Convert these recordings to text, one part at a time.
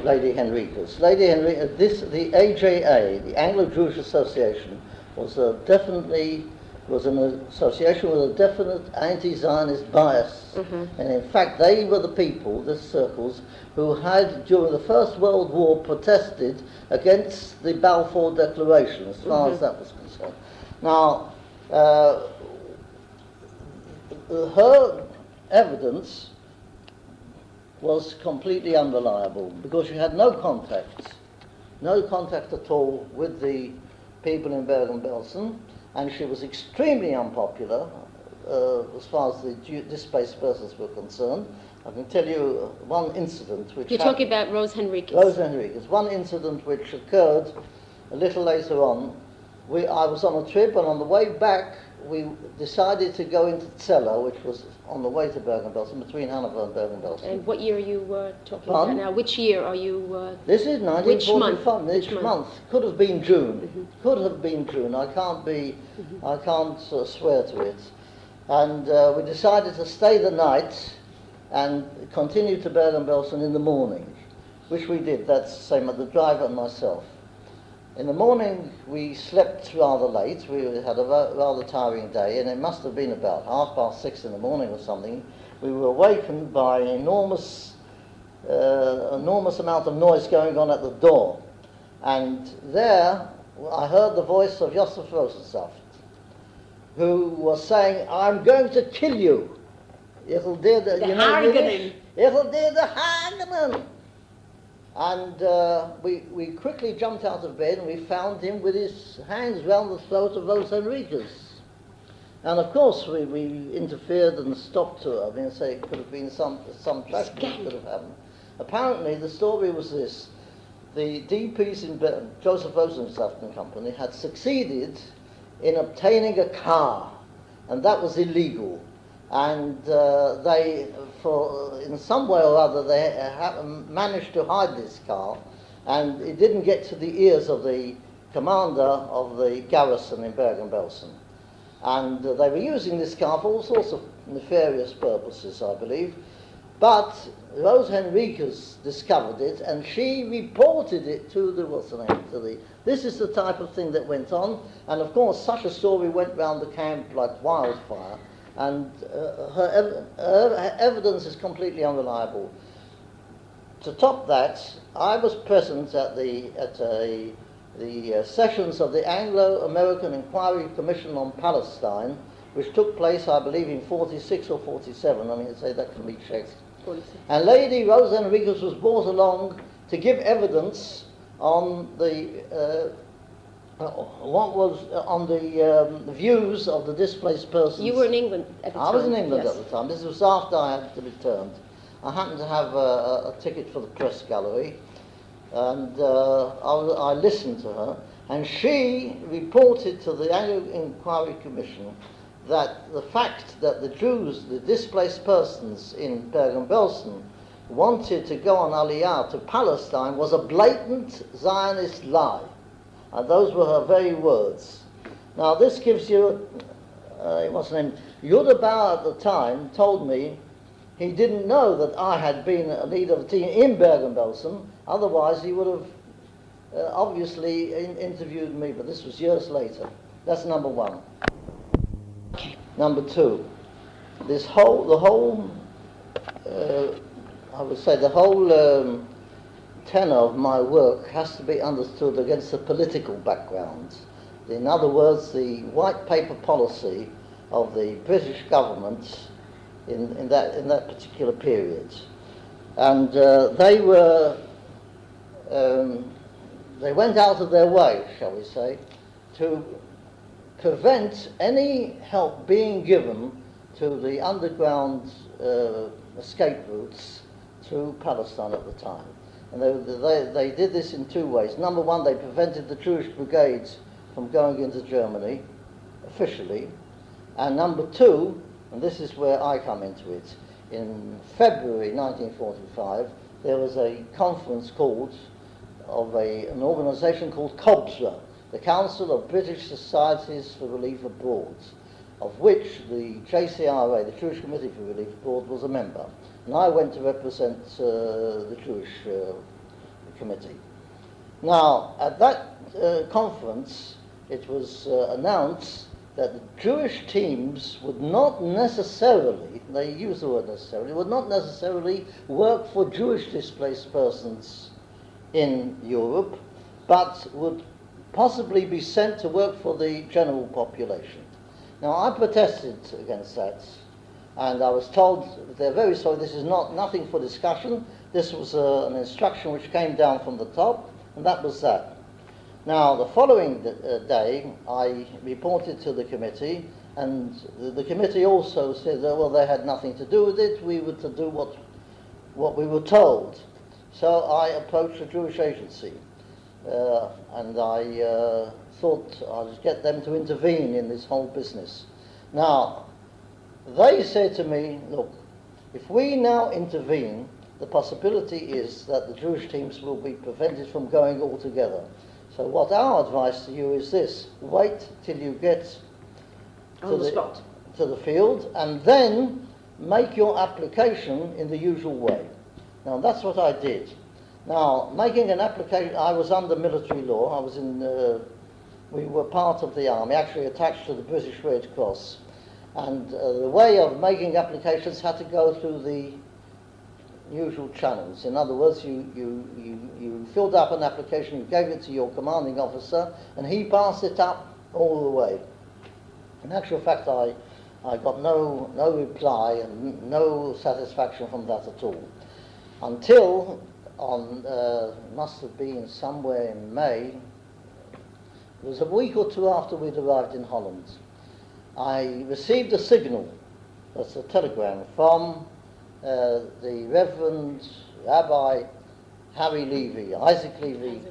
Lady Henriques. Lady Henriques, the AJA, the Anglo-Jewish Association, was an association with a definite anti-Zionist bias. And in fact, they were the people, the circles, who had, during the First World War, protested against the Balfour Declaration, as far as that was concerned. Now, her evidence was completely unreliable because she had no contact at all with the people in Bergen-Belsen, and she was extremely unpopular as far as the displaced persons were concerned. I can tell you one incident which... You're talking about Rose Henriques. Rose Henriques. One incident which occurred a little later on. I was on a trip, and on the way back we decided to go into Celle, which was on the way to Bergen-Belsen, between Hanover and Bergen-Belsen. And what year are you talking about now? Which year are you... This is 1945. Which month? Could have been June. Could have been June. I can't swear to it. And we decided to stay the night and continue to Bergen-Belsen in the morning, which we did. That's the same as the driver and myself. In the morning we slept rather late. We had a rather tiring day, and it must have been about 6:30 in the morning or something. We were awakened by an enormous amount of noise going on at the door. And there I heard the voice of Josef Rosensaft, who was saying, "I'm going to kill you. Ich will dir the Haargenen. Ich will dir the Haargenen." And we quickly jumped out of bed, and we found him with his hands round the throat of Rose Henriques. And of course we interfered and stopped her. I mean, say it could have been some tragedy could have happened. Apparently the story was this: the DPs in Joseph Rosensaft and Company had succeeded in obtaining a car, and that was illegal. And they, in some way or other, they managed to hide this car, and it didn't get to the ears of the commander of the garrison in Bergen-Belsen. And they were using this car for all sorts of nefarious purposes, I believe. But Rose Henriques discovered it, and she reported it to the This is the type of thing that went on, and of course such a story went round the camp like wildfire. And her evidence is completely unreliable. To top that, I was present at the sessions of the Anglo-American Inquiry Commission on Palestine, which took place, I believe, in 46 or 47. I mean, say that can be checked. 46. And Lady Rose Henriques was brought along to give evidence on the the views of the displaced persons. You were in England at the time. I was in England yes. at the time. This was after I had returned. I happened to have a ticket for the press gallery, and I listened to her, and she reported to the Anglo Inquiry Commission that the fact that the Jews, the displaced persons in Bergen-Belsen, wanted to go on Aliyah to Palestine was a blatant Zionist lie. And those were her very words. Now this gives you, what's the name? Yehuda Bauer at the time told me he didn't know that I had been a leader of the team in Bergen-Belsen, otherwise he would have obviously interviewed me, but this was years later. That's number one. Okay. Number two, the whole tenor of my work has to be understood against a political background. In other words, the white paper policy of the British government in that particular period, and they went out of their way, shall we say, to prevent any help being given to the underground escape routes to Palestine at the time. And they did this in two ways. Number one, they prevented the Jewish brigades from going into Germany, officially. And number two, and this is where I come into it, in February 1945, there was a conference of an organisation called COBSRA, the Council of British Societies for Relief Abroad, of which the JCRA, the Jewish Committee for Relief Abroad, was a member. And I went to represent the Jewish committee. Now, at that conference, it was announced that the Jewish teams would not necessarily, they use the word necessarily, would not necessarily work for Jewish displaced persons in Europe, but would possibly be sent to work for the general population. Now, I protested against that, and I was told they're very sorry, this is nothing for discussion, this was an instruction which came down from the top, and that was that. Now, the following day, I reported to the committee, and the committee also said that, well, they had nothing to do with it, we were to do what we were told. So I approached the Jewish agency, and I thought I'd get them to intervene in this whole business. Now, they said to me, look, if we now intervene, the possibility is that the Jewish teams will be prevented from going altogether. So what our advice to you is this: wait till you get to the field, and then make your application in the usual way. Now that's what I did. Now, making an application, I was under military law. I was we were part of the army, actually attached to the British Red Cross, and the way of making applications had to go through the usual channels. In other words, you filled up an application, you gave it to your commanding officer, and he passed it up all the way. In actual fact, I got no reply and no satisfaction from that at all, until on must have been somewhere in May. It was a week or two after we'd arrived in Holland. I received a signal, that's a telegram, from the Reverend Rabbi Harry Levy, Isaac Levy,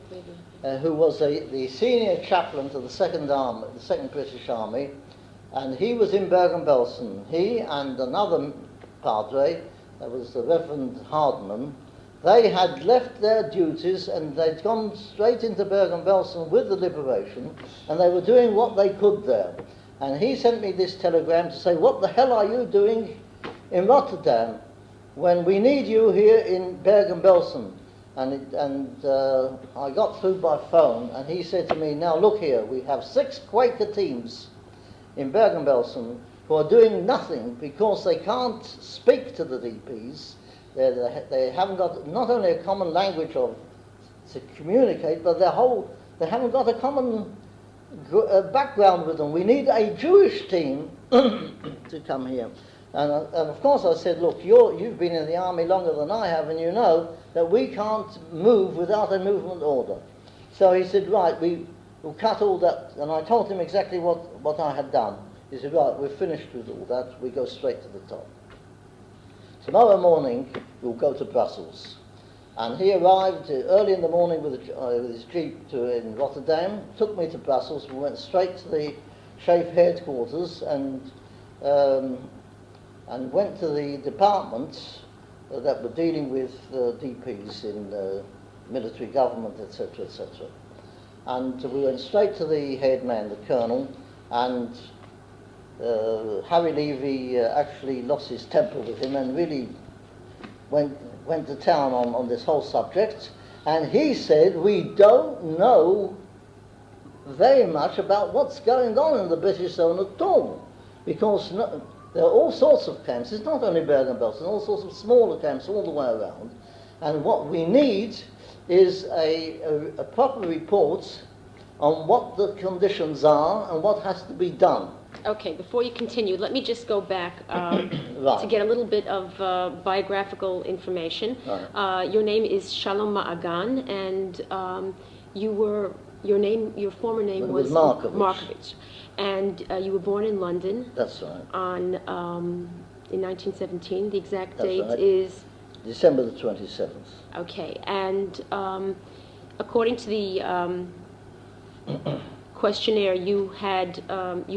who was the senior chaplain to the Second British Army, and he was in Bergen-Belsen. He and another padre, that was the Reverend Hardman, they had left their duties and they'd gone straight into Bergen-Belsen with the liberation, and they were doing what they could there. And he sent me this telegram to say, what the hell are you doing in Rotterdam when we need you here in Bergen-Belsen? And I got through by phone, and he said to me, now look here, we have 6 Quaker teams in Bergen-Belsen who are doing nothing because they can't speak to the DPs. They haven't got not only a common language to communicate, but they haven't got a common background with them. We need a Jewish team to come here. And of course I said, look, you've been in the army longer than I have, and you know that we can't move without a movement order. So he said, right, we'll cut all that. And I told him exactly what I had done. He said, right, we're finished with all that. We go straight to the top. Tomorrow morning, we'll go to Brussels. And he arrived early in the morning with his jeep in Rotterdam, took me to Brussels. We went straight to the SHAEF headquarters and went to the departments that were dealing with DPs in military government, etc., etc. And we went straight to the head man, the colonel, and Harry Levy actually lost his temper with him and really went to town on this whole subject. And he said, we don't know very much about what's going on in the British zone at all, because there are all sorts of camps. It's not only Bergen-Belsen, all sorts of smaller camps all the way around. And what we need is a proper report on what the conditions are and what has to be done. Okay, before you continue, let me just go back Right. to get a little bit of biographical information. Right. Your name is Shalom Maagan, and your former name was Markovitch. And you were born in London. That's right. In 1917. The exact date right. is December the 27th. Okay, and according to the questionnaire, you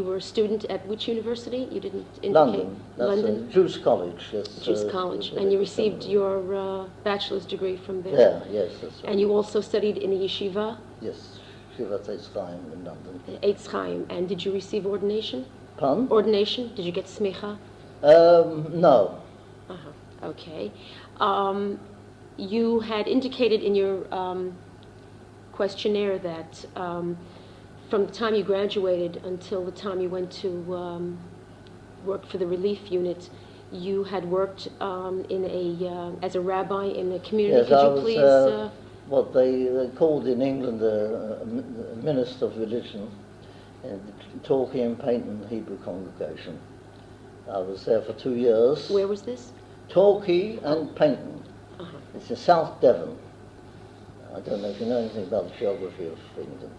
were a student at which university? You didn't indicate. London. That's London. Jews College. Yes, Jews College, and you received your bachelor's degree from there. Yeah, yes, that's right. And you also studied in the yeshiva. Yes, Shivat Eitz Chaim in London. Eitz Chaim. And did you receive ordination? Pardon? Ordination? Did you get smicha? No. Okay. you had indicated in your questionnaire that from the time you graduated until the time you went to work for the relief unit, you had worked as a rabbi in the community. Yes, Could you please... what they called in England a minister of religion in the Torquay and Paynton Hebrew congregation. I was there for 2 years. Where was this? Torquay and Paynton. Uh-huh. It's in South Devon. I don't know if you know anything about the geography of England.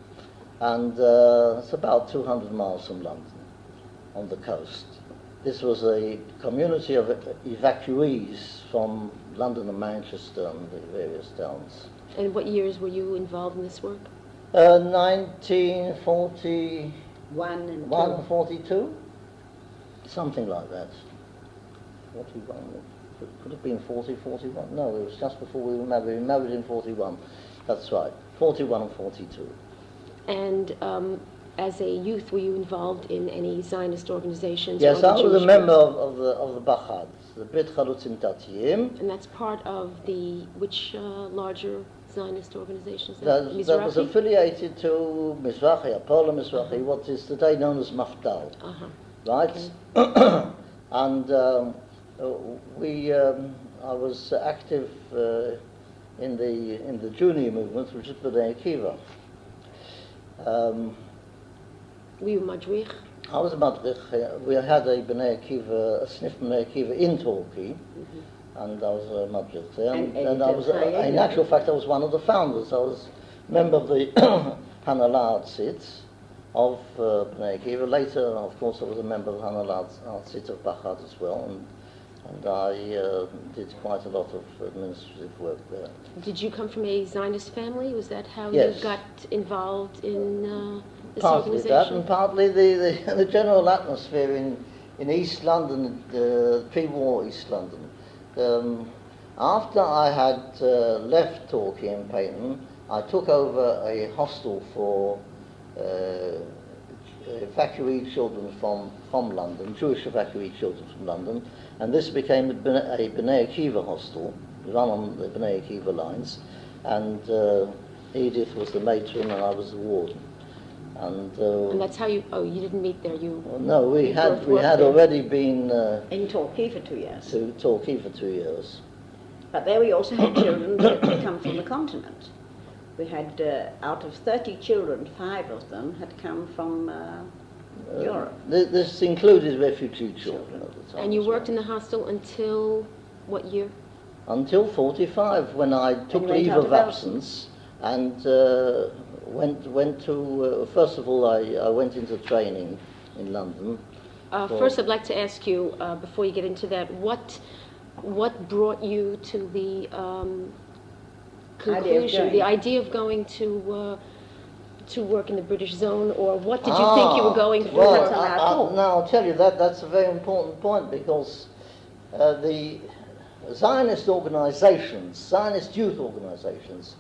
And it's about 200 miles from London, on the coast. This was a community of evacuees from London and Manchester and the various towns. And what years were you involved in this work? 1941 and 42, something like that. 41, could have been 40, 41. No, it was just before we were married. We were married in 41. That's right, 41 and 42. And as a youth, were you involved in any Zionist organizations? Yes, I was a member of the Bachad, the Brit Chalutzim Tatiyim. And that's part of which larger Zionist organizations? That was affiliated to Mizrahi, Apollo Mizrahi, what is today known as Mafdal, right? Okay. And I was active in the junior movement, which is B'nai Akiva. Were you Madrich? I was a Madrich. We had a B'nai Akiva, a sniff B'nai Akiva in Torquay, and I was a Madrich there. And I was, in actual fact, I was one of the founders. I was a member of the Hanala Artzit of B'nai Akiva. Later, of course, I was a member of the Hanala Artzit of Bachad as well, and I did quite a lot of administrative work there. Did you come from a Zionist family? Was that how Yes. you got involved in this Partly organization? that, and partly the general atmosphere in East London, pre-war East London. After I had left Torquay and Paynton, I took over a hostel for evacuee children from London, Jewish evacuee children from London, and this became a B'nai Akiva hostel, run on the B'nai Akiva lines, and Edith was the matron and I was the warden. And that's how you didn't meet there, no, we had already been in Torquay for 2 years. To Torquay for 2 years. But there we also had children that had come from the continent. We had, out of 30 children, 5 of them had come from Europe. This included refugee children at the time. And you worked in the hostel until what year? Until 45, when I took leave of absence and went to, first of all, I went into training in London. First, I'd like to ask you, before you get into that, what brought you to the conclusion, the idea of going to work in the British zone, or what did you think you were going for? Well, now I'll tell you that's a very important point, because the Zionist organizations, Zionist youth organizations,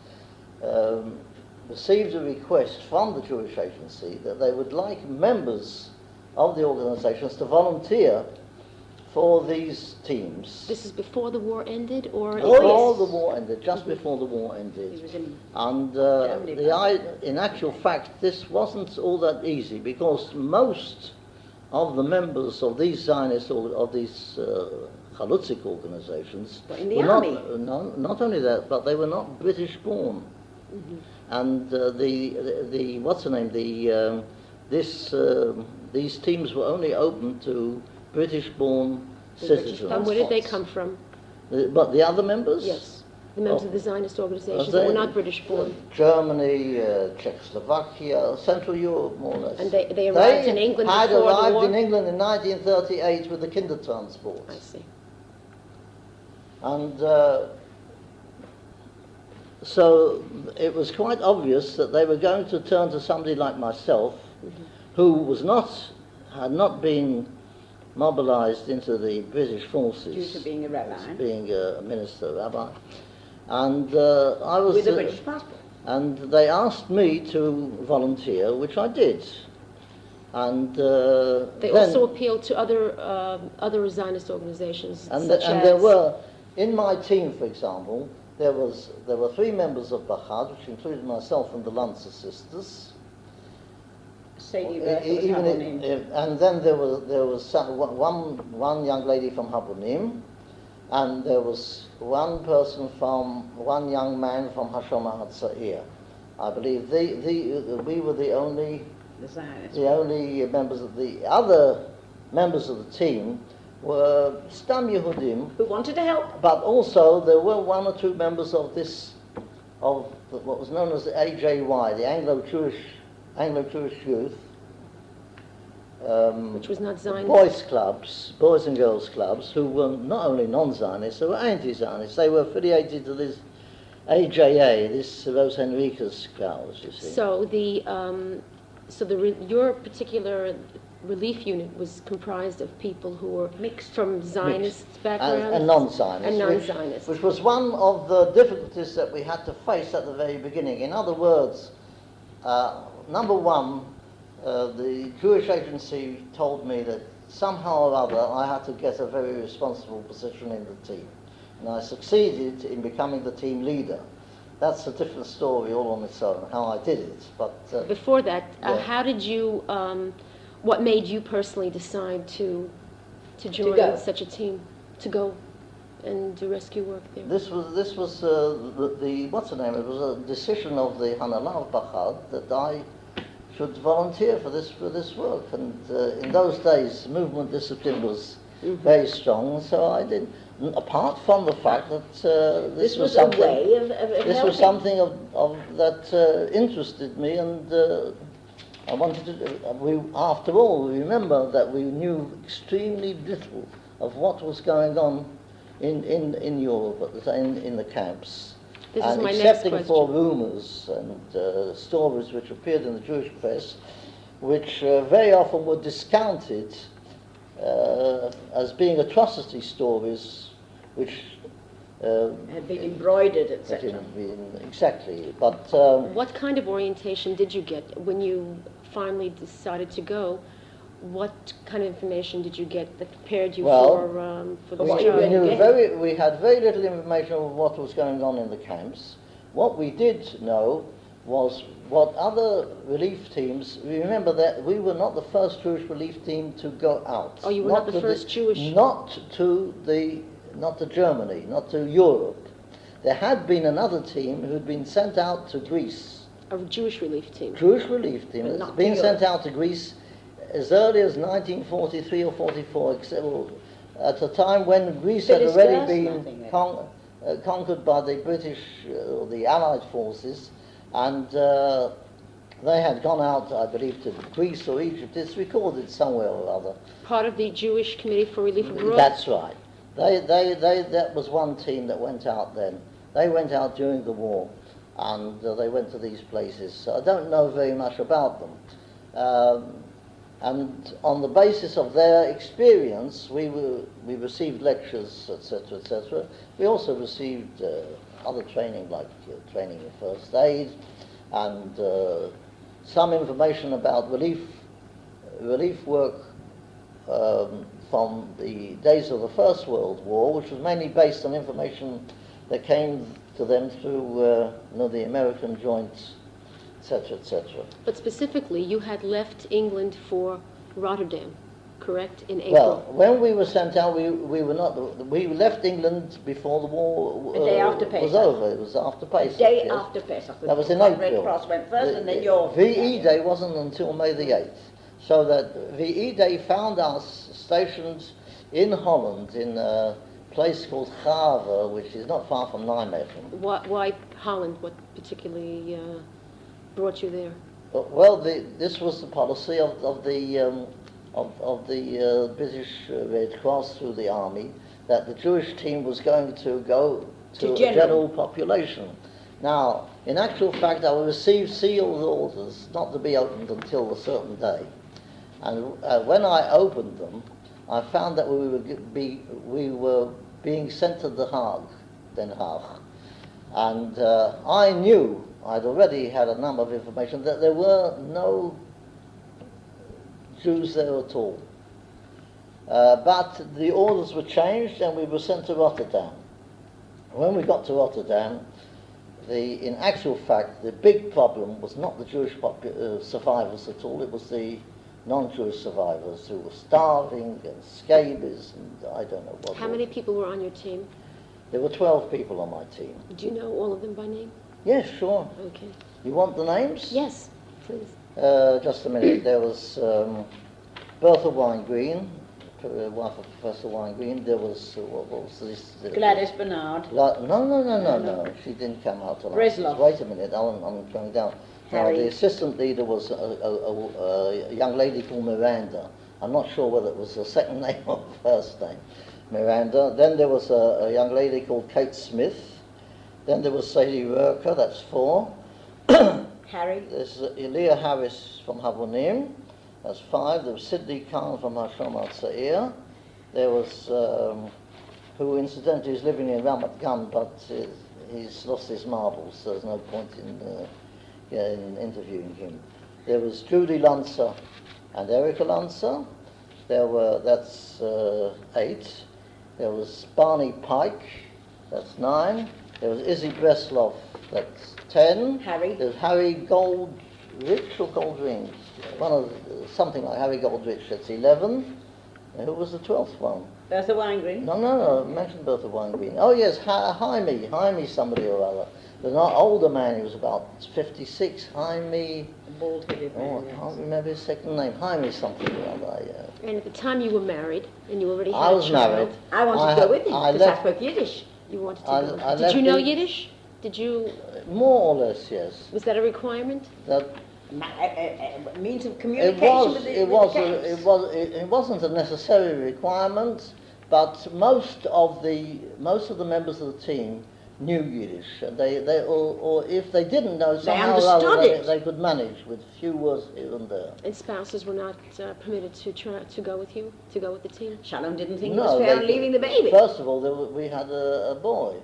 received a request from the Jewish Agency that they would like members of the organizations to volunteer for these teams. This is before the war ended, or before the war ended, just before the war ended. And in actual fact, this wasn't all that easy, because most of the members of these Zionist of these Chalutzik organizations in the army. Not only that, but they were not British born. And these teams were only open to British-born citizens. And where did they come from? But the other members? Yes, the members of the Zionist organizations that were not British-born. Germany, Czechoslovakia, Central Europe, more or less. And they arrived in England before the war? They had arrived in England in 1938 with the Kindertransport. I see. And so it was quite obvious that they were going to turn to somebody like myself, who had not been mobilized into the British forces. Due to being a rabbi. Being a minister, rabbi. And I was... With a British passport. And they asked me to volunteer, which I did. And they also appealed to other Zionist organizations. And there were, in my team, for example, there were 3 members of Bachad, which included myself and the Lancer sisters. Sadie And then there was one young lady from Habonim, and there was one young man from Hashoma Hatzair. I believe we were the only members of the other members of the team were Stam Yehudim who wanted to help. But also there were 1 or 2 members of what was known as the AJY, the Anglo-Jewish Youth, which was not Zionist. Boys and girls clubs, who were not only non-Zionists, they were anti-Zionists. They were affiliated to this AJA, this Rose Henriquez crowd, you see. So your particular relief unit was comprised of people who were mixed from Zionist backgrounds and non-Zionists, which was one of the difficulties that we had to face at the very beginning. In other words, number one, the Jewish agency told me that somehow or other I had to get a very responsible position in the team, and I succeeded in becoming the team leader. That's a different story all on its own, how I did it. But before that, how did you? What made you personally decide to join such a team, to go and do rescue work there? This was the what's the name? It was a decision of the Hanala of Bachad that I should volunteer for this work. And in those days, movement discipline was very strong, so I did. Apart from the fact that this was something, a way of this helping. was something that interested me, and I wanted to. After all, we remember that we knew extremely little of what was going on in Europe at the time, in the camps. This is my next excepting question. for rumours and stories which appeared in the Jewish press, which very often were discounted as being atrocity stories, which had been embroidered, etc. Exactly, but what kind of orientation did you get when you finally decided to go? What kind of information did you get that prepared you for this job? We had very little information of what was going on in the camps. What we did know was what other relief teams. Remember that we were not the first Jewish relief team to go out. Oh, you were not the first Jewish. Not to Germany, not to Europe. There had been another team who'd been sent out to Greece. A Jewish relief team. Jewish relief team has been sent out to Greece as early as 1943 or 44, at a time when Greece had already been conquered by the British or the Allied forces, and they had gone out, I believe, to Greece or Egypt. It's recorded somewhere or other. Part of the Jewish Committee for Relief Abroad? That's right. That was one team that went out then. They went out during the war, and they went to these places. So I don't know very much about them. And on the basis of their experience, we received lectures, etc., etc. We also received other training, like training in first aid, and some information about relief work from the days of the First World War, which was mainly based on information that came to them through the American joint, etc., etc. But specifically, you had left England for Rotterdam, correct, in April? Well, when we were sent out, we were not. We left England before the war a day after Pesach. was over. It was after Pesach. A day after Pesach. That was in April. Red Cross went first, and then your VE Day wasn't until May the 8th. So that VE Day found us stationed in Holland in a place called Gave, which is not far from Nijmegen. Why Holland? What particularly brought you there? Well, this was the policy of the British Red Cross through the army, that the Jewish team was going to go to the general population. Now, in actual fact, I received sealed orders not to be opened until a certain day, and when I opened them, I found that we were being sent to Den Haag, and I knew. I'd already had a number of information that there were no Jews there at all. But the orders were changed and we were sent to Rotterdam. when we got to Rotterdam, in actual fact, the big problem was not the Jewish survivors at all, it was the non-Jewish survivors who were starving and scabies and I don't know what. How many people were on your team? There were 12 people on my team. Do you know all of them by name? Yes, sure. Okay. You want the names? Yes, please. Just a minute. There was Bertha Wine-Green, wife of Professor Wine-Green. There was, what was this? Gladys Bernard. No. She didn't come out till Breslov. Wait a minute, I'm going down. Now, Harry. the assistant leader was a young lady called Miranda. I'm not sure whether it was the second name or the first name. Miranda. Then there was a young lady called Kate Smith. Then there was Sadie Rourke, that's 4. Harry. There's Elia Harris from Havonim, that's 5. There was Sidney Khan from Hashem Al Sa'ir. There was, who incidentally is living in Ramat Gan, but he's lost his marbles, so there's no point in interviewing him. There was Judy Lancer and Erica Lancer. That's 8. There was Barney Pike, that's 9. There was Izzy Breslov, that's 10. Harry. There's Harry Goldrich or Goldring, something like Harry Goldrich, that's 11. And who was the 12th one? Bertha Wine-Green. No, I mentioned Bertha Wine-Green. Oh yes, Jaime somebody or other. There's an older man, he was about 56, Jaime, Bald-headed man, I yes. can't remember his second name, Jaime something or other, yeah. And at the time you were married, and you already had I was a child. married. I wanted to go with him because I left- spoke Yiddish. You wanted to I go. Did left you know the- Yiddish? Did you? More or less, yes. Was that a requirement? That Means of it communication was. with It was. It wasn't a necessary requirement, but most of the members of the team knew Yiddish, and or if they didn't know, somehow or other, understood it. they could manage with few words here and there. And spouses were not permitted to go with you, to go with the team? Shalom didn't think it No, was fair they- on leaving the baby. First of all, we had a boy,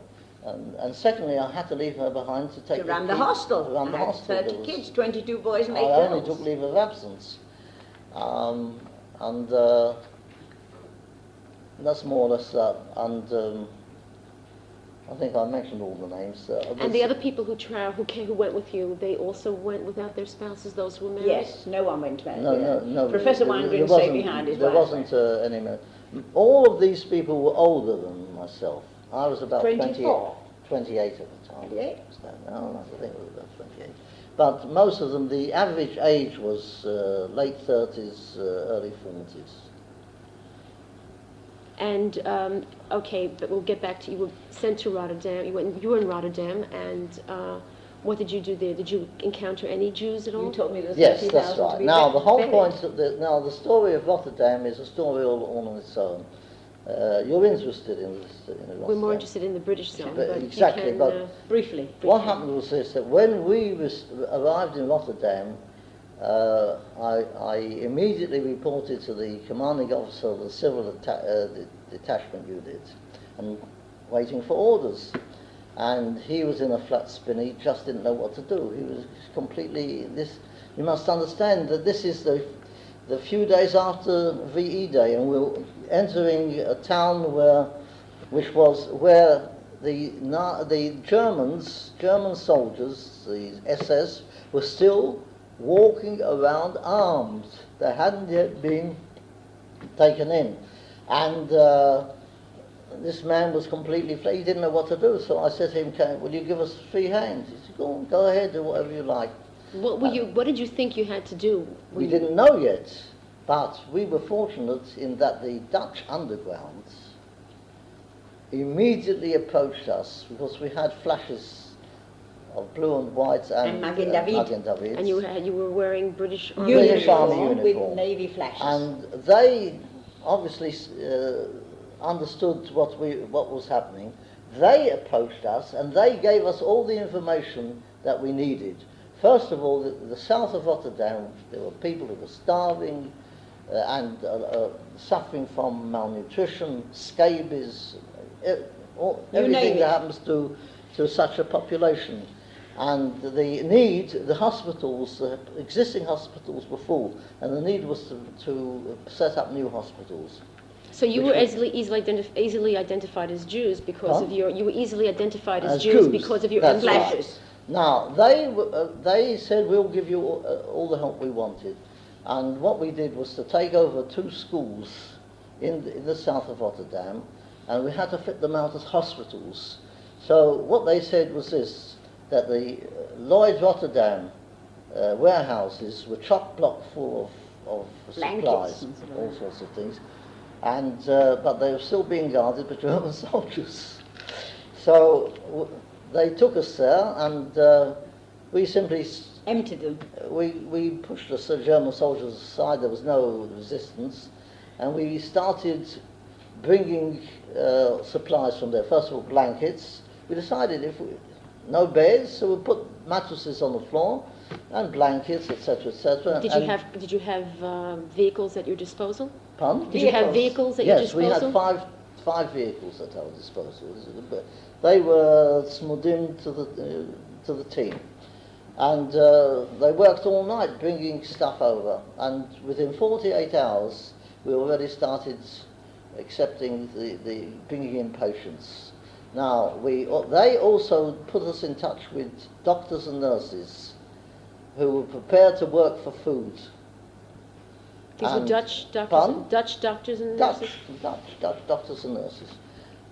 and secondly, I had to leave her behind to take To run the kids- hostel. to run the I had hostel. 30 There was- kids, 22 boys and 8 I only girls. took leave of absence, and that's more or less that. And I think I mentioned all the names. And the other people who went with you, they also went without their spouses, those who were married? Yes, no one went back. No. Professor there Wine-Green stayed wasn't- behind his There wife. wasn't any. All of these people were older than myself. I was about 24. 28 at the time. 28? No, I think it was about 28. But most of them, the average age was late 30s, early 40s. And, okay, but we'll get back to, you were sent to Rotterdam, you were in Rotterdam, and what did you do there? Did you encounter any Jews at all? You told me there's Yes, 30,000 that's to right. be Now, the whole buried. point of the story of Rotterdam is a story all on its own. You're interested in this? In We're Rotterdam. more interested in the British side, But but exactly, you can, but- Briefly. What happened was this, that when we arrived in Rotterdam, I immediately reported to the commanding officer of the civil detachment unit and waiting for orders. And he was in a flat spin, he just didn't know what to do. He was completely, you must understand that this is the few days after VE Day, and we're entering a town where the German soldiers, the SS, were still walking around armed. They hadn't yet been taken in. And this man was completely flat. He didn't know what to do. So I said to him, will you give us free hand? He said, go ahead, do whatever you like. what did you think you had to do? We didn't know yet, but we were fortunate in that the Dutch underground immediately approached us because we had flashes of blue and white and Maagan David. Maagan David. And you were wearing British Army British Army Uniform uniform. with navy flashes. And they obviously understood what was happening. They approached us and they gave us all the information that we needed. First of all, the south of Rotterdam, there were people who were starving and suffering from malnutrition, scabies, everything that happens to such a population. And the hospitals, the existing hospitals were full, and the need was to set up new hospitals. So you which were was- easily identified as Jews because Huh? of you were easily identified as, As Jews Jews, because of your that's right. flashes. Now, they said, we'll give you all the help we wanted. And what we did was to take over 2 schools in the south of Rotterdam, and we had to fit them out as hospitals. So what they said was this, that the Lloyd's Rotterdam warehouses were chock-block full of Blankets supplies, and so on. all sorts of things. And, but they were still being guarded by German soldiers. So they took us there, and we simply Emptied them. we pushed the German soldiers aside. There was no resistance, and we started bringing supplies from there. First of all, blankets. We decided no beds, so we put mattresses on the floor and blankets, etc., etc. Did you have vehicles at your disposal? Pardon? Did you have vehicles at your Yes, we disposal? had five vehicles at our disposal. They were smudim to the team. And they worked all night bringing stuff over. And within 48 hours, we already started accepting the bringing in patients. Now, they also put us in touch with doctors and nurses who were prepared to work for food. These were And- Dutch doctors, Pardon? Dutch doctors and nurses? Dutch doctors and nurses.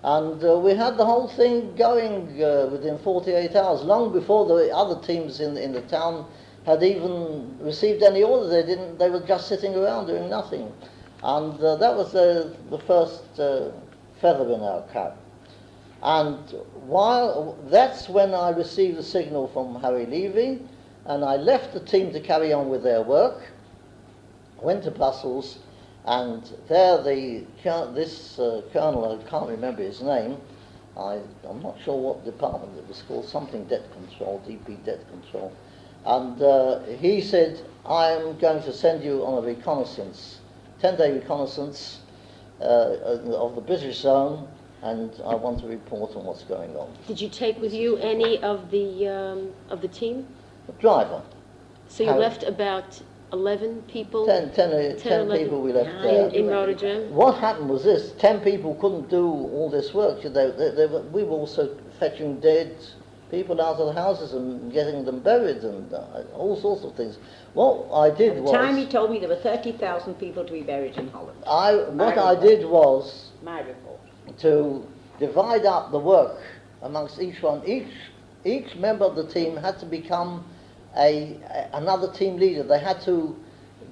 And we had the whole thing going within 48 hours, long before the other teams in the town had even received any orders. They were just sitting around doing nothing. And that was the first feather in our cap. And that's when I received a signal from Harry Levy, and I left the team to carry on with their work, went to Brussels, and there this colonel, I can't remember his name, I'm not sure what department it was called, something debt control, DP debt control, and he said, I am going to send you on a reconnaissance, 10-day reconnaissance of the British zone, and I want to report on what's going on. Did you take with you any of the team? The driver. So you Harry. left about 11 people 10 11 people we left there. in Rotterdam? What happened was this, 10 people couldn't do all this work. We were also fetching dead people out of the houses and getting them buried and all sorts of things. What I did At was... the time he told me there were 30,000 people to be buried in Holland. What I did was My report. to divide up the work amongst each one. Each member of the team had to become another team leader. They had to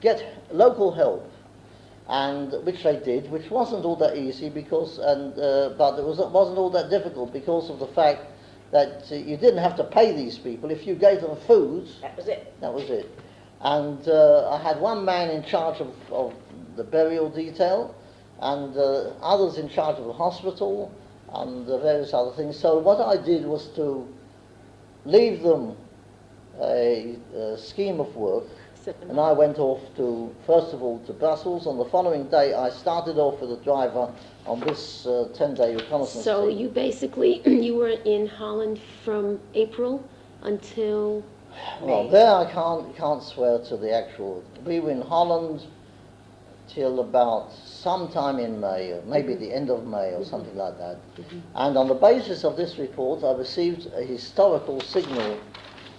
get local help, and which they did, which wasn't all that easy because, but it wasn't all that difficult because of the fact that you didn't have to pay these people. If you gave them food, That was it. that was it. And I had one man in charge of the burial detail, and others in charge of the hospital, and various other things. So what I did was to leave them a scheme of work, and I went off first of all to Brussels. On the following day I started off with a driver on this 10-day reconnaissance So team. you basically, you were in Holland from April until... Well, there I can't swear to the actual. We were in Holland till about sometime in May, or maybe the end of May or something like that. And on the basis of this report I received a historical signal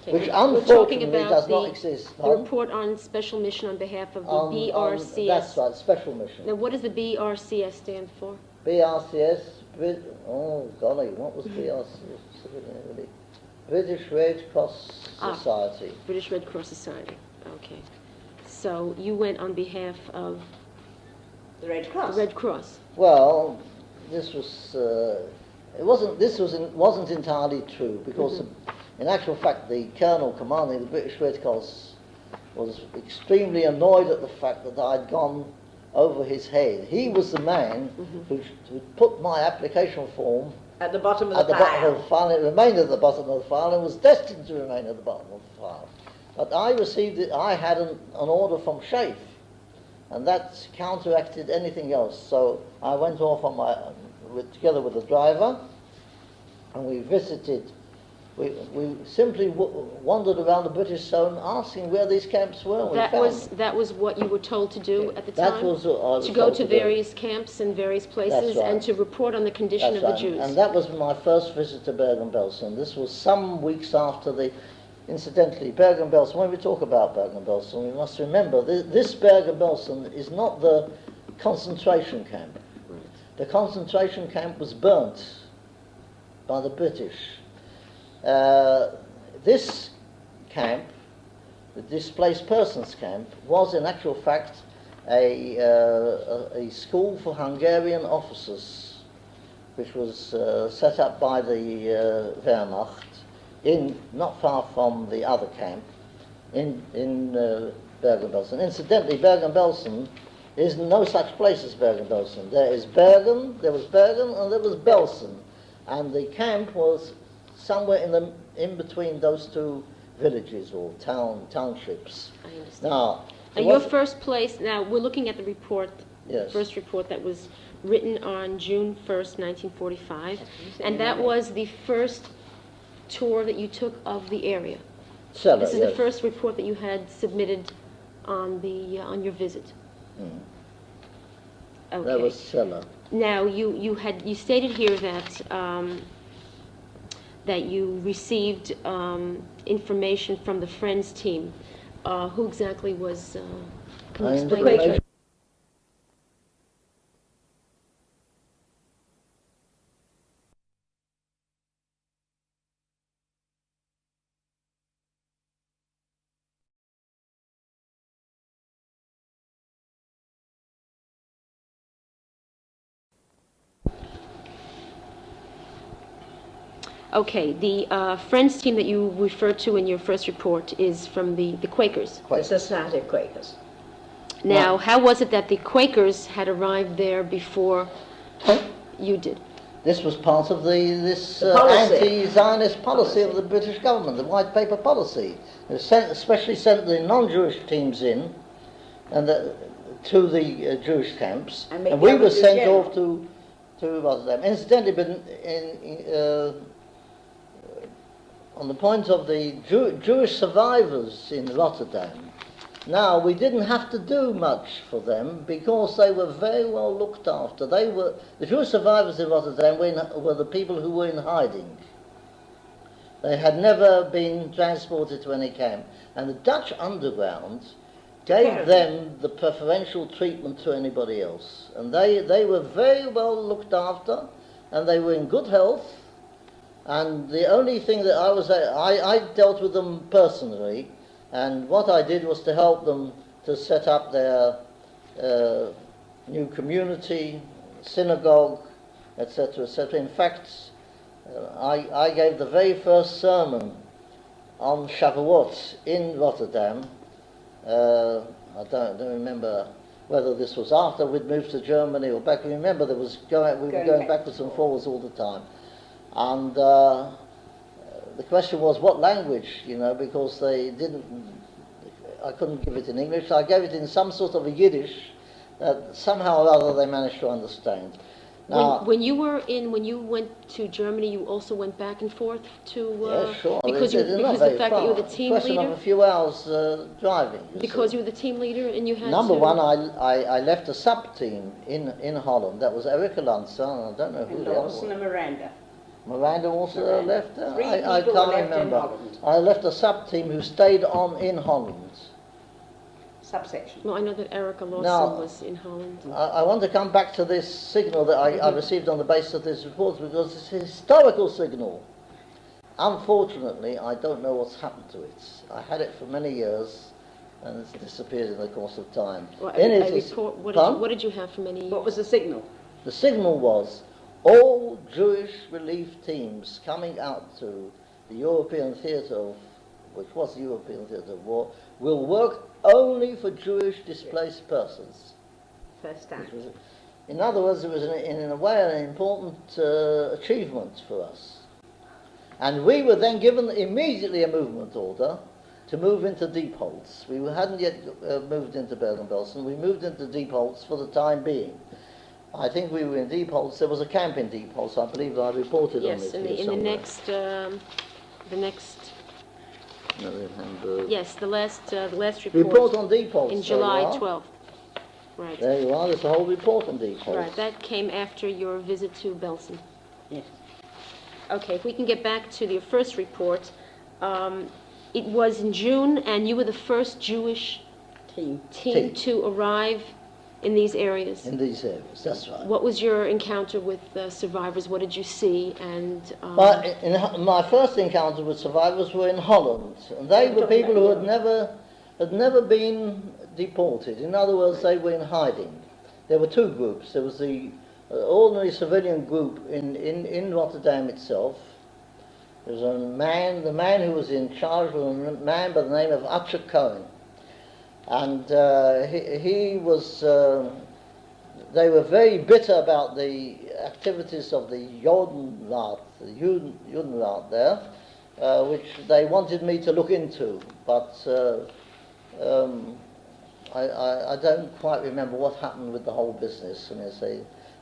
which We're talking unfortunately about does not exist. the report on special mission on behalf of the BRCS. That's right, special mission. Now, what does the BRCS stand for? BRCS, oh golly, what was BRCS? British Red Cross Society. British Red Cross Society. Okay. So you went on behalf of The Red Cross. the Red Cross. Well, this was wasn't entirely true because in actual fact the colonel commanding the British Red Cross was extremely annoyed at the fact that I'd gone over his head. He was the man who put my application form At the bottom of at the the bottom file. of the file. It remained at the bottom of the file and was destined to remain at the bottom of the file. But I received it, I had an order from Shafe, and that counteracted anything else. So I went off on together with the driver, and we visited we simply wandered around the British zone asking where these camps were. And That was what you were told to do at the time? That was what I was to go told to various camps in various places right. and to report on the condition That's of right. the Jews. And that was my first visit to Bergen-Belsen. This was some weeks after the... Incidentally, Bergen-Belsen, when we talk about Bergen-Belsen, we must remember this Bergen-Belsen is not the concentration camp. The concentration camp was burnt by the British. This camp, the displaced persons camp, was in actual fact a school for Hungarian officers, which was set up by the Wehrmacht, not far from the other camp, in Bergen-Belsen. Incidentally, Bergen-Belsen is no such place as Bergen-Belsen. There was Bergen, and there was Belsen, and the camp was somewhere in between those two villages or townships. I understand. Now, your first place. Now we're looking at the report. Yes. The first report that was written on June 1st, 1945, and that was the first tour that you took of the area. Cellar, this is yes. the first report that you had submitted on your visit. Mm. Okay. That was Cellar. Now you stated here that that you received information from the Friends team. Who exactly was? Can you explain that? Okay, the Friends team that you referred to in your first report is from the Quakers. The Society of Quakers. Now, how was it that the Quakers had arrived there before you did? This was part of this policy. anti-Zionist policy of the British government, the white paper policy. It especially sent the non-Jewish teams in and to the Jewish camps, and we were sent off to Rotterdam. Incidentally, but on the point of the Jewish survivors in Rotterdam, now we didn't have to do much for them because they were very well looked after. The Jewish survivors in Rotterdam were the people who were in hiding. They had never been transported to any camp, and the Dutch underground gave them the preferential treatment to anybody else, and they were very well looked after, and they were in good health. And the only thing that I dealt with them personally, and what I did was to help them to set up their new community, synagogue, etc., etc. In fact, I gave the very first sermon on Shavuot in Rotterdam. I don't remember whether this was after we'd moved to Germany or back. Remember, we were going backwards and forwards all the time. And the question was what language, because I couldn't give it in English. I gave it in some sort of a Yiddish that somehow or other they managed to understand. Now, when you went to Germany, you also went back and forth to... yeah, sure. Because of the fact that you were the team leader? Question of a few hours driving. Because you were the team leader and you had Number one, I left a sub-team in Holland. That was Erica Lanza, and I don't know who else. And Miranda. Miranda also left there? I people can't left remember. in Holland. I left a sub-team who stayed on in Holland. Subsection. Well, I know that Erica Lawson was in Holland. I want to come back to this signal that I received on the basis of this report because it's a historical signal. Unfortunately, I don't know what's happened to it. I had it for many years and it's disappeared in the course of time. Well, what did you have for many years? What was the signal? The signal was all Jewish relief teams coming out to the European theatre, which was the European theatre of war, will work only for Jewish displaced persons. First time. In other words, it was in a way an important achievement for us. And we were then given immediately a movement order to move into Diepholz. We hadn't yet moved into Bergen-Belsen. We moved into Diepholz for the time being. I think we were in Diepholz. There was a camp in Diepholz. I believe I reported on it. Yes, in the next the next, No, and, yes, the last report. report on depots. In there July you are. 12th. Right. There you are. There's a whole report on depots. Right, that came after your visit to Belsen. Yes. Okay, if we can get back to your first report, it was in June, and you were the first Jewish Team. team to arrive in these areas. In these areas, that's right. What was your encounter with survivors? What did you see? And My first encounter with survivors were in Holland, and they were people who had never been deported. In other words, they were in hiding. There were two groups. There was the ordinary civilian group in Rotterdam itself. There was the man who was in charge was a man by the name of Utcher Cohen. And he was, they were very bitter about the activities of the Judenrat there, which they wanted me to look into, but I don't quite remember what happened with the whole business. I mean,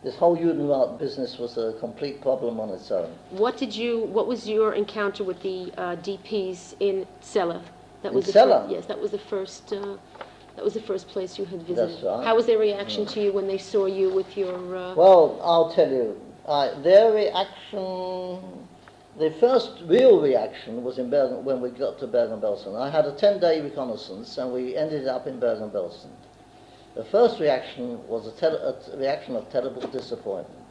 this whole Judenrat business was a complete problem on its own. what was your encounter with the DPs in Celle? That was Celle? Yes, that was the first. That was the first place you had visited. That's right. How was their reaction to you when they saw you with your? Well, I'll tell you, their reaction. The first real reaction was in Bergen when we got to Bergen-Belsen. I had a 10-day reconnaissance, and we ended up in Bergen-Belsen. The first reaction was a reaction of terrible disappointment,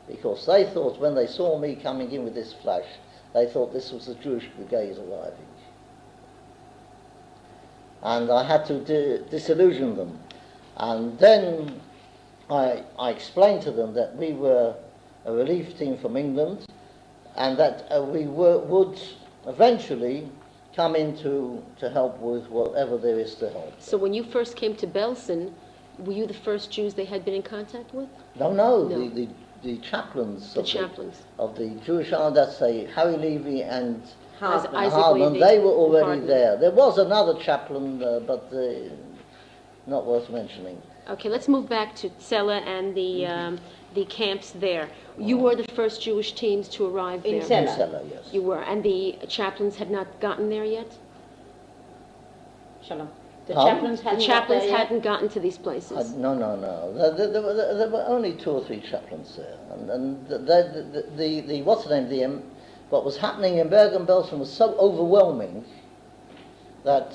because they thought when they saw me coming in with this flash, they thought this was the Jewish brigade arriving. And I had to disillusion them. And then I explained to them that we were a relief team from England, and that we would eventually come in to help with whatever there is to help. So when you first came to Belsen, were you the first Jews they had been in contact with? No. No. The chaplains. Of the Jewish Army, that's Harry Levy and Harman, they were already Harman. there. There was another chaplain, but not worth mentioning. Okay, let's move back to Celle and the camps there. You were the first Jewish teams to arrive there. In Celle. In Celle, yes. You were, and the chaplains had not gotten there yet? Shalom. The Pardon? chaplains hadn't gotten to these places. No. There were only 2 or 3 chaplains there, and the what's the name? What was happening in Bergen-Belsen was so overwhelming that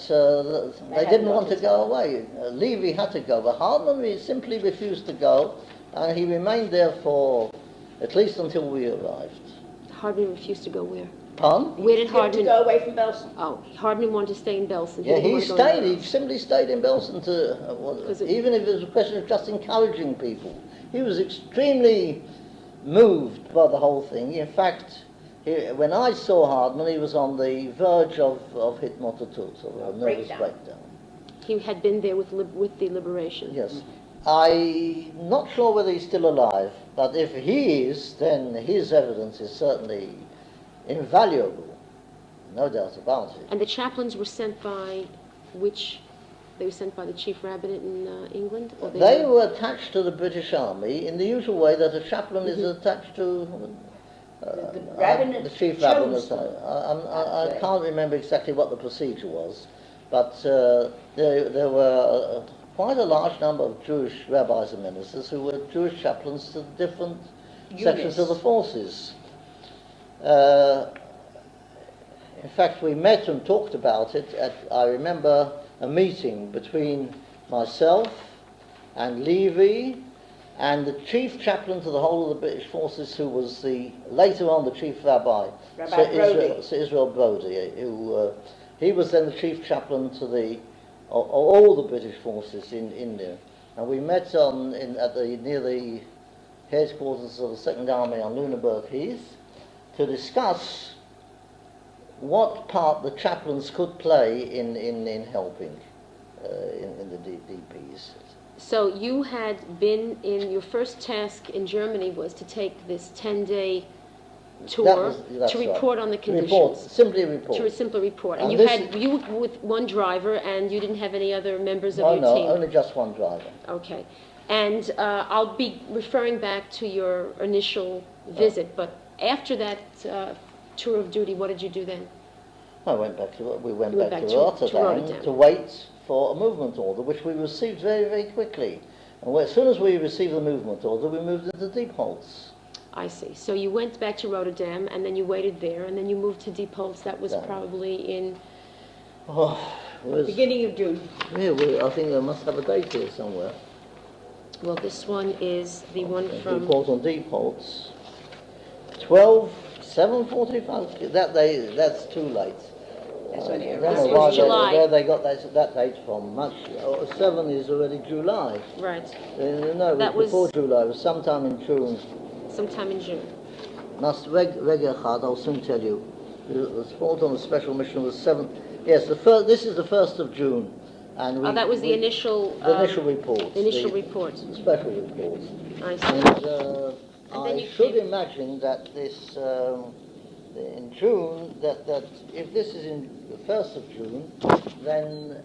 they didn't want to go away. Levy had to go, but Harman simply refused to go, and he remained there for at least until we arrived. Hardman refused to go where? Pardon? Where did to Hardman go away from Belsen? Oh, Hardman wanted to stay in Belsen. Yeah, didn't he want to go stayed. anywhere He else. simply stayed in Belsen even if it was a question of just encouraging people. He was extremely moved by the whole thing. In fact, when I saw Hardman, he was on the verge of Hitmotatut, of a nervous breakdown. He had been there with the liberation. Yes. I'm not sure whether he's still alive, but if he is, then his evidence is certainly invaluable, no doubt about it. And the chaplains were sent by which? They were sent by the chief rabbinate in England? Or They were attached to the British Army in the usual way that a chaplain is attached to the chief rabbinate. I can't remember exactly what the procedure was, but there were quite a large number of Jewish rabbis and ministers who were Jewish chaplains to the different sections of the forces. In fact, we met and talked about it I remember a meeting between myself and Levy and the chief chaplain to the whole of the British forces, who was later on the chief rabbi, Sir Israel Brody, who he was then the chief chaplain to all the British forces in India. And we met near the headquarters of the Second Army on Lunenburg Heath to discuss what part the chaplains could play in helping in the DPs. So you had been your first task in Germany was to take this 10-day tour to report on the conditions. Simply report. To simply report. And you were with one driver, and you didn't have any other members of your team? No, only just one driver. Okay. And I'll be referring back to your initial visit, but after that tour of duty, what did you do then? We went back to to Rotterdam to wait for a movement order, which we received very, very quickly. And as soon as we received the movement order, we moved into Diepholz. I see. So you went back to Rotterdam, and then you waited there, and then you moved to Diepholz. That was probably in... beginning of June. Yeah, I think I must have a date here somewhere. Well, this one is the one from... Report on Diepholz. 7:45. That day, that's too late. That's when it This was July. Where they got that date from. 7 is already July. Right. No, it was before July. It was sometime in June. Sometime in June. I'll soon tell you. The report on the special mission was 7. Yes, this is the 1st of June. And that was the initial... The initial report. Initial report. The special report. I see. And I should imagine that this, in June, that if this is in the 1st of June, then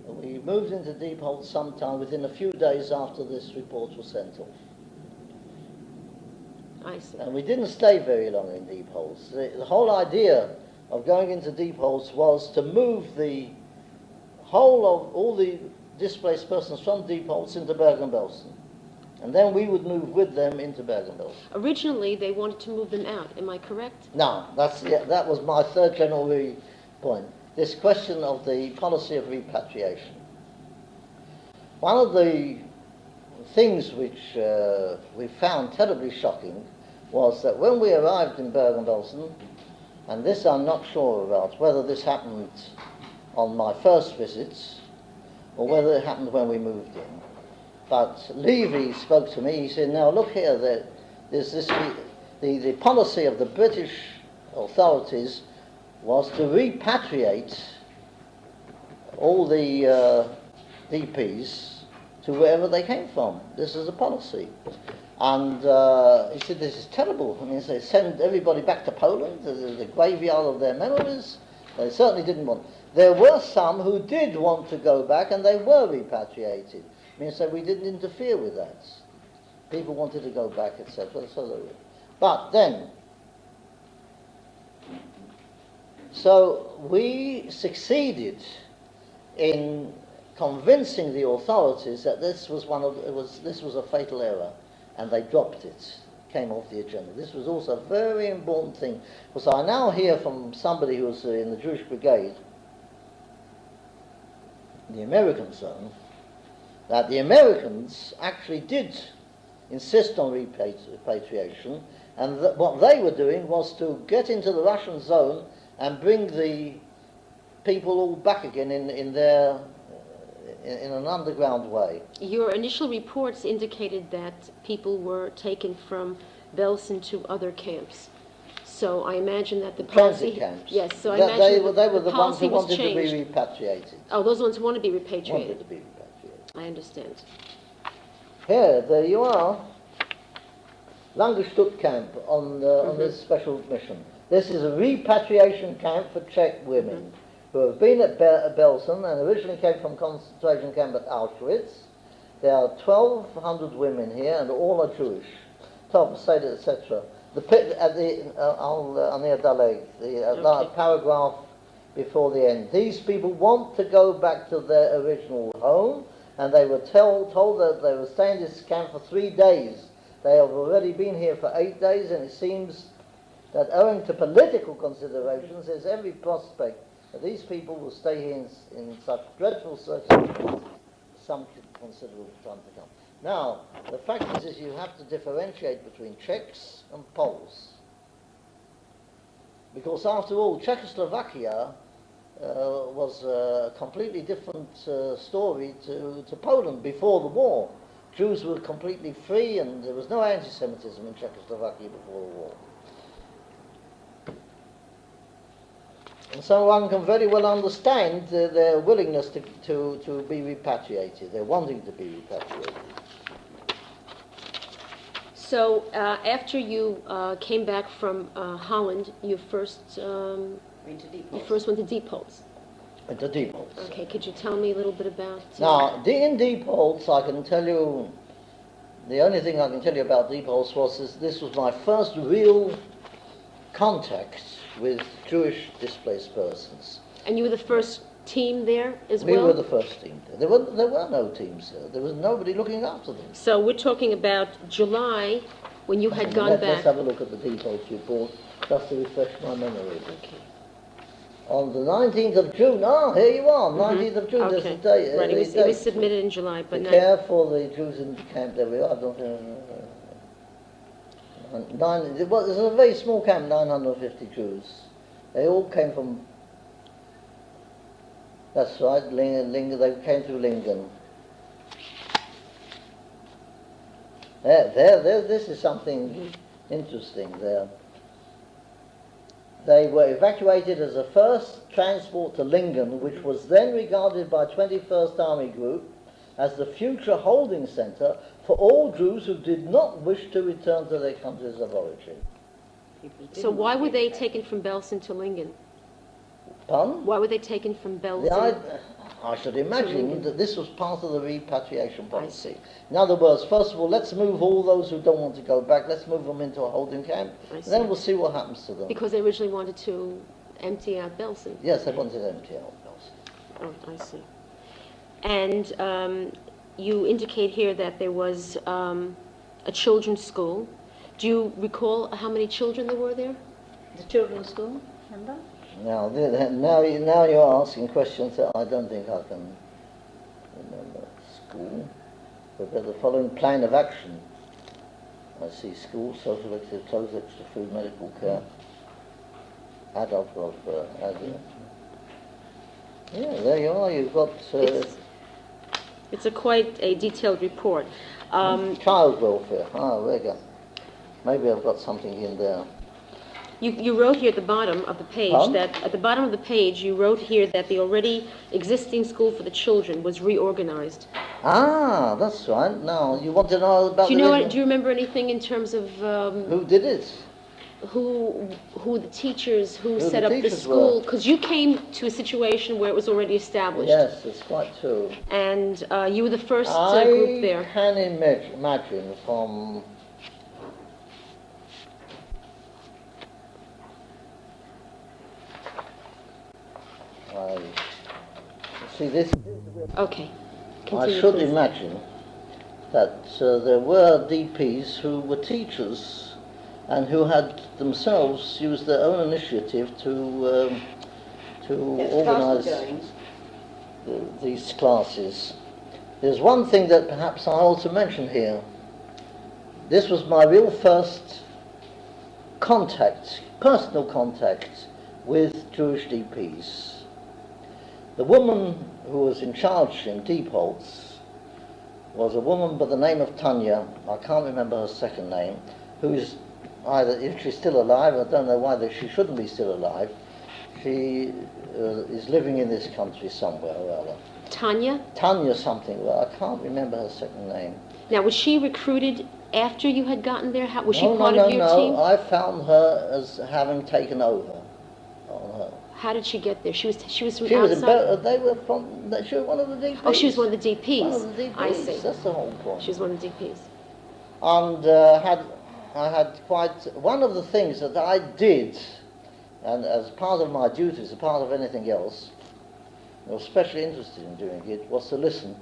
we moved into Diepholz sometime within a few days after this report was sent off. I see. And we didn't stay very long in Diepholz. The whole idea of going into Diepholz was to move the whole of all the displaced persons from Diepholz into Bergen-Belsen. And then we would move with them into Bergen-Belsen. Originally, they wanted to move them out. Am I correct? No, that was my third general point. This question of the policy of repatriation. One of the things which we found terribly shocking was that when we arrived in Bergen-Belsen, and this I'm not sure about, whether this happened on my first visits or whether it happened when we moved in. But Levy spoke to me. He said, "Now look here. There's this. The policy of the British authorities was to repatriate all the DPs to wherever they came from. This is a policy." And he said, "This is terrible. I mean, they send everybody back to Poland, the graveyard of their memories. They certainly didn't want. There were some who did want to go back, and they were repatriated. I mean, so we didn't interfere with that. People wanted to go back, etc. But then, so we succeeded in convincing the authorities that this was a fatal error, and they dropped it. Came off the agenda. This was also a very important thing, because I now hear from somebody who was in the Jewish Brigade, the American zone, that the Americans actually did insist on repatriation, and that what they were doing was to get into the Russian zone and bring the people all back again in an underground way. Your initial reports indicated that people were taken from Belsen to other camps. So I imagine that the policy... Transit camps. Yes, so I imagine they were the ones who wanted to be repatriated. Oh, those ones who want to be repatriated. Wanted to be repatriated. I understand. Here, there you are. Langestutt camp on this special mission. This is a repatriation camp for Czech women who have been at Belsen and originally came from concentration camp at Auschwitz. There are 1,200 women here, and all are Jewish. Top, Seder, etc. The paragraph before the end. These people want to go back to their original home, and they were told that they will stay in this camp for 3 days. They have already been here for 8 days, and it seems that owing to political considerations, there's every prospect that these people will stay here in such dreadful circumstances some considerable time to come. Now, the fact is you have to differentiate between Czechs and Poles. Because after all, Czechoslovakia was a completely different story to Poland before the war. Jews were completely free, and there was no anti-Semitism in Czechoslovakia before the war. And so one can very well understand their willingness to be repatriated, their wanting to be repatriated. So after you came back from Holland, you first went to Diepholz. Went to Diepholz. Okay, could you tell me a little bit about... Now, in Diepholz, I can tell you, the only thing I can tell you about Diepholz was this was my first real contact with Jewish displaced persons. And you were the first team there as We well? were the first team there. There were no teams there. There was nobody looking after them. So we're talking about July, when you had gone Let's back. have a look at the details you brought, just to refresh my memory. On the 19th of June, here you are, 19th of June, that's the day. Right, it was submitted in July, but The not... care for the Jews in the camp, there we are. It was a very small camp, 950 Jews. They all came from, that's right, they came through Lingen. This is something interesting there. They were evacuated as a first transport to Lingen, which was then regarded by 21st Army Group as the future holding centre for all Jews who did not wish to return to their countries of origin. So why were they taken from Belsen to Lingen? Pardon? Why were they taken from Belsen? I should imagine that this was part of the repatriation policy. I see. In other words, first of all, let's move all those who don't want to go back, let's move them into a holding camp, and then we'll see what happens to them. Because they originally wanted to empty out Belsen. Yes, they wanted to empty out Belsen. Oh, I see. And you indicate here that there was a children's school. Do you recall how many children there were there? The children's school, remember? Now you're asking questions that I don't think I can remember. School. Prepare the following plan of action. I see school, social active, clothes, extra food, medical care, adult welfare, yeah, there you are. You've got. It's quite a detailed report. Child welfare. There you go. Maybe I've got something in there. You wrote here at the bottom of the page you wrote here that the already existing school for the children was reorganized. That's right. Now, you want to know about do you remember anything in terms of who did it? Who the teachers who set up the school? Because you came to a situation where it was already established. Yes, that's quite true. And you were the first group there. I can imagine from... See, this. Okay. I should imagine that there were DPs who were teachers and who had themselves used their own initiative to organise these classes. There's one thing that perhaps I ought to mention here. This was my real first contact, personal contact with Jewish DPs. The woman who was in charge in Diepholz was a woman by the name of Tanya, I can't remember her second name, who is either, if she's still alive, I don't know why she shouldn't be still alive, she is living in this country somewhere or other. Tanya? Tanya something, well, I can't remember her second name. Now, was she recruited after you had gotten there? Was she part of your team? No, I found her as having taken over on her. How did she get there? She was from outside? She was one of the DPs. Oh, she was one of the DPs. One of the DPs. I see. That's the whole point. She was one of the DPs. And I had quite one of the things that I did, and as part of my duties, as part of anything else, I was especially interested in doing it, was to listen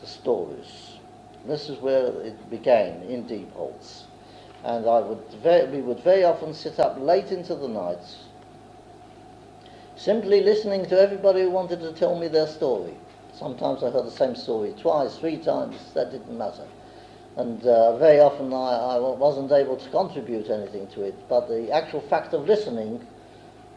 to stories. This is where it began, in Diepholz. And we would very often sit up late into the night, simply listening to everybody who wanted to tell me their story. Sometimes I heard the same story twice, 3 times, that didn't matter. And very often I wasn't able to contribute anything to it, but the actual fact of listening,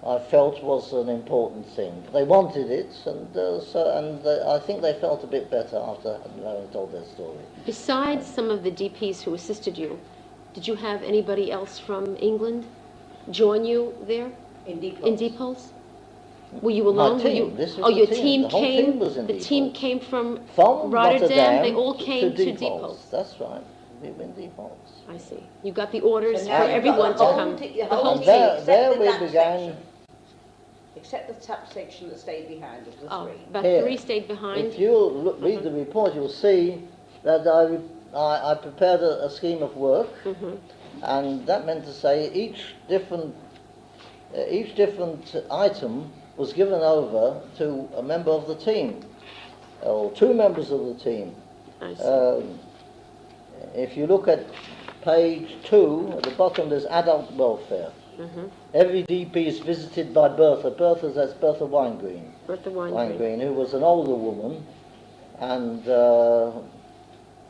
I felt, was an important thing. They wanted it, and I think they felt a bit better after having told their story. Besides some of the DPs who assisted you, did you have anybody else from England join you there? In Diepholz. In Diepholz? Were you alone? My team. Your team the whole came. Team was in the Diepholz. team came from Rotterdam. They all came to Diepholz. That's right. We were in Diepholz. I see. You got the orders So for now you've everyone got to the come. the whole And team, there except we the began. section. Except the tap section that stayed behind of the 3. About Here. 3 stayed behind. If you read the report, you'll see that I prepared a scheme of work, and that meant to say each different item was given over to a member of the team, or two members of the team. I see. If you look at page 2, at the bottom there's adult welfare. Mm-hmm. Every DP is visited by Bertha. That's Bertha Winegreen. Bertha Winegreen. Who was an older woman, and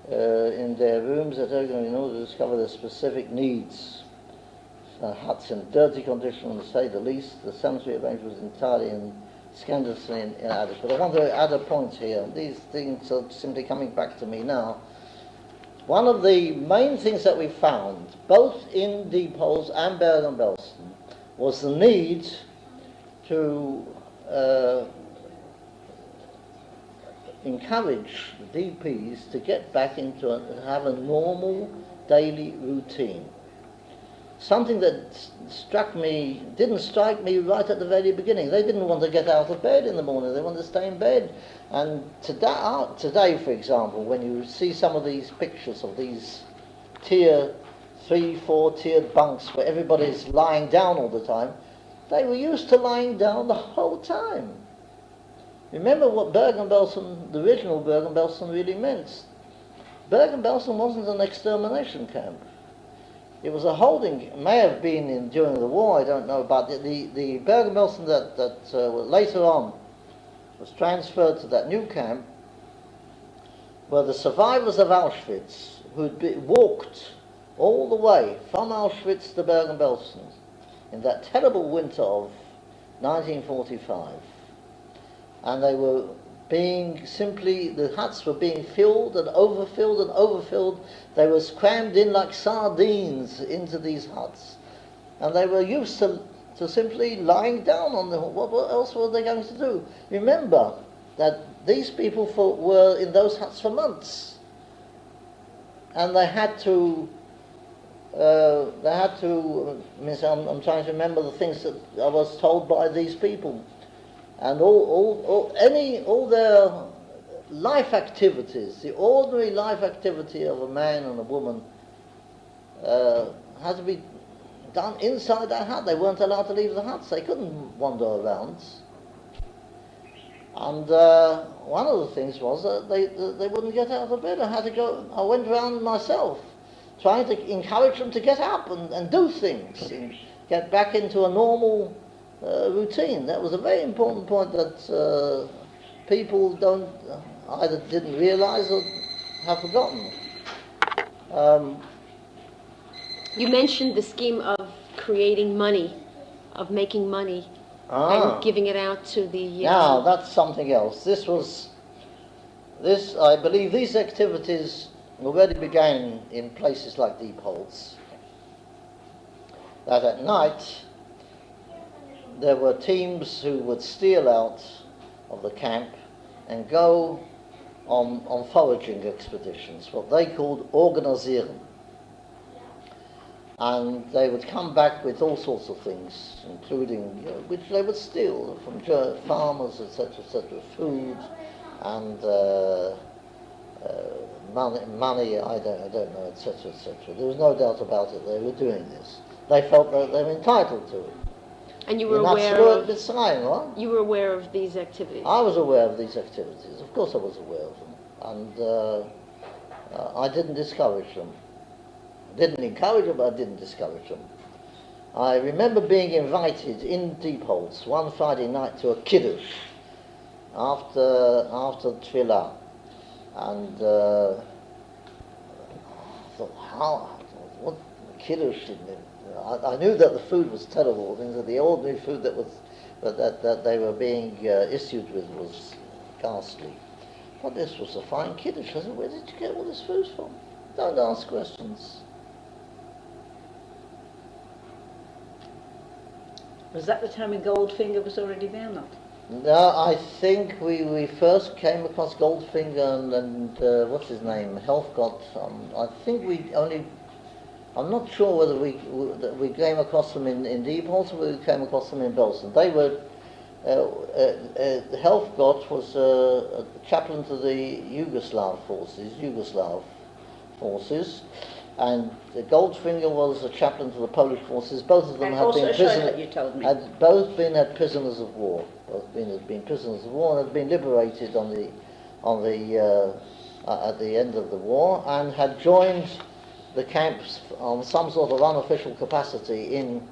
in their rooms that are going to discover their specific needs. Huts in dirty condition, to say the least. The sanitary arrangement was entirely scandalously inadequate. But I want to add a point here. These things are simply coming back to me now. One of the main things that we found, both in Diepholz and Bergen-Belsen, was the need to encourage the DPs to get back into have a normal daily routine. Something that didn't strike me right at the very beginning. They didn't want to get out of bed in the morning, they wanted to stay in bed. And today, for example, when you see some of these pictures of these tier 3, 4 tiered bunks where everybody's lying down all the time, they were used to lying down the whole time. Remember what Bergen-Belsen, the original Bergen-Belsen, really meant. Bergen-Belsen wasn't an extermination camp. It was a holding, it may have been during the war, I don't know, but the Bergen-Belsen that later on was transferred to that new camp were the survivors of Auschwitz who'd walked all the way from Auschwitz to Bergen-Belsen in that terrible winter of 1945. And they were the huts were being filled and overfilled and overfilled. They were crammed in like sardines into these huts. And they were used to simply lying down on them. What else were they going to do? Remember that these people were in those huts for months. And they had to, I'm trying to remember the things that I was told by these people. And all their life activities, the ordinary life activity of a man and a woman, had to be done inside that hut. They weren't allowed to leave the huts. They couldn't wander around. And one of the things was that they wouldn't get out of bed. I went around myself, trying to encourage them to get up and do things, and get back into a normal routine. That was a very important point that people either didn't realize or have forgotten. You mentioned the scheme of creating money, of making money, and giving it out to the... Now, that's something else. I believe these activities already began in places like Diepholz. That at night, there were teams who would steal out of the camp and go on foraging expeditions, what they called organisieren. And they would come back with all sorts of things, including, which they would steal from farmers, etc., food and money, I don't know, etc. There was no doubt about it, they were doing this. They felt that they were entitled to it. And you were aware of these activities? I was aware of these activities. Of course I was aware of them. And I didn't discourage them. I didn't encourage them, but I didn't discourage them. I remember being invited in Diepholz one Friday night to a kiddush after Tefillah. And I thought, what kiddush did it? I knew that the food was terrible, that the ordinary food that they were being issued with was ghastly. But this was a fine kiddush. I said, where did you get all this food from? Don't ask questions. Was that the time when Goldfinger was already there, not? No, I think we first came across Goldfinger and what's his name, Helfgott. I think I'm not sure whether we came across them in Diepholz or we came across them in Belsen. They were, Helfgott was a chaplain to the Yugoslav forces, and Goldfinger was a chaplain to the Polish forces. Both of them And had also been a Schäfer, you told me. had both been prisoners of war. Both had been prisoners of war and had been liberated at the end of the war, and had joined the camps on some sort of unofficial capacity in,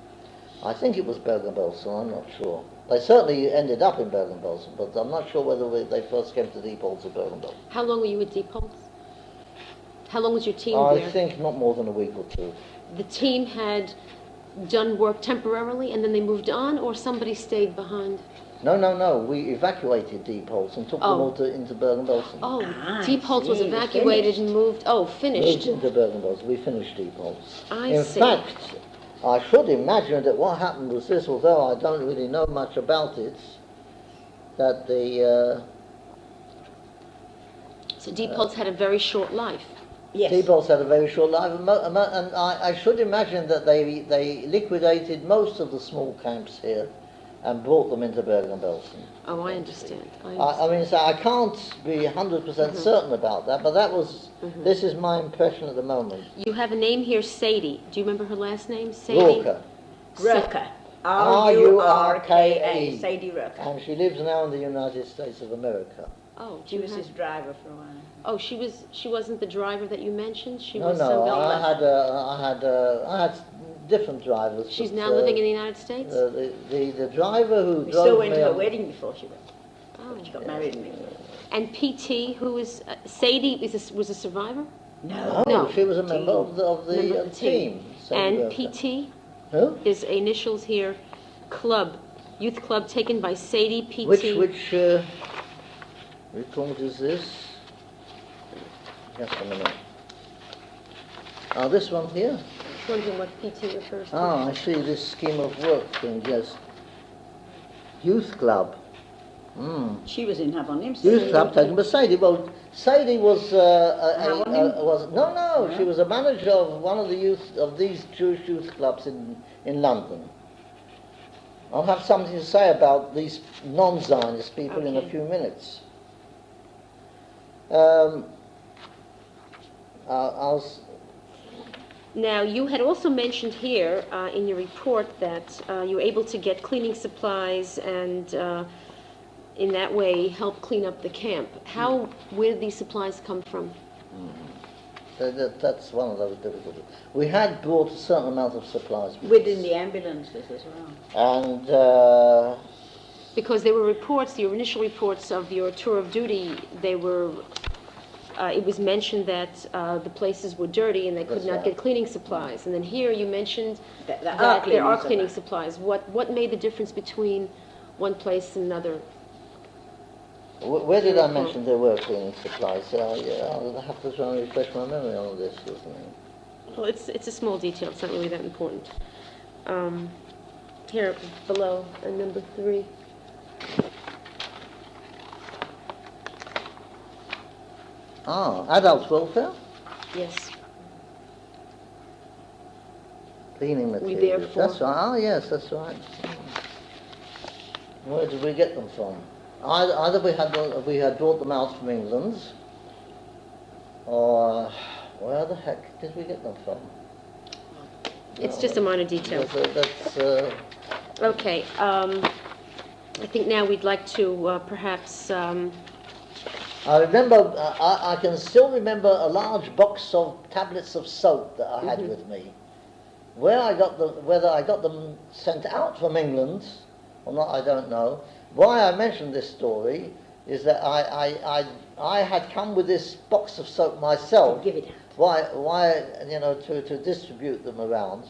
I think it was Bergen-Belsen, I'm not sure. They certainly ended up in Bergen-Belsen, but I'm not sure whether they first came to Diepholz or Bergen-Belsen. How long were you at Diepholz? How long was your team I there? think not more than a week or two. The team had done work temporarily and then they moved on, or somebody stayed behind? No. We evacuated Diepholz and took them all into Bergen-Belsen. Oh, I Diepholz was see, evacuated and moved. Oh, finished. Moved into Bergen-Belsen. We finished Diepholz. I see. In fact, I should imagine that what happened was this, although I don't really know much about it, that So Diepholz had a very short life. Yes. Diepholz had a very short life, and I should imagine that they liquidated most of the small camps here and brought them into Bergen-Belsen. Oh, I understand. I mean, so I can't be 100% certain about that, but that was, this is my impression at the moment. You have a name here, Sadie. Do you remember her last name? Sadie? Rurka. Rurka. R-U-R-K-A. Sadie Rurka. And she lives now in the United States of America. Oh, She was his driver for a while. Oh, she wasn't the driver that you mentioned? She No, was no, somebody. I had different drivers. She's but, now living in the United States? The driver who We drove still went me to her on- wedding before she went. Oh. She got married in England. And PT, who is Sadie, was a survivor? No, No. she was a member of the Member of the team. Sadie And Rurka. PT, Who? his initials here, club, youth club taken by Sadie PT. Which report is this? Just a minute. Oh, this one here? Wondering what PT refers to. Ah, I see this scheme of work thing, yes. Youth club. She was in Havonim. Youth club taken by Sadie. Well, Sadie was Havonim? no. She was a manager of one of these Jewish youth clubs in London. I'll have something to say about these non-Zionist people in a Okay. few minutes. Now, you had also mentioned here in your report that you were able to get cleaning supplies and in that way help clean up the camp. Where did these supplies come from? That's one of those difficulties. We had brought a certain amount of supplies with Within us. the ambulances as well. And Because there were reports, your initial reports of your tour of duty, it was mentioned that the places were dirty and they could That's not right. get cleaning supplies. And then here you mentioned That that there are cleaning supplies. What made the difference between one place and another? where did I mention there were cleaning supplies? Yeah, I'll have to try and refresh my memory on this. Well, it's a small detail. It's not really that important. Here below, number 3. Adult welfare? Yes. Cleaning We materials. therefore- That's right. Yes, that's right. Where did we get them from? Either we had brought them out from England, or where the heck did we get them from? It's just a minor detail. That's Okay. I think now we'd like to perhaps. I remember. I can still remember a large box of tablets of soap that I had with me. Whether I got them sent out from England or not, I don't know. Why I mention this story is that I had come with this box of soap myself. Give it out. Why to distribute them around,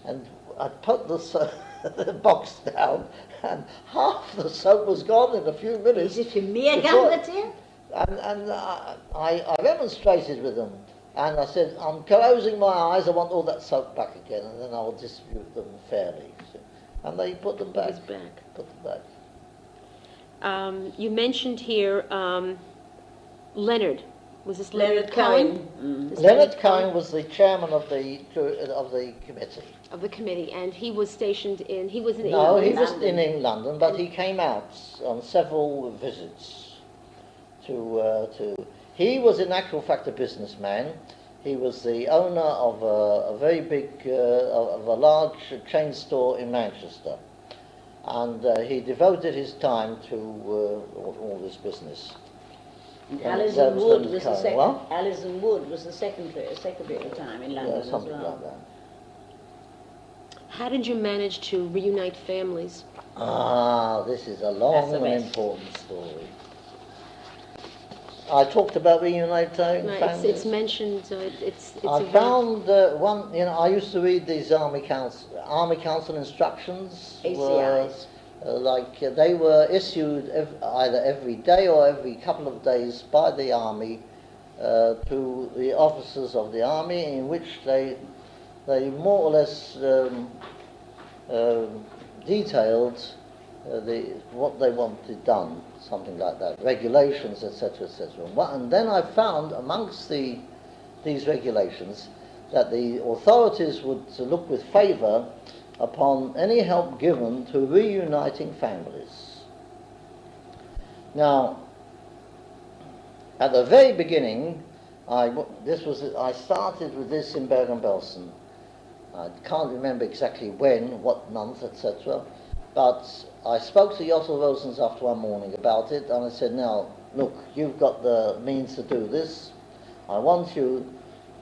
and I put the box down, and half the soap was gone in a few minutes. Is it your Maagan before- that's here? And I remonstrated with them, and I said, I'm closing my eyes, I want all that soap back again, and then I'll distribute them fairly. And they put them back. It's back. Put them back. You mentioned here Leonard. Was this Leonard Cohen? Cohen. This Leonard Cohen was the chairman of the committee. of the committee, and he was stationed in. He was in No, England. he was London. in London, but he came out on several visits to. He was in actual fact a businessman. He was the owner of a very big, of a large chain store in Manchester, and he devoted his time to all this business. Alison Wood was the second. What? Alison Wood was the secretary at the time in London Something as well. like that. How did you manage to reunite families? This is a long and important story. I talked about reuniting families. It's mentioned. I found one. I used to read these Army Council instructions. ACIs. They were issued either every day or every couple of days by the army to the officers of the army, in which they more or less detailed what they wanted done, something like that, regulations, etc., etc. And then I found amongst these regulations that the authorities would look with favour upon any help given to reuniting families. Now, at the very beginning, I started with this in Bergen-Belsen. I can't remember exactly when, what month, etc., but I spoke to Jottel Rosens after one morning about it, and I said, now, look, you've got the means to do this. I want you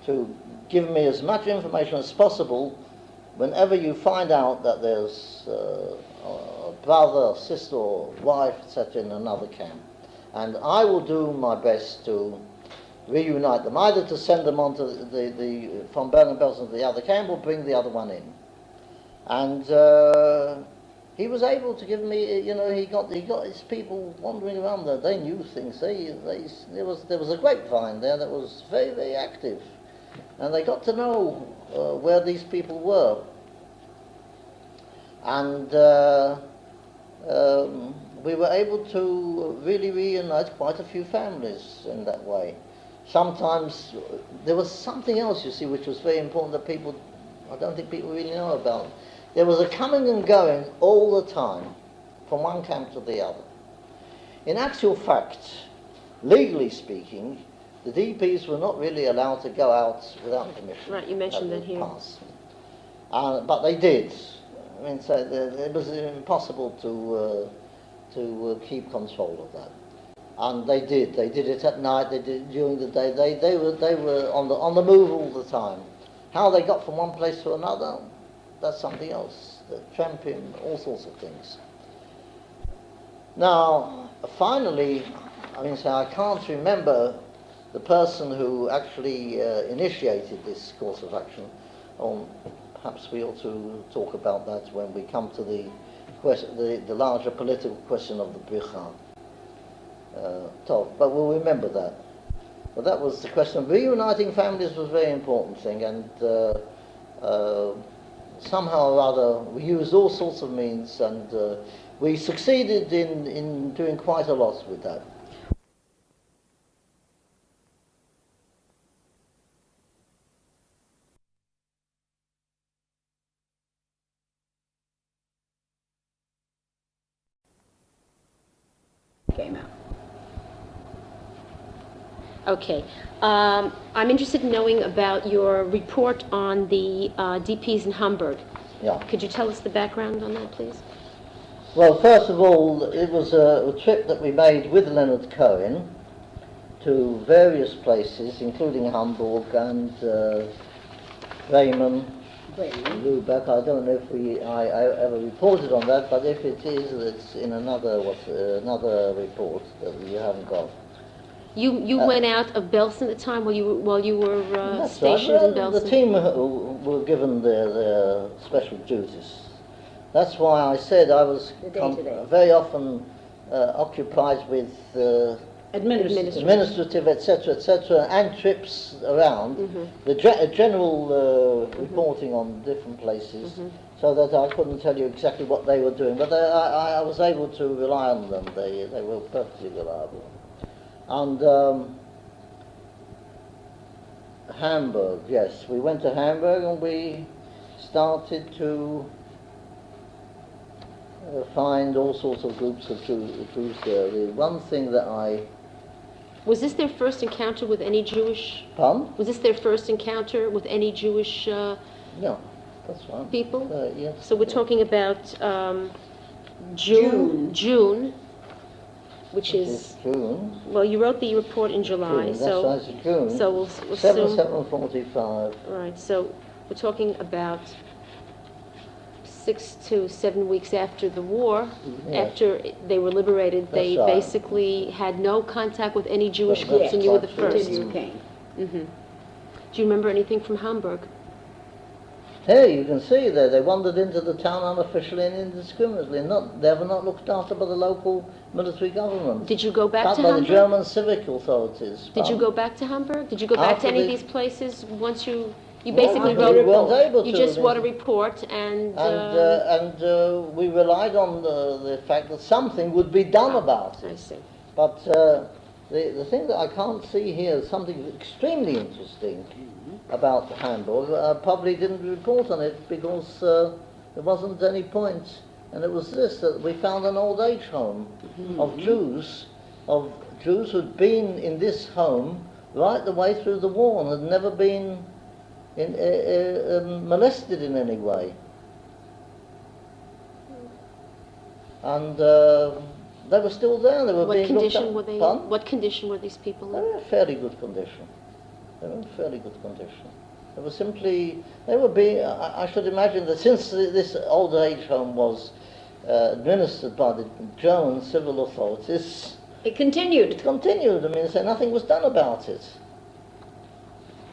to give me as much information as possible whenever you find out that there's a brother or sister or wife, etc., in another camp. And I will do my best to reunite them, either to send them on to from Bergen-Belsen to the other camp or bring the other one in. And he was able to give me, he got his people wandering around there. They knew things. There was a grapevine there that was very, very active. And they got to know where these people were. And we were able to really reunite quite a few families in that way. Sometimes there was something else, you see, which was very important that I don't think people really know about. There was a coming and going all the time from one camp to the other. In actual fact, legally speaking, the DPs were not really allowed to go out without permission. Right, you mentioned that here. But they did. I mean, so it was impossible to keep control of that. And they did. They did it at night. They did it during the day. They were on the move all the time. How they got from one place to another, that's something else. The tramping, all sorts of things. Now, finally, I can't remember the person who actually initiated this course of action. Perhaps we ought to talk about that when we come to the larger political question of the Bricha. But we'll remember that. But that was the question. Reuniting families was a very important thing, and somehow or other we used all sorts of means, and we succeeded in doing quite a lot with that. Came out. Okay. I'm interested in knowing about your report on the DPs in Hamburg. Yeah. Could you tell us the background on that, please? Well, first of all, it was a trip that we made with Leonard Cohen to various places, including Hamburg and Bremen, Lübeck. I don't know if I ever reported on that, but if it is, it's in another report that you haven't got. You went out of Belsen at the time while you were stationed in Belsen? The team were given their special duties. That's why I said I was very often occupied with administrative, etc., and trips around, the general reporting on different places, so that I couldn't tell you exactly what they were doing, but I was able to rely on them. They were perfectly reliable. And Hamburg, yes, we went to Hamburg and we started to find all sorts of groups of Jews there. The one thing that I Was this their first encounter with any Jewish? Pardon? Was this their first encounter with any Jewish Yeah, that's right. people? Yes. So we're talking about June, which is June. well, you wrote the report in July, June, so that's right, it's June. so we'll assume 7/7/45. right. So we're talking about 6 to 7 weeks after the war, Yes. after they were liberated. They That's right. basically had no contact with any Jewish That's groups, and you were the right. first. Until you came. Hmm. Do you remember anything from Hamburg? Here you can see that they wandered into the town unofficially and indiscriminately. They were not looked after by the local military government. Did you go back but to by Hamburg? the German civic authorities. Did you go back to Hamburg? Did you go back to After any of the- these places once you No, basically we wrote? weren't able You to. just wrote a report and. We relied on the fact that something would be done about I it. see. But the thing that I can't see here is something extremely interesting about Hamburg. I probably didn't report on it because there wasn't any point. And it was this, that we found an old age home of Jews who'd been in this home right the way through the war and had never been molested in any way. And they were still there. They were What being looked condition at. were they? Pardon? What condition were these people They in? were in fairly good condition. They were in fairly good condition. They were simply, they were being, I should imagine that since this old age home was administered by the German civil authorities, It continued. it continued. I mean, so nothing was done about it.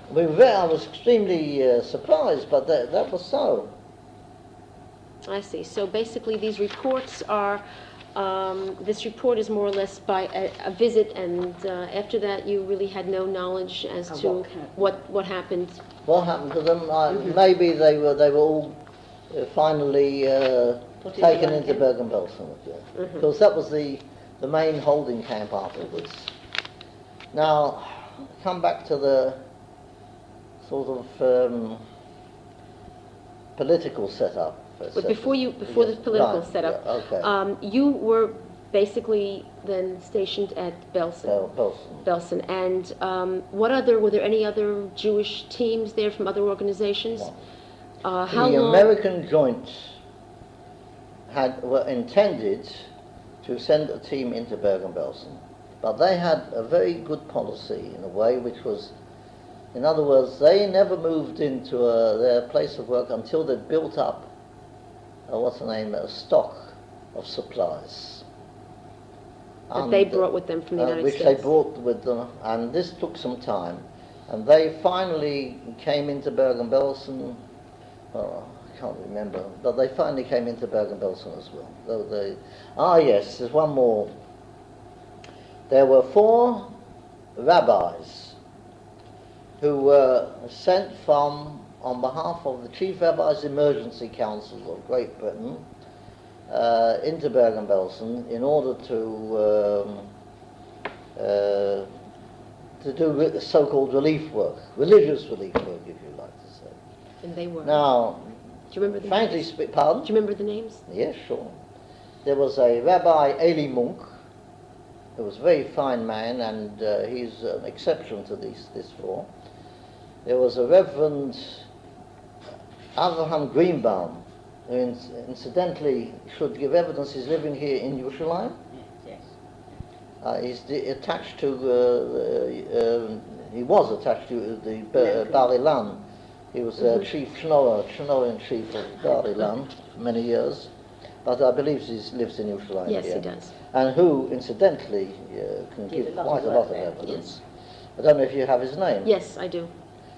I was extremely surprised, but that was so. I see. So basically, these reports are. This report is more or less by a visit, and after that, you really had no knowledge as Of to what happened. What happened to them? Maybe they were all finally Put into taken one into camp. Bergen-Belsen, because that was the main holding camp afterwards. Now, come back to the sort of political setup. But before the political right, setup, yeah, okay. you were basically then stationed at Belsen. Belsen. And were there any other Jewish teams there from other organizations? No. How The long? American Joint were intended to send a team into Bergen-Belsen, but they had a very good policy in a way, which was, in other words, they never moved into their place of work until they'd built up a stock of supplies. That they brought with them from the United which States. they brought with them, and this took some time. And they finally came into Bergen-Belsen, I can't remember, but they finally came into Bergen-Belsen as well. Yes, there's one more. There were 4 rabbis who were sent on behalf of the Chief Rabbi's Emergency Council of Great Britain into Bergen-Belsen in order to do so-called relief work, religious relief work, if you like to say. And they were. Now, do you remember the frankly names? speaking, pardon? Do you remember the names? Yes, sure. There was a Rabbi Eli Munk, who was a very fine man, and he's an exception to this 4. There was a Reverend Abraham Greenbaum, who incidentally should give evidence he's living here in Jerusalem. Yes. Attached to, he was attached to the Bar Ilan. He was chief Schnorrer chief of Bar Ilan for many years, but I believe he lives in Jerusalem. Yes, here. he does. And who, incidentally, can give quite a lot of evidence. I don't know if you have his name. Yes, I do.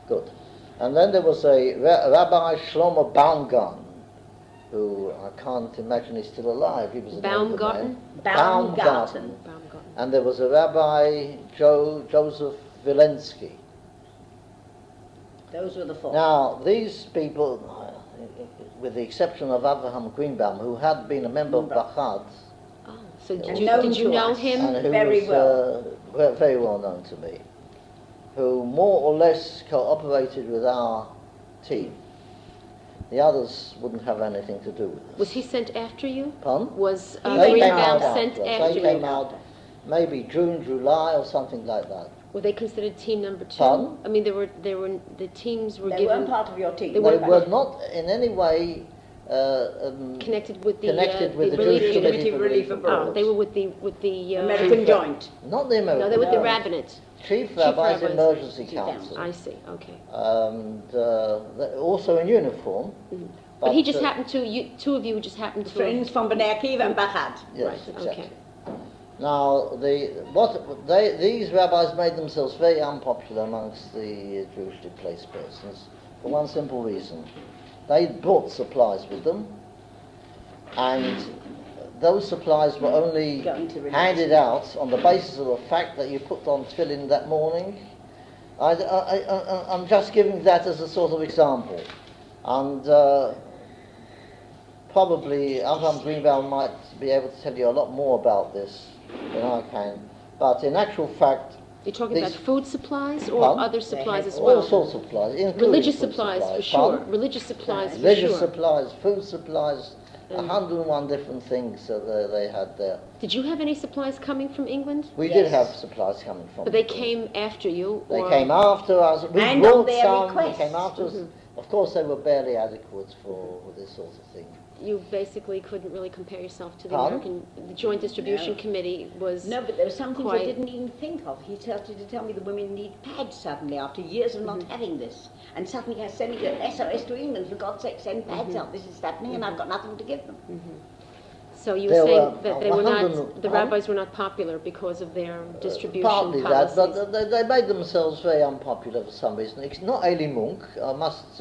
Good. And then there was a Rabbi Shlomo Baumgarten, who I can't imagine he's still alive. He was an older Baumgarten? man. Baumgarten. Baumgarten. And there was a Rabbi Joseph Wilensky. Those were the 4. Now, these people, with the exception of Abraham Greenbaum, who had been a member of Bachad, Oh, so And did you known to know us. him? and who Very was very well known to me, who more or less cooperated with our team. The others wouldn't have anything to do with us. Was he sent after you? Pardon? Was They came Greenbaum out sent after us. after They you? came out maybe June, July, or something like that. Were they considered team number 2? Pardon? I mean, the teams were They given... weren't part of your team. They They weren't were not in any way connected with the Jewish Committee for Relief Abroad. Oh, they were with the American Joint. Not the American. No, they were with the no. rabbinate. Chief Rabbi's Rabbi's Emergency Council. Council. I see. Okay. And also in uniform. But he just happened to, two of you just happened to... Friends from Bnei Akiva and Bachad. Yes, Right, exactly. okay. Now, these rabbis made themselves very unpopular amongst the Jewishly placed persons for one simple reason. They brought supplies with them, and those supplies were only handed out on the basis of the fact that you put on tefillin that morning. I'm just giving that as a sort of example. And probably Avraham Greenbaum might be able to tell you a lot more about this than I can. But in actual fact... You're talking about food supplies or Pardon? other supplies as well? All sorts of supplies, including Religious food supplies, for Pardon? sure. Religious supplies, for Religious sure. supplies, food supplies, 101 different things that they had there. Did you have any supplies coming from England? We did have supplies coming from But they England. came after you? They or? came after us. We And brought on their some. request. They came after us. Of course, they were barely adequate for this sort of thing. You basically couldn't really compare yourself to the Pardon? American... The Joint Distribution Committee was... No, but there were some things quite- I didn't even think of. He started to tell me the women need pads suddenly after years of not having this. And suddenly I'm sending an SOS to England, for God's sake, send pads out. This is happening and I've got nothing to give them. So you were There saying were that they were 100 not... The pardon? rabbis were not popular because of their distribution Partly policies. that, but they made themselves very unpopular for some reason. It's not Eli Munk, I must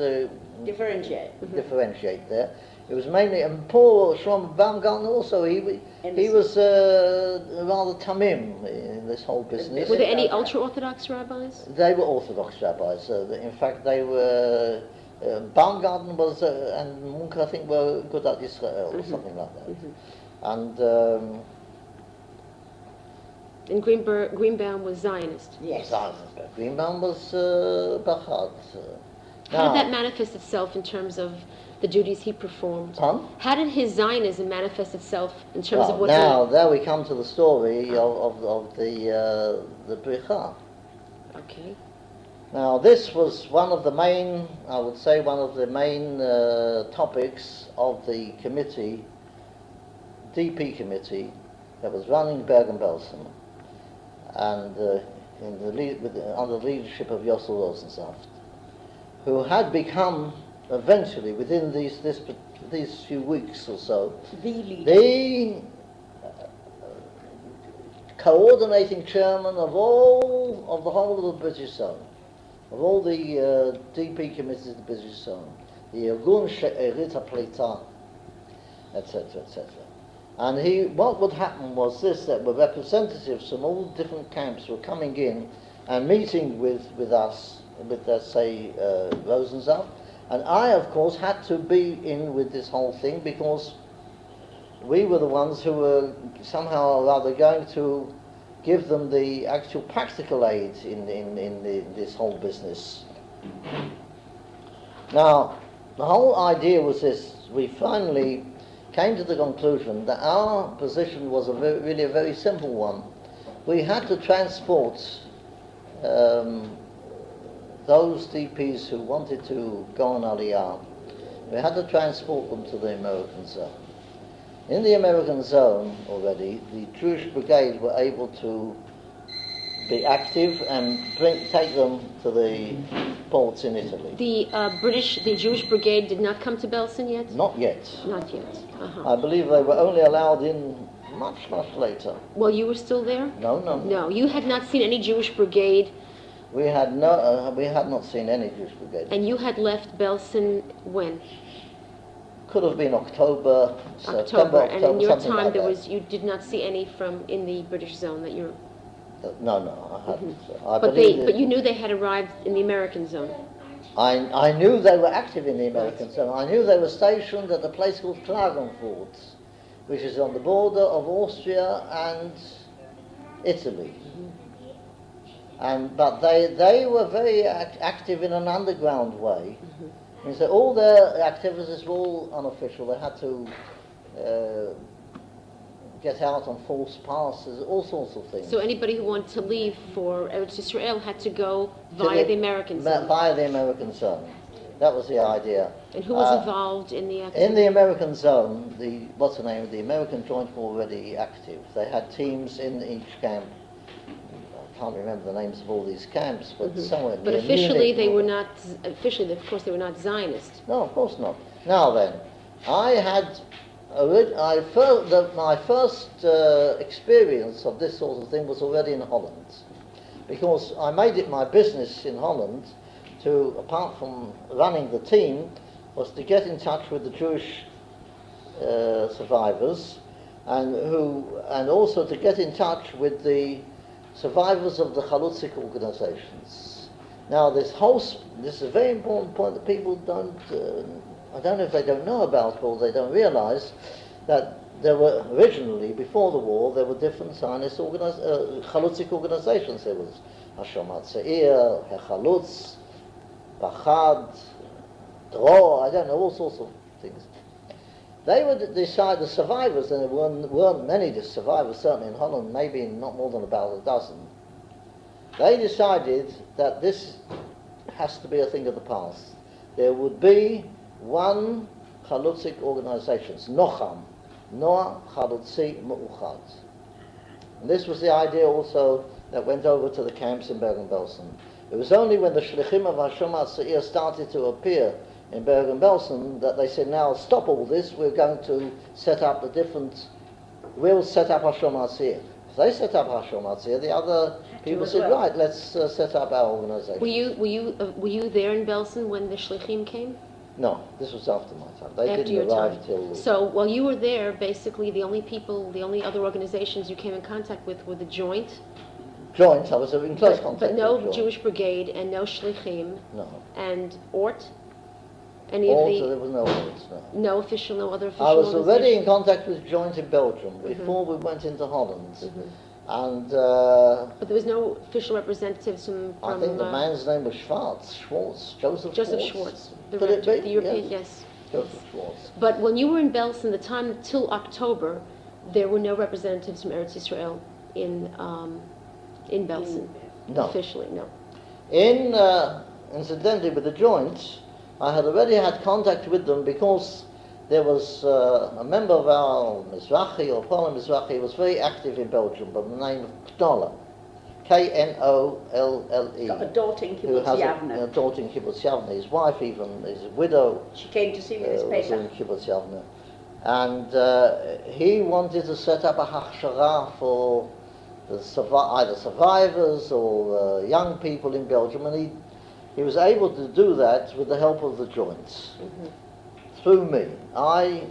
Differentiate. differentiate there. It was mainly, and poor Shlomo Baumgarten also, he was rather tamim in this whole business. Were there any ultra-Orthodox rabbis? They were Orthodox rabbis. In fact, they were, Baumgarten was, and Munk I think were Gudat Israel or something like that. And And Greenbaum was Zionist. Yes. Greenbaum was Bachad. How did that manifest itself in terms of the duties he performed? Pardon? How did his Zionism manifest itself in terms of what now there we come to the story of the Bricha. Okay. Now this was one of the main, I would say, one of the main topics of the committee, DP committee, that was running Bergen-Belsen, and under the leadership of Yossel Rosensaft, who had become eventually, within these few weeks or so, the coordinating chairman of the whole of the British Zone, of all the DP committees of the British Zone, the Irgun She'erit HaPleita, etc., etc. And what would happen was this, that the representatives from all different camps were coming in and meeting with us, with, let's say, Rosensaft, and I, of course, had to be in with this whole thing because we were the ones who were somehow or other going to give them the actual practical aid in this whole business. Now, the whole idea was this: we finally came to the conclusion that our position was really a very simple one. We had to transport those DPs who wanted to go on Aliyah. We had to transport them to the American zone. In the American zone already, the Jewish brigade were able to be active and take them to the ports in Italy. The Jewish brigade did not come to Belsen yet? Not yet. Not yet. I believe they were only allowed in much, much later. Well, you were still there? No. No, you had not seen any Jewish brigade. We had not seen any Jewish brigade. And you had left Belsen when? Could have been October, October. And in your something time, like that. you did not see any from in the British zone that you're. No, I hadn't. But you knew they had arrived in the American zone. I knew they were active in the American zone. I knew they were stationed at a place called Klagenfurt, which is on the border of Austria and Italy. But they were very active in an underground way. And so all their activities were all unofficial. They had to get out on false passes, all sorts of things. So anybody who wanted to leave for Eretz Israel had to go via the American zone. Via the American zone. That was the idea. And who was involved in the activity? In the American zone, the American Joint were already active. They had teams in each camp. I can't remember the names of all these camps, but somewhere near But officially Munich, they were not, of course, they were not Zionist. No, of course not. Now then, my first experience of this sort of thing was already in Holland, because I made it my business in Holland to, apart from running the team, was to get in touch with the Jewish survivors, and also to get in touch with the survivors of the Chalutzik organizations. Now this is a very important point that people don't, I don't know if they don't know about or they don't realize, that there were originally, before the war, there were different Zionist Chalutzik organizations. There was Hashomat Seir, Hechalutz, Bachad, Dror, I don't know, all sorts of things. They would decide, the survivors, and there weren't many survivors, certainly in Holland, maybe not more than about a dozen. They decided that this has to be a thing of the past. There would be one Chalutzik organization, Nocham, Noah Chalutzi Mu'uchad. And this was the idea also that went over to the camps in Bergen-Belsen. It was only when the Shlichim of Hashomat Seir started to appear in Bergen-Belsen that they said, now stop all this, we're going to set up we'll set up Hashomat Seir. If they set up Hashomat Seir, the other people said, right, let's set up our organization. Were you there in Belsen when the Shlichim came? No, this was after my time. They After didn't your arrive time. till... So while you were there, basically the only other organizations you came in contact with were the Joint. Joint, I was in close contact But no with Joint. Jewish Brigade and no Shlichim. No. And Ort? There was no Orts, no. No other official I was already in organization? contact with Joint in Belgium before we went into Holland. And But there was no official representatives from I think the man's name was Joseph Schwartz, the Could it director, be? the European, yes. Joseph Schwartz. But when you were in Belsen, the time till October, there were no representatives from Eretz Israel in Belsen. No. Officially, no. Incidentally, with the Joint, I had already had contact with them because there was a member of our Mizrahi, or Poland Mizrahi, was very active in Belgium by the name of Knolle, Knolle. Got a daughter in who Kibbutz has Yavne. a daughter in Kibbutz Yavne. His wife even is a widow. She came to see me this Was in Pesach. Kibbutz Yavne. And he wanted to set up a hachshara for either survivors or young people in Belgium, and he was able to do that with the help of the Joints. Through me. I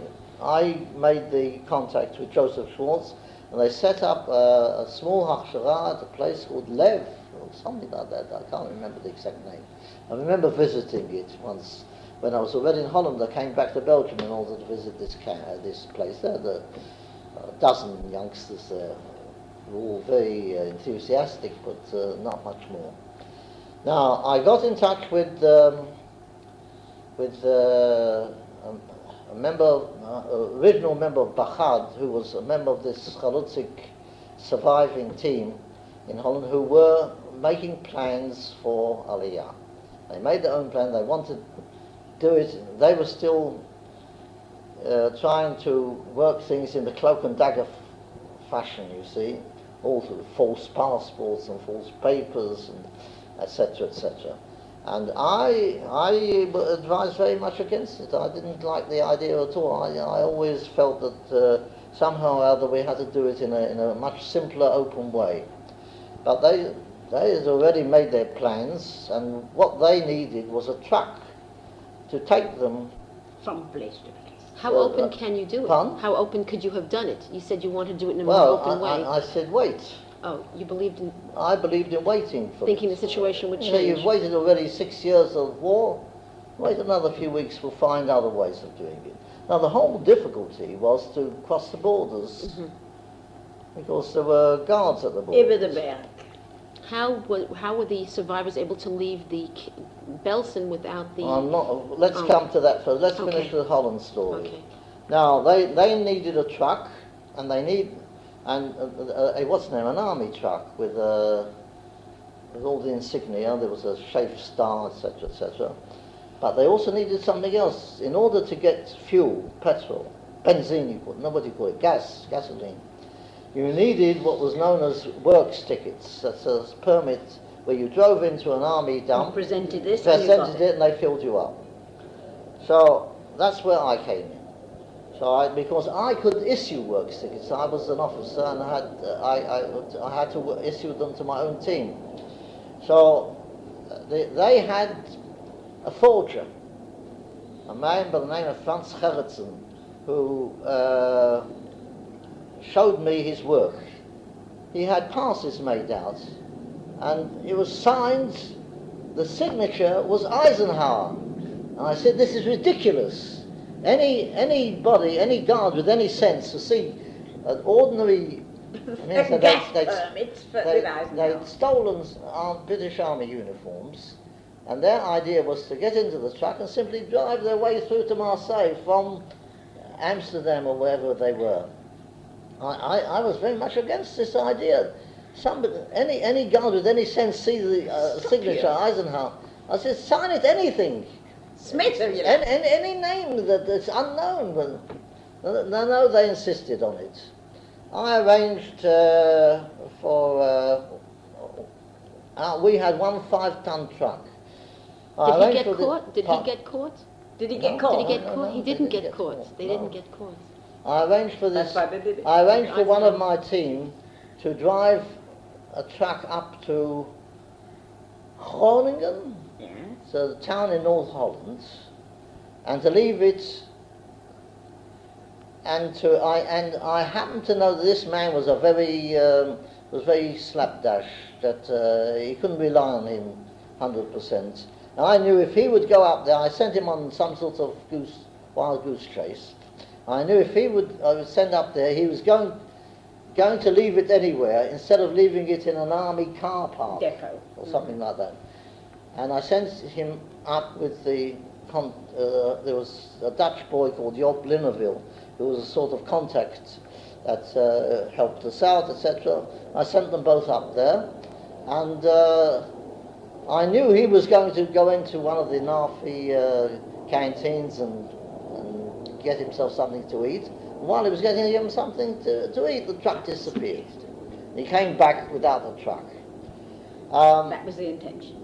made the contact with Joseph Schwartz, and they set up a small hachshara at a place called Lev, or something like that. I can't remember the exact name. I remember visiting it once. When I was already in Holland, I came back to Belgium in order to visit this place. There were a dozen youngsters there, all very enthusiastic, but not much more. Now, I got in touch with a original member of Bachad, who was a member of this Chalutzik surviving team in Holland, who were making plans for Aliyah. They made their own plan, they wanted to do it, they were still trying to work things in the cloak and dagger fashion, you see, all through false passports and false papers, and etc., etc. And I advised very much against it. I didn't like the idea at all. I always felt that somehow or other we had to do it in a much simpler, open way. But they had already made their plans, and what they needed was a truck to take them From place to place. How open can you do it? Pardon? How open could you have done it? You said you wanted to do it in a more open way. I said wait. Oh, you believed in I believed in waiting for thinking this. the situation would You know, change. you've waited already 6 years of war. Wait another few weeks, we'll find other ways of doing it. Now, the whole difficulty was to cross the borders, because there were guards at the borders. Over the berg. How were the survivors able to leave the Belsen without the... Let's come to that first. Let's Okay. finish the Holland story. Okay. Now, they needed a truck, and they need, and what's the name, an army truck with all the insignia. There was a chafed star, etc., etc. But they also needed something else in order to get fuel, petrol, benzene. You call it, nobody call it gasoline. You needed what was known as works tickets. That's a permit where you drove into an army dump, presented this, presented it, and they filled you up. So that's where I came in. So because I could issue works tickets, I was an officer, and I had to issue them to my own team. So they had a forger, a man by the name of Franz Gerritsen, who showed me his work. He had passes made out, and it was signed, the signature was Eisenhower. And I said, this is ridiculous. Anybody, any guard with any sense to see an ordinary... They'd stolen British Army uniforms, and their idea was to get into the truck and simply drive their way through to Marseille from Amsterdam or wherever they were. I was very much against this idea. Any guard with any sense see the signature Eisenhower. I said, sign it, anything. Smith, any name that's unknown. But no, they insisted on it. I arranged we had one 5-ton truck. Did he get caught? Did he get caught? Did he get caught? Did he get caught? He didn't get caught. They didn't get caught. I arranged for this. I arranged for one of my team to drive a truck up to Groningen, so the town in North Holland, and to leave it. I happened to know that this man was very slapdash, that he couldn't rely on him 100%. And I knew if he would go up there, I sent him on some sort of wild goose chase. I knew if I would send up there, he was going to leave it anywhere instead of leaving it in an army car park depot or something like that. And I sent him up with there was a Dutch boy called Job Linneville, who was a sort of contact that helped us out, etc. I sent them both up there, and I knew he was going to go into one of the Nafi canteens and get himself something to eat. And while he was getting him something to eat, the truck disappeared. He came back without the truck. That was the intention.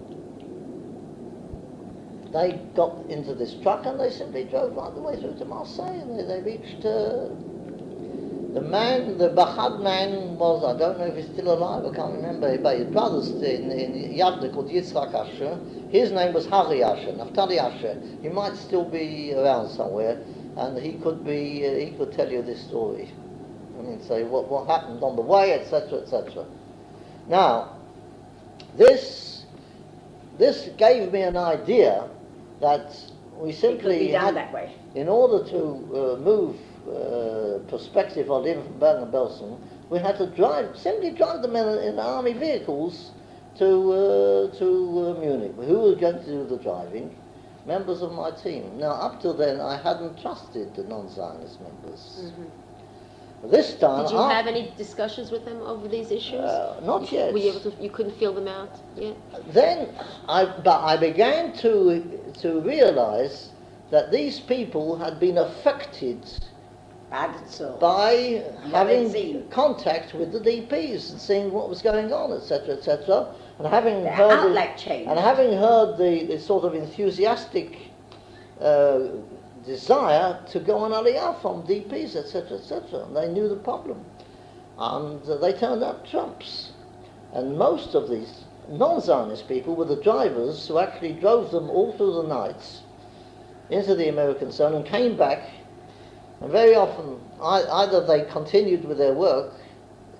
They got into this truck and they simply drove right the way through to Marseille, and they reached the Bahad man was, I don't know if he's still alive, I can't remember, but his brother's in Yavne called Yitzhak Asher. His name was Hari Asher, Naftali Asher. He might still be around somewhere, and he could tell you this story. I mean, say what happened on the way, etc., etc. Now, this gave me an idea that we simply had, that way. in order to move perspective on even from Bergen-Belsen, we had to simply drive them in army vehicles to Munich. Who was going to do the driving? Members of my team. Now, up till then, I hadn't trusted the non-Zionist members. Mm-hmm. This time, did you have any discussions with them over these issues? Not yet. Were you able to? You couldn't feel them out yet. Then, I began to realize that these people had been affected by having contact with the DPs and seeing what was going on, etc., etc., and having heard the sort of enthusiastic desire to go on Aliyah from DPs, etc., etc. And they knew the problem, and they turned out trumps. And most of these non-Zionist people were the drivers who actually drove them all through the nights into the American zone and came back. And very often, either they continued with their work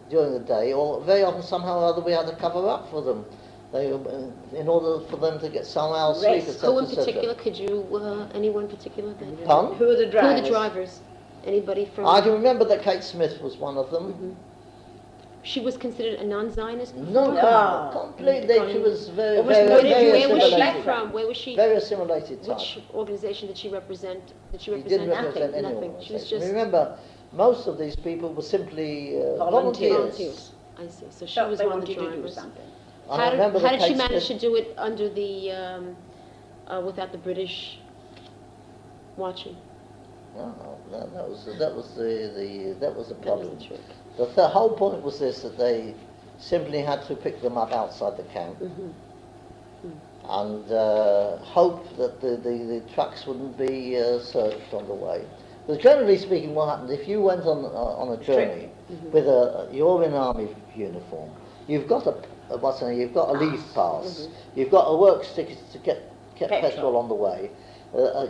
during the day, or very often somehow or other we had to cover up for them, in order for them to get some hours sleep, etc. Who in particular, could you, anyone in particular? Pardon? Who are the drivers? Who are the drivers? Anybody from... I can remember that Kate Smith was one of them. Mm-hmm. She was considered a non-Zionist? No, completely. She was very Where was she from? Where was she? Very assimilated type. Which organization did she represent? She didn't represent anyone. Nothing. She was just... Remember, most of these people were simply volunteers. I see. So she was they one of the wanted to do drivers. something. I remember How the did she case manage that- to do it under the without the British watching? No, that was the problem. That was the trick. The whole point was this, that they simply had to pick them up outside the camp and hope that the trucks wouldn't be searched on the way. But generally speaking, what happened, if you went on a journey with you're in an army uniform, you've got you've got a leave pass, you've got a work ticket to get petrol on the way.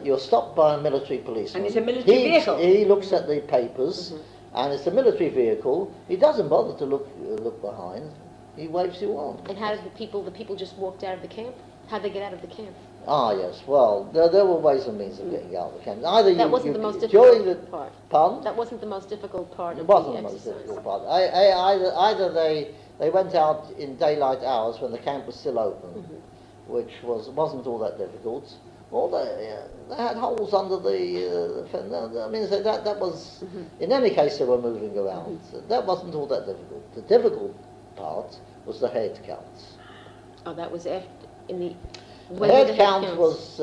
You're stopped by a military policeman. And it's a military vehicle. He looks at the papers, and it's a military vehicle. He doesn't bother to look behind. He waves you on. And how did the people just walked out of the camp? How'd they get out of the camp? Ah, yes. Well, there were ways and means of getting out of the camp. Either That wasn't the most during difficult part. Pardon? That wasn't the most difficult part It of wasn't the the most exercise. difficult part. Either they went out in daylight hours when the camp was still open, which wasn't all that difficult. Or they had holes under the fence. I mean, so that was, in any case, they were moving around. So that wasn't all that difficult. The difficult part was the head counts. Oh, that was after in the. The head count was,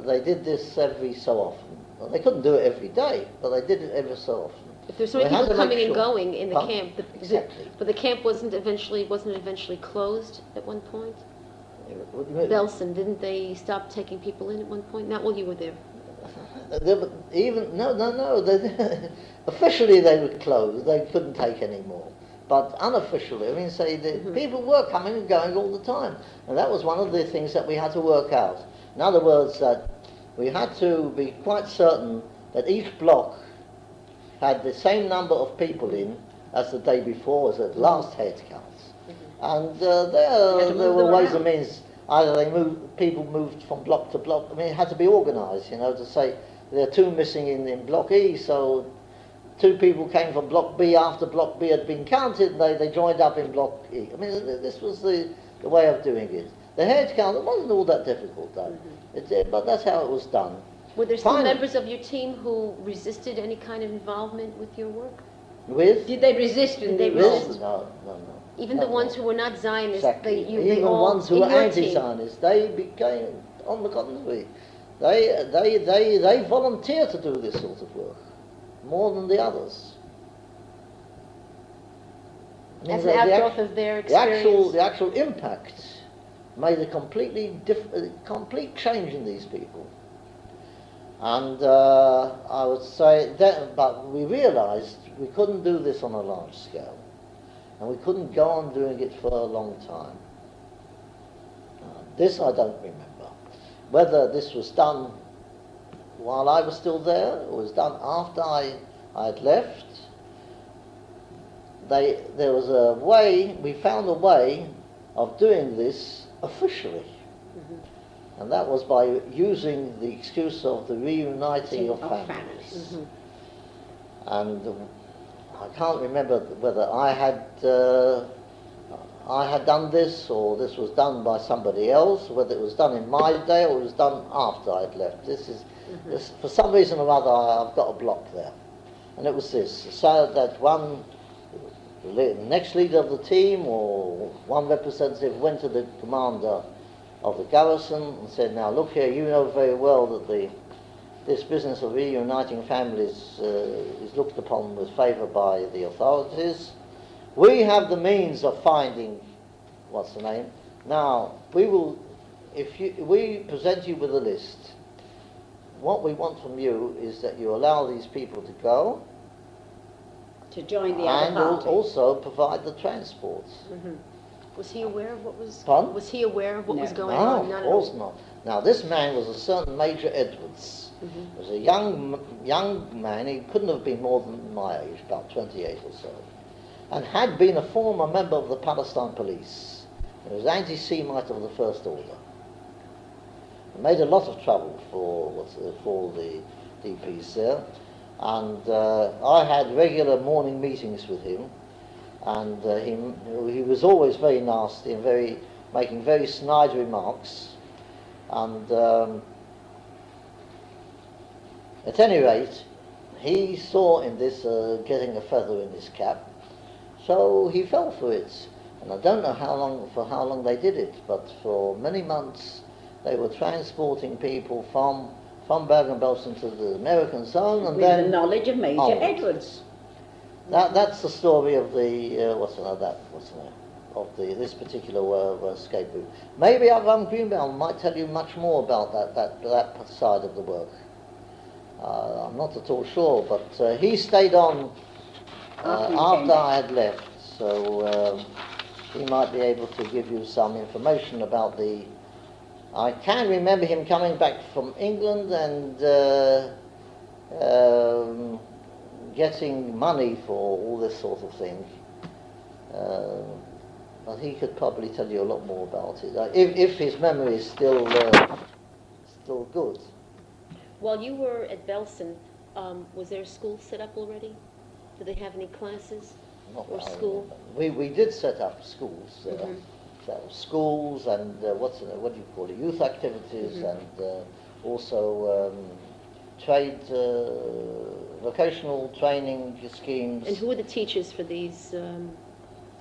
they did this every so often. Well, they couldn't do it every day, but they did it every so often. If there's so many They had people to make coming and sure. going in the Pardon? camp, Exactly. but the camp wasn't eventually closed at one point. What do you mean? Belsen, didn't they stop taking people in at one point? Not while you were there. No. Officially they were closed. They couldn't take any more. But unofficially, I mean, say people were coming and going all the time, and that was one of the things that we had to work out. In other words, that we had to be quite certain that each block had the same number of people in as the day before, as the last head counts. And there were ways and means. Either people moved from block to block. I mean, it had to be organised, to say there are two missing in block E, so two people came from block B after block B had been counted, and they joined up in block E. I mean, this was the way of doing it. The head count, it wasn't all that difficult, though. But that's how it was done. Were there still Finally- members of your team who resisted any kind of involvement with your work? With? Did they resist when they With? resisted? No. Even No, the ones no. who were not Zionists, Exactly. they Even all ones who in were your team. anti-Zionists, they became, on the contrary, they volunteered to do this sort of work more than the others. I mean, As an outgrowth of their experience. the actual impact made a complete change in these people. And I would say that, but we realized we couldn't do this on a large scale. And we couldn't go on doing it for a long time. This I don't remember. Whether this was done while I was still there, or was done after I had left, there was a way, we found a way of doing this officially. And that was by using the excuse of the reuniting of families. And I can't remember whether I had done this, or this was done by somebody else, whether it was done in my day or it was done after I'd left. This, for some reason or other, I've got a block there. And it was this, so that the next leader of the team or one representative went to the commander of the garrison and said, now look here, you know very well that this business of reuniting families is looked upon with favour by the authorities. We have the means of finding, what's the name? Now, we present you with a list. What we want from you is that you allow these people to go To join the other and party. also provide the transport. Was he aware of what was? Pardon? Was he aware of what was No. going No, on? of Not course at all. not. Now, this man was a certain Major Edwards. He was a young man. He couldn't have been more than my age, about 28 or so, and had been a former member of the Palestine police. He was anti-Semite of the first order. He made a lot of trouble for the DPs there, and I had regular morning meetings with him. And he was always very nasty and making very snide remarks. And at any rate, he saw in this getting a feather in his cap, so he fell for it. And I don't know for how long they did it, but for many months they were transporting people from Bergen-Belsen to the American zone, and with then the knowledge of Major onwards. Edwards. That's the story of the this particular escape route. Maybe Abraham Greenbaum might tell you much more about that side of the work. I'm not at all sure, but he stayed on after I had left, so he might be able to give you some information about the... I can remember him coming back from England and getting money for all this sort of thing. But he could probably tell you a lot more about it, if his memory is still good. While you were at Belsen, was there a school set up already? Did they have any classes or school? We did set up schools. Schools and what do you call it? Youth activities, and also trade, vocational training schemes. And who were the teachers for these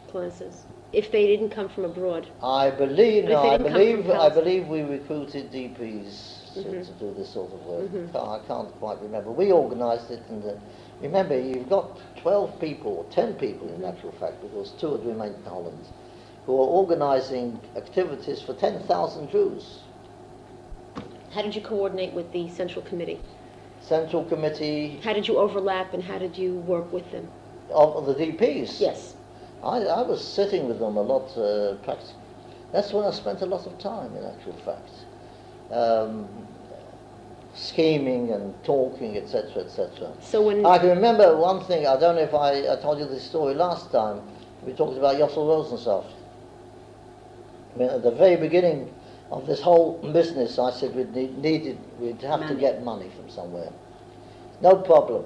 classes, if they didn't come from abroad? I believe we recruited DPs to do this sort of work. I can't quite remember. We organised it, and remember, you've got 12 people, or 10 people in actual fact, because 2 had remained in Holland, who are organising activities for 10,000 Jews. How did you coordinate with the Central Committee? Central Committee... How did you overlap, and how did you work with them? Of the DPs? Yes. I was sitting with them a lot, practically. That's when I spent a lot of time, in actual fact. Scheming and talking, etc., etc. So when... I can remember one thing, I don't know if I told you this story last time, we talked about Yossel Rosensaft. I mean, at the very beginning of this whole business, I said we'd have to get money from somewhere. No problem.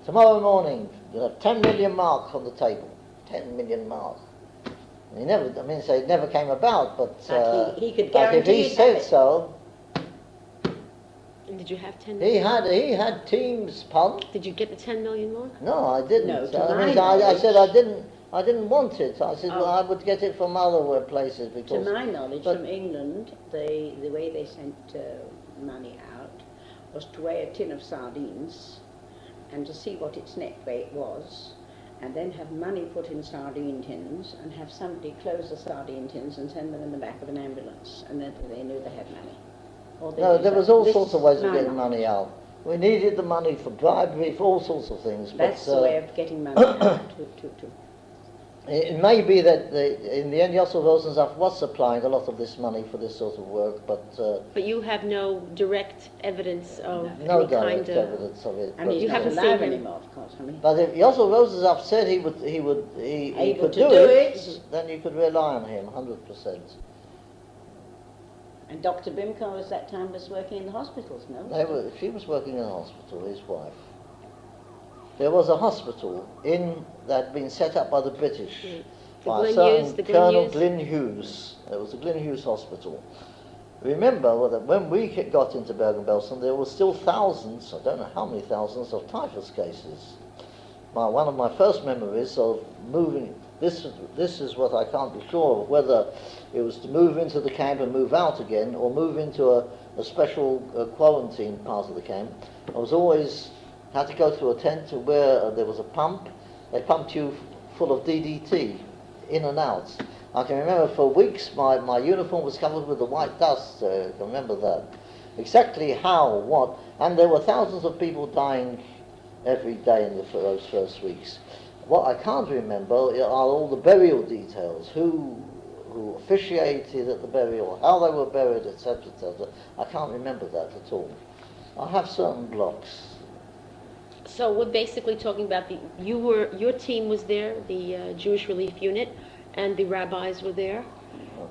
Tomorrow morning, you'll have 10 million mark on the table. 10 million mark. And he never, it never came about, but he could guarantee if he said so. And did you have 10 He million? he had teams, pardon? Did you get the 10 million mark? No, I didn't. No, I said I didn't want it. I said, well, I would get it from other places because... To my knowledge, from England, the way they sent money out was to weigh a tin of sardines and to see what its net weight was, and then have money put in sardine tins and have somebody close the sardine tins and send them in the back of an ambulance, and then they knew they had money. No, there was all sorts of ways of getting money out. We needed the money for bribery, for all sorts of things. That's the way of getting money out. It may be that in the end Yossel Rosensaft was supplying a lot of this money for this sort of work, but you have no direct evidence of no any direct kind of... evidence of it. I mean, you he's not haven't alive seen him anymore, of course. But if Yossel Rosensaft said he could do it, then you could rely on him 100%. And Dr. Bimco at that time was working in the hospitals, no? She was working in a hospital, his wife. There was a hospital that had been set up by the British by a certain Colonel Glyn Hughes. There was a Glyn Hughes hospital. Remember that when we got into Bergen-Belsen, there were still thousands, I don't know how many thousands, of typhus cases. One of my first memories of moving, this is what I can't be sure of, whether it was to move into the camp and move out again, or move into a special quarantine part of the camp. I was always had to go through a tent where there was a pump. They pumped you full of DDT, in and out. I can remember for weeks my uniform was covered with the white dust. I can remember that. Exactly how, what, and there were thousands of people dying every day in those first weeks. What I can't remember are all the burial details, who officiated at the burial, how they were buried, etc., etc. I can't remember that at all. I have certain blocks. So we're basically talking about your team was there, the Jewish Relief Unit, and the rabbis were there,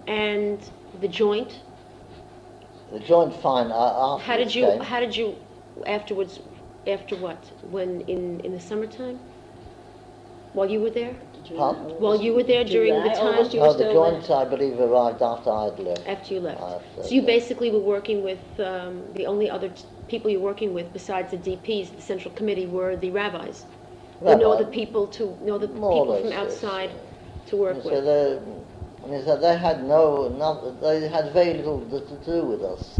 and the joint. The joint fine. How did you afterwards? After what? When in the summertime? While you were there? While you were there during the time? No, the joint, I believe, arrived after I had left. After you left. So you basically were working with the only other people you're working with, besides the DPs, the Central Committee, were the rabbis. Who know the people from outside to work so with. They had they had very little to do with us.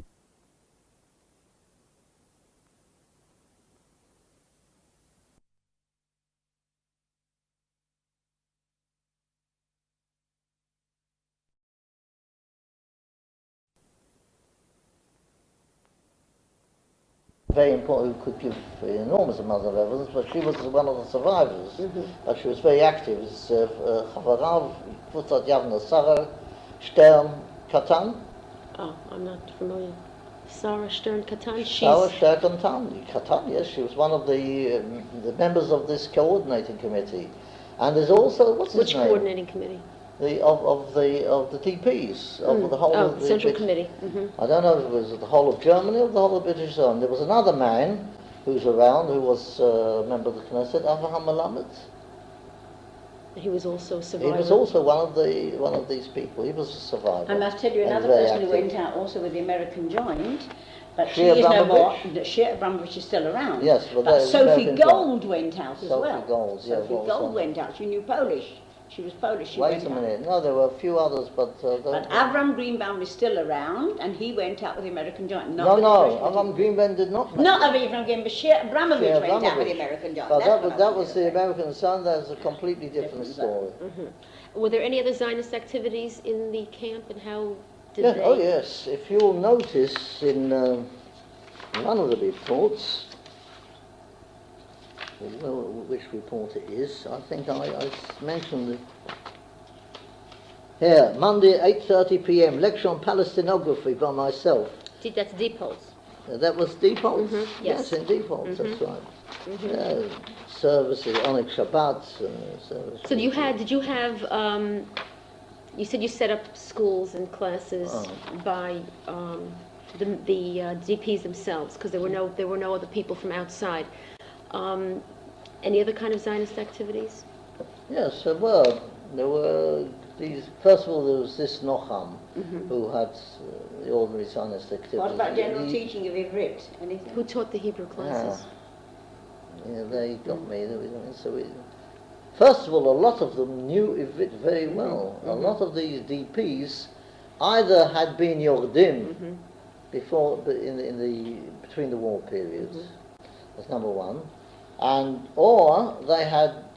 Very important, who could give enormous amounts of evidence, but she was one of the survivors. But she was very active. It's Chavarav, Futzat Yavna Sarah, Stern Katan. Oh, I'm not familiar. Sarah Stern Katan? Sarah Stern Katan, yes, she was one of the members of this coordinating committee. And there's also, what's his name? Which coordinating committee? Of the TPs, of the whole of the Central Committee. I don't know if it was the whole of Germany or the whole of British Zone. There was another man who's around who was a member of the Knesset, Avraham Melamed. He was also a survivor. He was also one of these people. He was a survivor. I must tell you another person who went out also with the American Joint, but she Shea is no more. Abramovich? Shea Abramovich is still around. Yes, but Sophie American Gold went out as well. Sophie Gold, yeah. Sophie Gold went out. She knew Polish. She was Polish. She Wait a minute. No, there were a few others, but... But Avram Greenbaum is still around, and he went out with the American Joint. No, Avram Greenbaum did not. Not Avram Greenbaum, but Shea Abramovich went out with the American Joint. But that was the American Son. That's a completely different story. Were there any other Zionist activities in the camp, and how did they... Oh, yes. If you'll notice in one of the reports, I don't know which report it is. I think I mentioned it. Here, Monday, 8:30 p.m. Lecture on Palestinography by myself. That's Deepholtz. That was Deepholtz? Yes. In Deepholtz, that's right. Services, Onyx Shabbat. So you said you set up schools and classes by the DPs themselves, because there were no other people from outside. Any other kind of Zionist activities? Yes, there were these. First of all, there was this Nocham, who had the ordinary Zionist activities. What about general teaching of Ivrit? Anything? Who taught the Hebrew classes? Yeah, they got me. First of all, a lot of them knew Ivrit very well. A lot of these DPs either had been Yordim before, between the war periods. That's number one. Or they had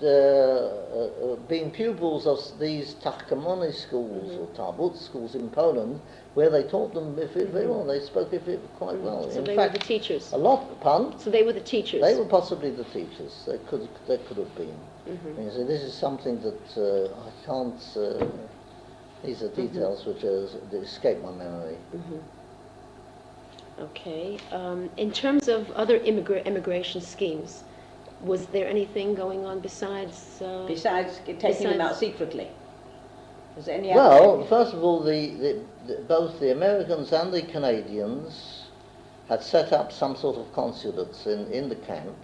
been pupils of these Tachkamoni schools or Tarbut schools in Poland, where they taught them Ivrit very well. They spoke Ivrit quite well. So in they fact, were the teachers. A lot, pardon? So they were the teachers. They were possibly the teachers. They could have been. So this is something that I can't. These are details which escape my memory. Okay. In terms of other immigration schemes, was there anything going on besides taking them out secretly? Was there any well, first of all, both the Americans and the Canadians had set up some sort of consulates in the camp.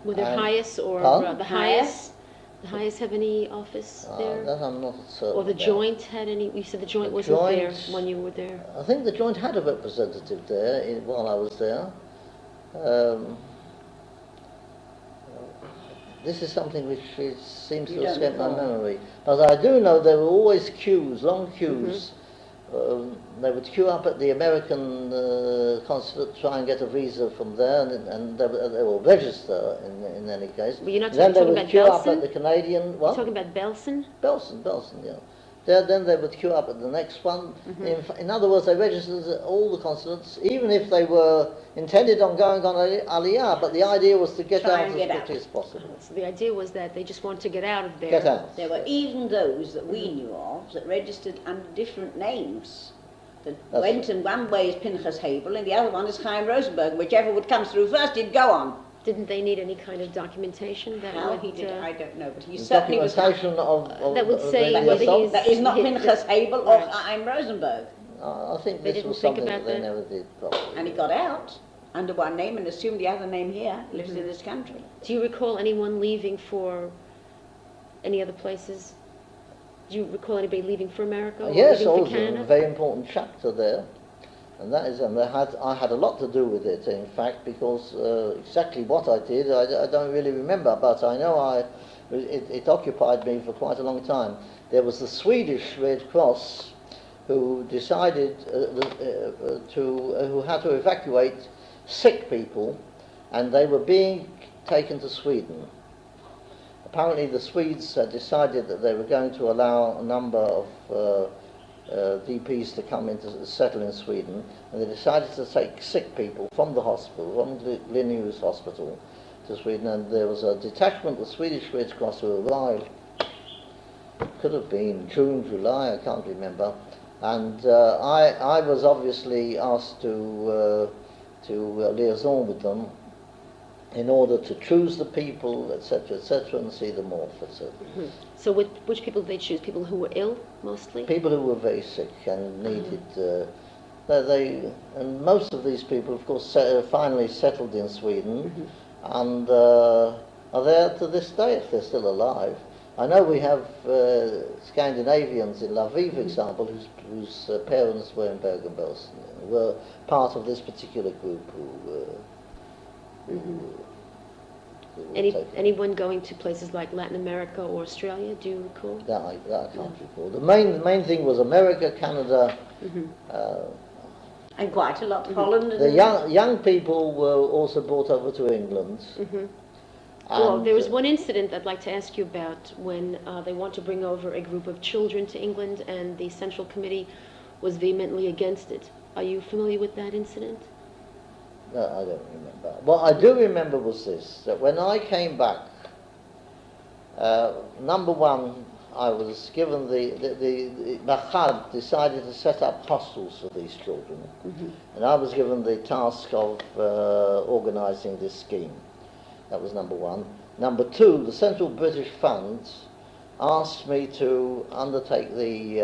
Were there Hayes or the Hayes? The Hayes have any office there? That I'm not certain. Or the about. Joint had any? You said the Joint wasn't there when you were there. I think the Joint had a representative there while I was there. This is something which seems to escape my memory. But I do know there were always queues, long queues. They would queue up at the American consulate, try and get a visa from there, and they will register in any case. But you're not then talking they would about queue Belsen? up at the Canadian. What? You're talking about Belsen? Belsen, yeah. Then they would queue up at the next one. In other words, they registered at all the consulates, even if they were intended on going on Aliyah, but the idea was to get out as quickly as possible. So the idea was that they just wanted to get out of there. Get out. There were even those that we knew of that registered under different names. That went in one way as Pinchas Hebel and the other one is Chaim Rosenberg. Whichever would come through first, he'd go on. Didn't they need any kind of documentation that How would, he did, I don't know, but he certainly was. Documentation that would say whether he's... That is not Pinchas Hebel or Chaim Rosenberg. I think this was something that they never did properly. And he got out under one name and assumed the other name here, lives in this country. Do you recall anyone leaving for any other places? Do you recall anybody leaving for America? Or yes, leaving also for Canada? a very important chapter there. And that is, and I had a lot to do with it, in fact, because exactly what I did, I don't really remember, but I know it occupied me for quite a long time. There was the Swedish Red Cross who decided who had to evacuate sick people, and they were being taken to Sweden. Apparently the Swedes had decided that they were going to allow a number of DPs to come in to settle in Sweden, and they decided to take sick people from the hospital, from Linnaeus Hospital, to Sweden, and there was a detachment of the Swedish Red Cross who arrived, could have been June, July, I can't remember, and I was obviously asked to liaison with them in order to choose the people, etc., and see them off, etc. Mm-hmm. So which people did they choose? People who were ill, mostly? People who were very sick and needed... and most of these people, of course, finally settled in Sweden, and are there to this day, if they're still alive. I know we have Scandinavians in Lviv, for example, whose parents were in Bergen-Belsen, were part of this particular group Anyone going to places like Latin America or Australia, do you recall? That I can't recall. The main thing was America, Canada, and quite a lot of Holland. The young people were also brought over to England. Well, there was one incident I'd like to ask you about when they want to bring over a group of children to England, and the Central Committee was vehemently against it. Are you familiar with that incident? No, I don't remember. What I do remember was this, that when I came back, number one, I was given the Maagan decided to set up hostels for these children, and I was given the task of organising this scheme. That was number one. Number two, the Central British Fund asked me to undertake the...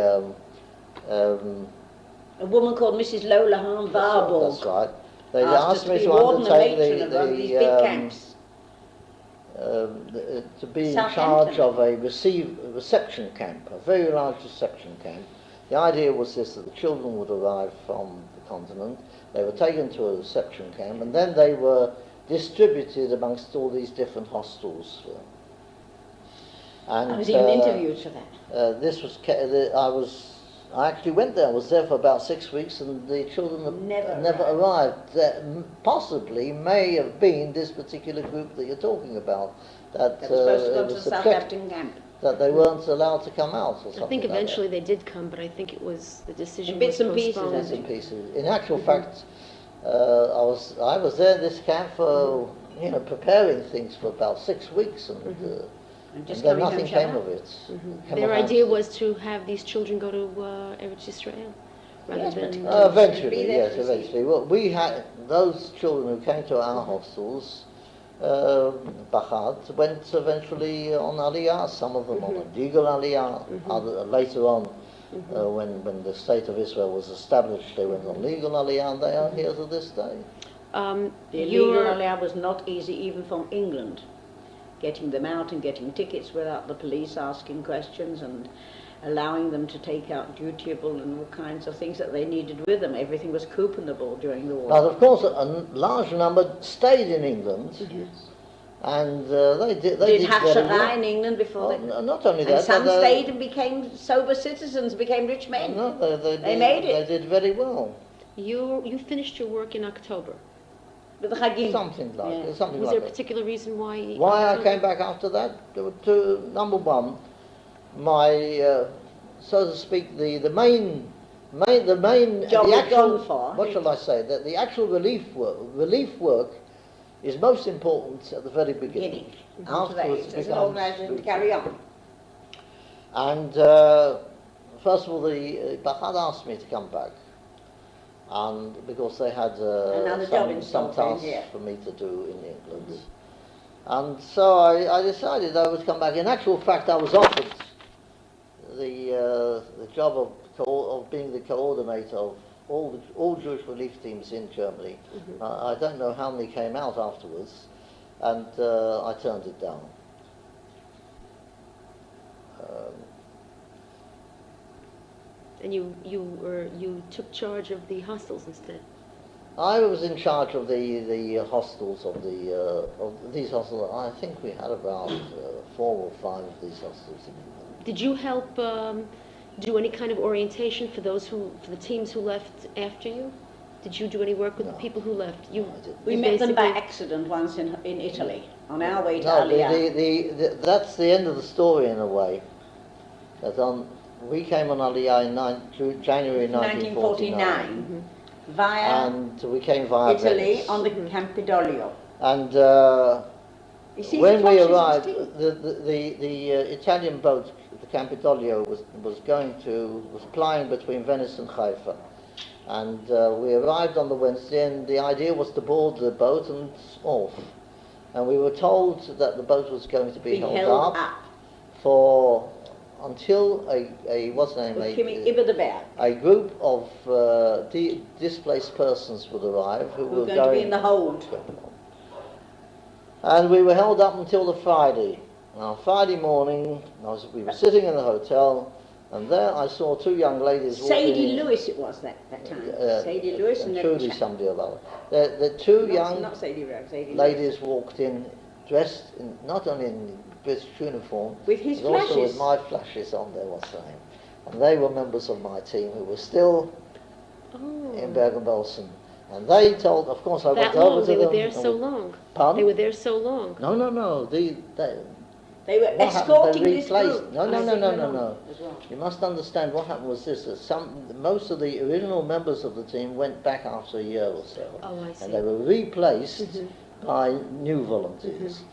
a woman called Mrs. Lola Hahn-Warburg. That's right. They asked me to undertake these big camps. To be in charge of a reception camp, a very large reception camp. The idea was this, that the children would arrive from the continent, they were taken to a reception camp, and then they were distributed amongst all these different hostels. And I was even interviewed for that. I actually went there. I was there for about 6 weeks, and the children never arrived. Possibly may have been this particular group that you're talking about. That was supposed to go to the Southampton camp. That they weren't allowed to come out, or something. I think eventually like they did come, but I think it was the decision. In bits and postponed. pieces. Bits and pieces. In actual fact, I was there in this camp for preparing things for about 6 weeks, and then nothing came of it. Their idea was to have these children go to Eretz Israel, rather than... Eventually, yes, eventually. Well, we had those children who came to our hostels, Bachad, went eventually on Aliyah, some of them on a legal Aliyah, later on, when the State of Israel was established, they went on legal Aliyah, and they are here to this day. The legal Aliyah was not easy even from England. Getting them out and getting tickets without the police asking questions and allowing them to take out dutiable and all kinds of things that they needed with them. Everything was couponable during the war. But of course, a large number stayed in England, and they did have very Shara well. in England before they... Not only that, and some stayed and became sober citizens, became rich men. No, they made it. They did very well. You finished your work in October. With the Chagim. Something like that. Was there a particular reason why? Why I came back after that? There were two. Number one, my so to speak, the main job the actual, gone for. what shall I say? That the actual relief work is most important at the very beginning. Afterwards, there's an organisation to carry on. And first of all, the Bachad asked me to come back. And because they had some tasks for me to do in England. And so I decided I would come back. In actual fact, I was offered the job of being the coordinator of all Jewish relief teams in Germany. I don't know how many came out afterwards, and I turned it down. And you took charge of the hostels instead. I was in charge of the hostels of these hostels. I think we had about 4 or 5 of these hostels in England. Did you help do any kind of orientation for the teams who left after you? Did you do any work with the people who left? No, I didn't. We met them by accident once in Italy, on our way to Aliyah. That's the end of the story in a way. That we came on Aliyah in January 1949. Via and we came via Italy Venice. on the Campidoglio. And when we arrived, the Italian boat, the Campidoglio, was plying between Venice and Haifa. And we arrived on the Wednesday, and the idea was to board the boat and off. And we were told that the boat was going to be held up until a group of displaced persons would arrive who were going to be in the hold. And we were held up until the Friday. Now, Friday morning, we were sitting in the hotel, and there I saw 2 young ladies walking in. Sadie Lewis it was that time. Sadie Lewis and truly somebody of other. The 2 young ladies walked in, dressed not only in British uniform, with his but flashes. also with my flashes on their same. And they were members of my team who were still in Bergen-Belsen. And they told, of course, I went over to them. They were there so long. Pardon? They were there so long. No. They were escorting this group. No. Well. You must understand what happened was this, that most of the original members of the team went back after a year or so. Oh, I see. And they were replaced by new volunteers.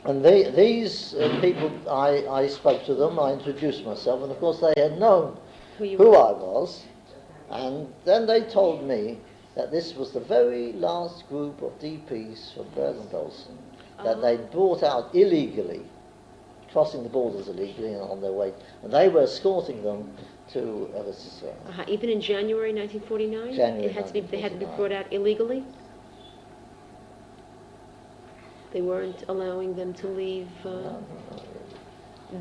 And these people, I spoke to them, I introduced myself, and of course they had known who I was. And then they told me that this was the very last group of DPs from Bergen-Belsen that they'd brought out illegally, crossing the borders illegally and on their way, and they were escorting them to Israel. Even in January 1949? They had to be brought out illegally? They weren't allowing them to leave? No.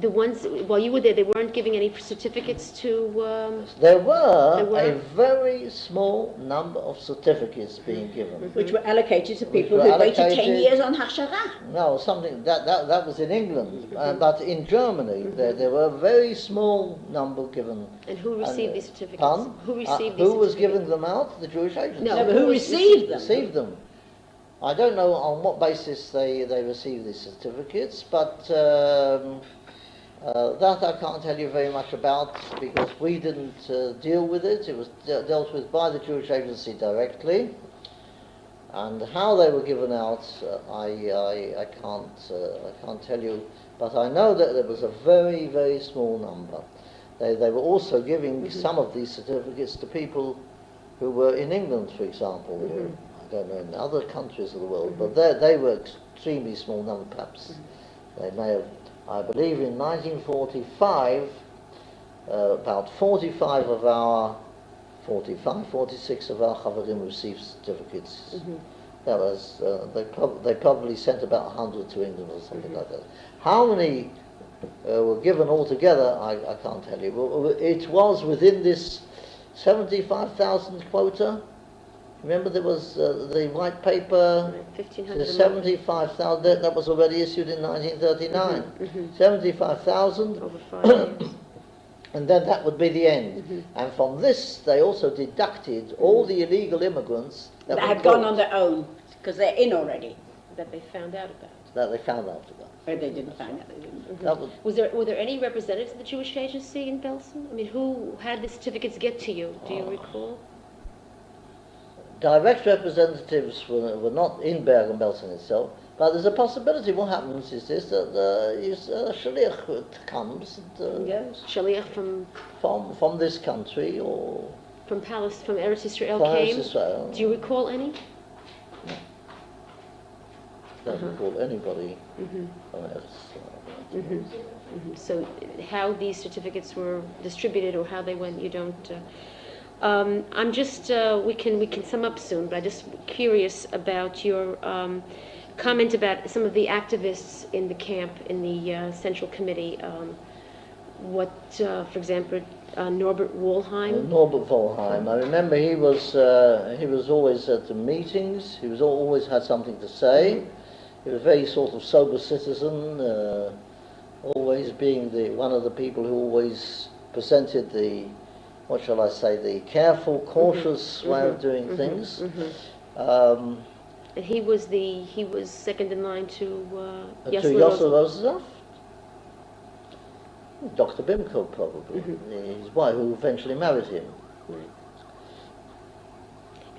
The ones, while you were there, they weren't giving any certificates to... There were a very small number of certificates being given. Which were allocated to people who waited 10 years on Hashara. No, something, that was in England. But in Germany, there were a very small number given. And who received these certificates? Pardon? Who received these Who was giving them out? The Jewish agency. No, but who received them? Received them. I don't know on what basis they received these certificates, but that I can't tell you very much about because we didn't deal with it. It was dealt with by the Jewish agency directly, and how they were given out, I can't tell you. But I know that there was a very, very small number. They were also giving some of these certificates to people who were in England, for example. I don't know in other countries of the world, but they were extremely small number. Perhaps they may have. I believe in 1945, about 46 of our Chavarim received certificates. That was, they probably sent about 100 to England or something like that. How many were given altogether, I can't tell you. It was within this 75,000 quota. Remember there was the white paper, the 75,000, that was already issued in 1939. 75,000, over 5 years. and then that would be the end. And from this they also deducted all the illegal immigrants that had gone on their own, because they're in already. That they found out about. That they found out about. Or they didn't find out. They didn't. That Were there any representatives of the Jewish agency in Belsen? I mean, who had the certificates get to you? Do you recall? Direct representatives were not in Bergen-Belsen itself, but there's a possibility. What happens is this, that a shaliach comes and, Shaliach from this country or from Palestine, from Eretz Israel from came. Eretz Israel. Do you recall any? Don't recall anybody from Eretz Israel. So how these certificates were distributed or how they went, you don't... I'm just, we can sum up soon, but I'm just curious about your comment about some of the activists in the camp, in the Central Committee. What, for example, Norbert Wollheim? Norbert Wollheim. I remember he was always at the meetings. He was always had something to say. He was a very sort of sober citizen, always being one of the people who always presented the, what shall I say, the careful, cautious way of doing things. And he was second in line to Yossel Rosenhoff? Dr. Bimco, probably, his wife, who eventually married him.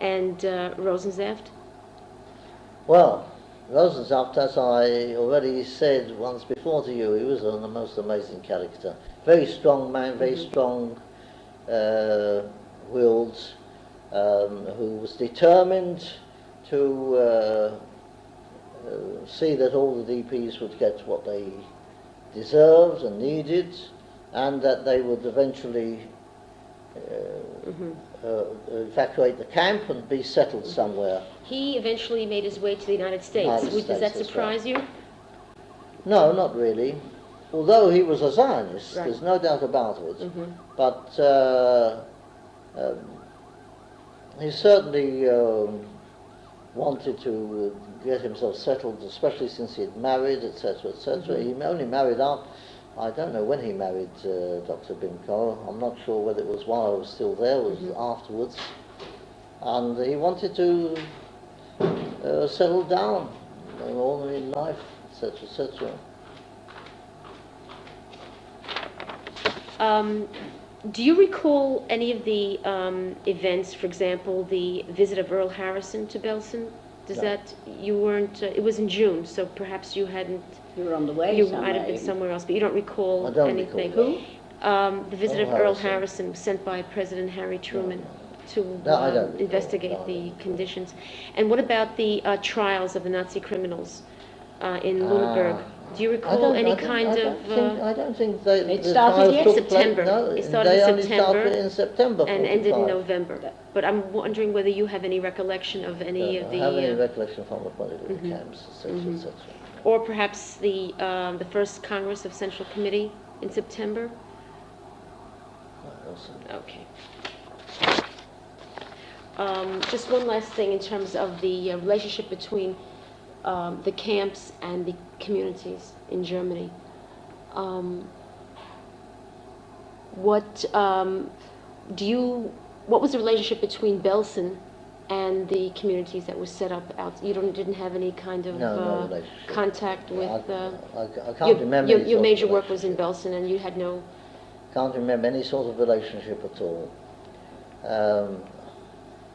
And Rosensaft? Well, Rosensaft, as I already said once before to you, he was the most amazing character. Very strong man, very strong-willed, who was determined to see that all the DPs would get what they deserved and needed, and that they would eventually evacuate the camp and be settled somewhere. He eventually made his way to the United States. Does that surprise you? No, not really. Although he was a Zionist, there's no doubt about it. But he certainly wanted to get himself settled, especially since he had married, etc., etc. He only married out, I don't know when he married Dr. Bimco. I'm not sure whether it was while I was still there or was afterwards. And he wanted to settle down, ordinary life, etc., etc. Do you recall any of the events, for example, the visit of Earl Harrison to Belsen? You weren't, it was in June, so perhaps you hadn't... You were on the way You somewhere. might have been somewhere else, but you don't recall anything. Recall The visit of Earl Harrison was sent by President Harry Truman to investigate the conditions. And what about the trials of the Nazi criminals in Lüneburg? Do you recall any kind of... I don't think they... It started in September. It started in only September started in September. And 45. ended in November. But I'm wondering whether you have any recollection of any of the... I have any recollection from the point of view of the camps, etc., etc. Or perhaps the first Congress of Central Committee in September? Okay. Just one last thing in terms of the relationship between the camps and the communities in Germany. What was the relationship between Belsen and the communities that were set up out? You didn't have any kind of contact with... I can't remember. Your major work was in Belsen, and you had no... Can't remember any sort of relationship at all.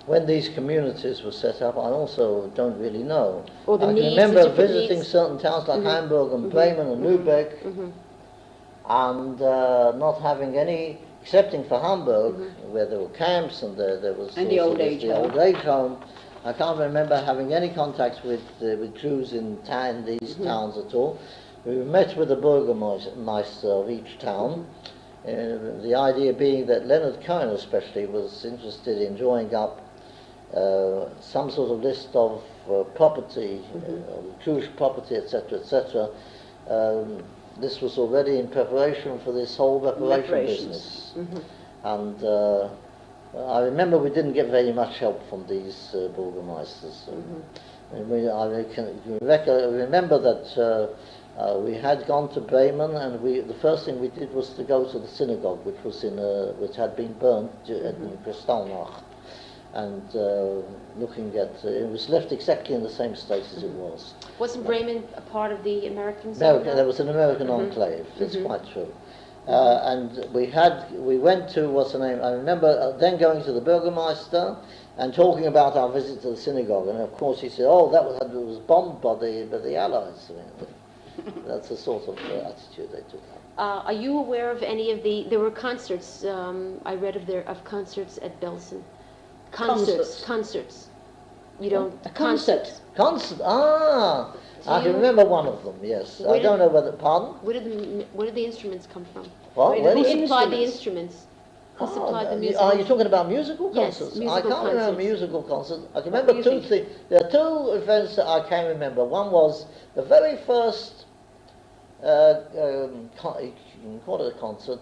When these communities were set up, I also don't really know. Or the I can remember visiting certain towns like Hamburg and Bremen and Lübeck, and not having any, excepting for Hamburg, where there were camps and there was the old age home. I can't remember having any contacts with Jews in these towns at all. We met with the Burgermeister of each town. The idea being that Leonard Cohen especially was interested in drawing up some sort of list of property, Jewish property, etc., etc. This was already in preparation for this whole reparation business. And I remember we didn't get very much help from these Burgermeisters. I remember that we had gone to Bremen, and the first thing we did was to go to the synagogue, which had been burnt in Kristallnacht, and looking at it was left exactly in the same state as it was. Wasn't Bremen a part of the American? There was an American enclave. That's quite true. And we went to what's the name? I remember then going to the Burgermeister and talking about our visit to the synagogue, and of course he said, "Oh, that was bombed by the Allies." That's the sort of attitude they took. Are you aware of any of there were concerts, I read of concerts at Belsen. Concerts. You don't... Concert. I can remember one of them, yes. I don't know whether... Pardon? Where did the instruments come from? What? Who supplied the instruments? Who supplied the music? Are you talking about musical concerts? Yes, I can't remember musical concerts. I can remember two things. There are two events that I can remember. One was the very first you can call it a concert,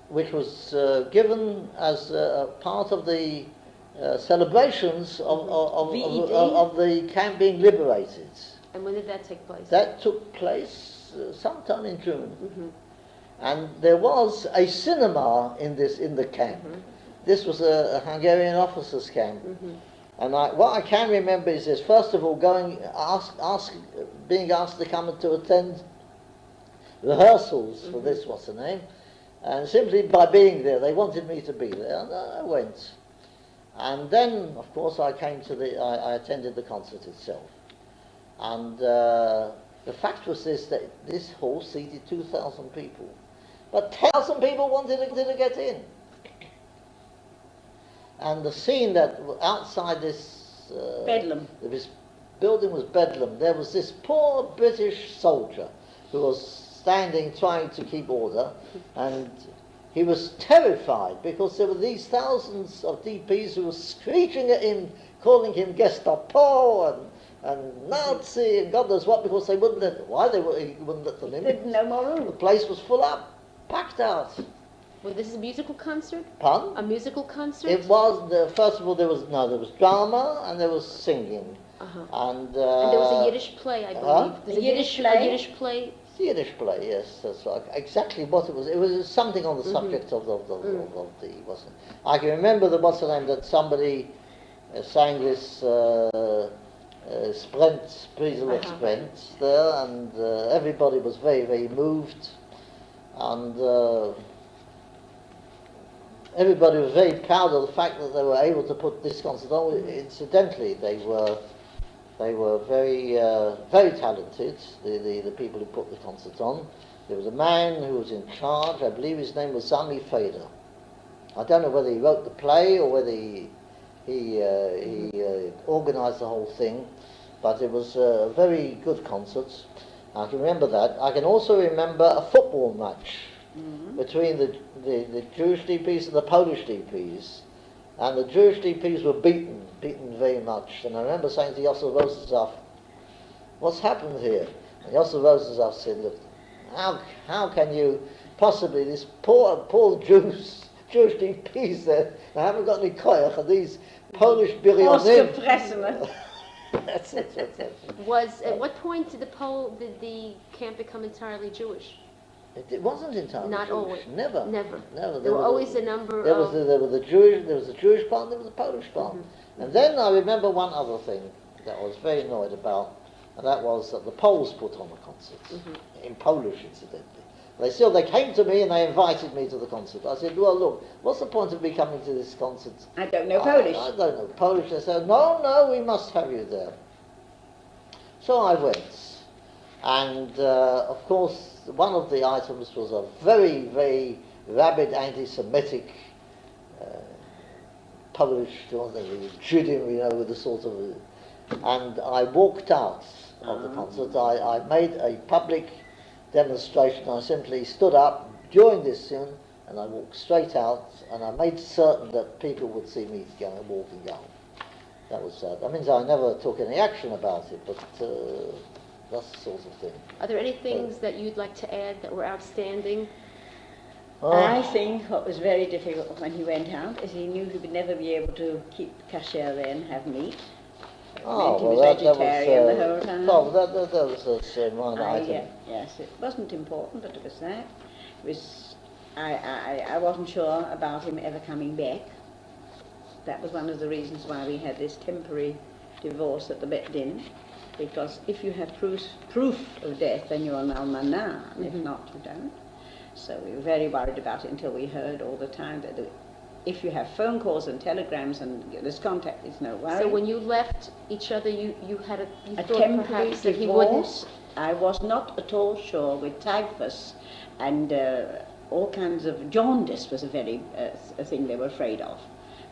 which was given as part of the celebrations of the camp being liberated. And when did that take place? That took place sometime in June. And there was a cinema in the camp. This was a Hungarian officers' camp. And what I can remember is this: first of all, being asked to come and to attend rehearsals for this, what's the name, and simply by being there, they wanted me to be there, and I went. And then, of course, I attended the concert itself. And the fact was this, that this hall seated 2,000 people. But 10,000 people wanted to get in. And the scene that outside this Bedlam. This building was bedlam. There was this poor British soldier who was standing trying to keep order, and he was terrified because there were these thousands of DPs who were screeching at him, calling him Gestapo and Nazi and God knows what, because they wouldn't let, he wouldn't let them in. No more room. The place was full up, packed out. Well, this is a musical concert? Pardon? A musical concert? It was, first of all, there was drama and there was singing. And there was a Yiddish play, I believe. A Yiddish play? A Yiddish play? Yiddish play, yes, that's right. Exactly what it was something on the subject of the wasn't it? I can remember that somebody sang this Priesel Sprint there, and everybody was very, very moved, and everybody was very proud of the fact that they were able to put this concert on. Incidentally, they were very, very talented, the people who put the concert on. There was a man who was in charge, I believe his name was Zami Fader. I don't know whether he wrote the play or whether he organised the whole thing, but it was a very good concert. I can remember that. I can also remember a football match between the Jewish DPs and the Polish DPs. And the Jewish DPs were beaten very much. And I remember saying to Yosef Rosenzaf, "What's happened here?" And Yosef Rosenzaf said, "Look, how can you possibly, this poor Jewish DPs there, they haven't got any koyach, and these Polish biryonim." That's it. At what point did the camp become entirely Jewish? It wasn't entirely Not Jewish. always. Never. There were always a number there of... There was the Jewish part, there was the Polish part. And then I remember one other thing that I was very annoyed about, and that was that the Poles put on a concert, in Polish incidentally. They came to me and they invited me to the concert. I said, "Well, look, what's the point of me coming to this concert? I don't know Polish." I don't know Polish. They said, no, we must have you there. So I went. And, of course, one of the items was a very, very rabid anti-Semitic Polish, Judean, with a sort of... And I walked out of the concert. I made a public demonstration. I simply stood up during this scene and I walked straight out, and I made certain that people would see me walking out. That was sad. That means I never took any action about it, but that's the sort of thing. Are there any things that you'd like to add that were outstanding? I think what was very difficult when he went out is he knew he would never be able to keep kasher there and have meat. He was vegetarian the whole time. No, that was a minor item. Yes, it wasn't important, but it was that. It was, I wasn't sure about him ever coming back. That was one of the reasons why we had this temporary divorce at the Bet Din, because if you have proof of death, then you're an almanah, and if not, you don't. So we were very worried about it until we heard all the time that if you have phone calls and telegrams and there's contact, it's no worry. So when you left each other, you had a temporary that he divorce. wouldn't? I was not at all sure with typhus and all kinds of jaundice was a very a thing they were afraid of.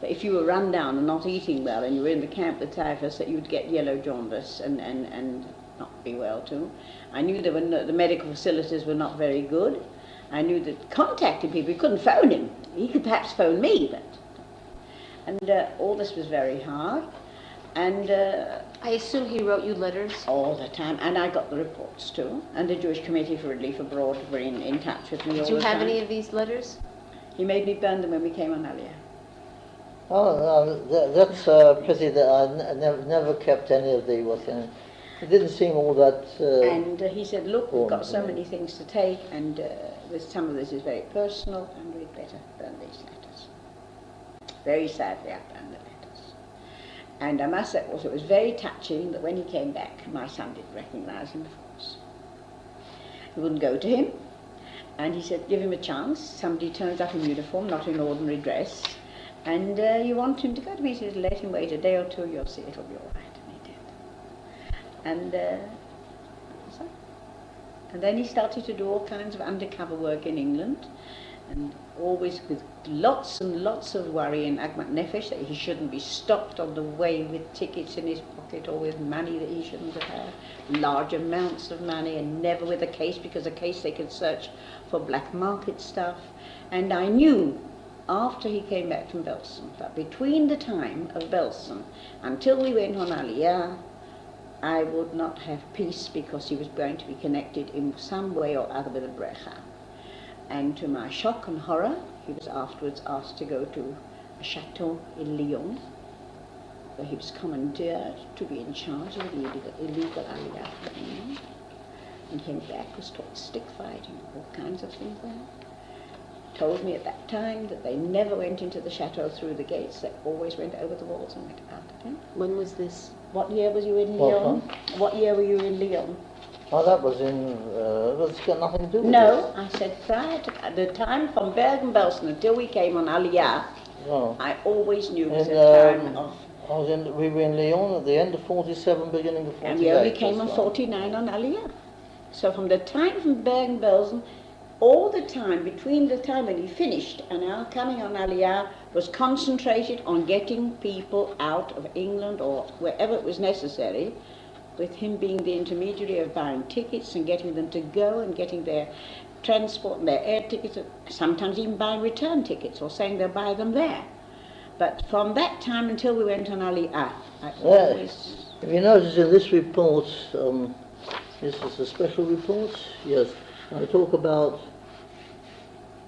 That if you were run down and not eating well and you were in the camp with typhus, that you'd get yellow jaundice and not be well too. I knew there were the medical facilities were not very good. I knew that contacting people, we couldn't phone him. He could perhaps phone me, but... And all this was very hard. And I assume he wrote you letters. all the time, and I got the reports too. And the Jewish Committee for Relief Abroad were in touch with me all the time. Did you have any of these letters? He made me burn them when we came on Aliyah. Oh, that's pity that I never kept any of the what's in it. It didn't seem all that. And he said, look, we've got so many things to take, and some of this is very personal, and we'd better burn these letters. Very sadly, I burned the letters. And I must say also, it was very touching that when he came back, my son didn't recognise him, of course. He wouldn't go to him, and he said, give him a chance. Somebody turns up in uniform, not in ordinary dress, and you want him to go to me. He said, let him wait a day or two, you'll see it'll be all right. And he did. And then he started to do all kinds of undercover work in England, and always with lots and lots of worry and agmat nefesh that he shouldn't be stopped on the way with tickets in his pocket or with money that he shouldn't have had, large amounts of money, and never with a case, because a case they could search for black market stuff. And I knew after he came back from Belsen that between the time of Belsen until we went on Aliyah, I would not have peace, because he was going to be connected in some way or other with a brecha. And to my shock and horror, he was afterwards asked to go to a chateau in Lyon, where he was commandeered to be in charge of the illegal Aliyah. And came back, was taught stick fighting, all kinds of things there. Told me at that time that they never went into the chateau through the gates, they always went over the walls and went out again. When was this? What year was you in Lyon? What year were you in Lyon? Oh, that was in. It's got nothing to do with No, I said prior to the time from Bergen-Belsen until we came on Aliyah, Oh. I always knew it was a time of. We were in Lyon at the end of 47, beginning of 48. And we only came on 49 on Aliyah. So from the time from Bergen-Belsen, all the time, between the time when he finished and our coming on Aliyah, was concentrated on getting people out of England or wherever it was necessary, with him being the intermediary of buying tickets and getting them to go and getting their transport and their air tickets, sometimes even buying return tickets or saying they'll buy them there. But from that time until we went on Aliyah, I always... If you notice in this report, this is a special report, yes, I talk about,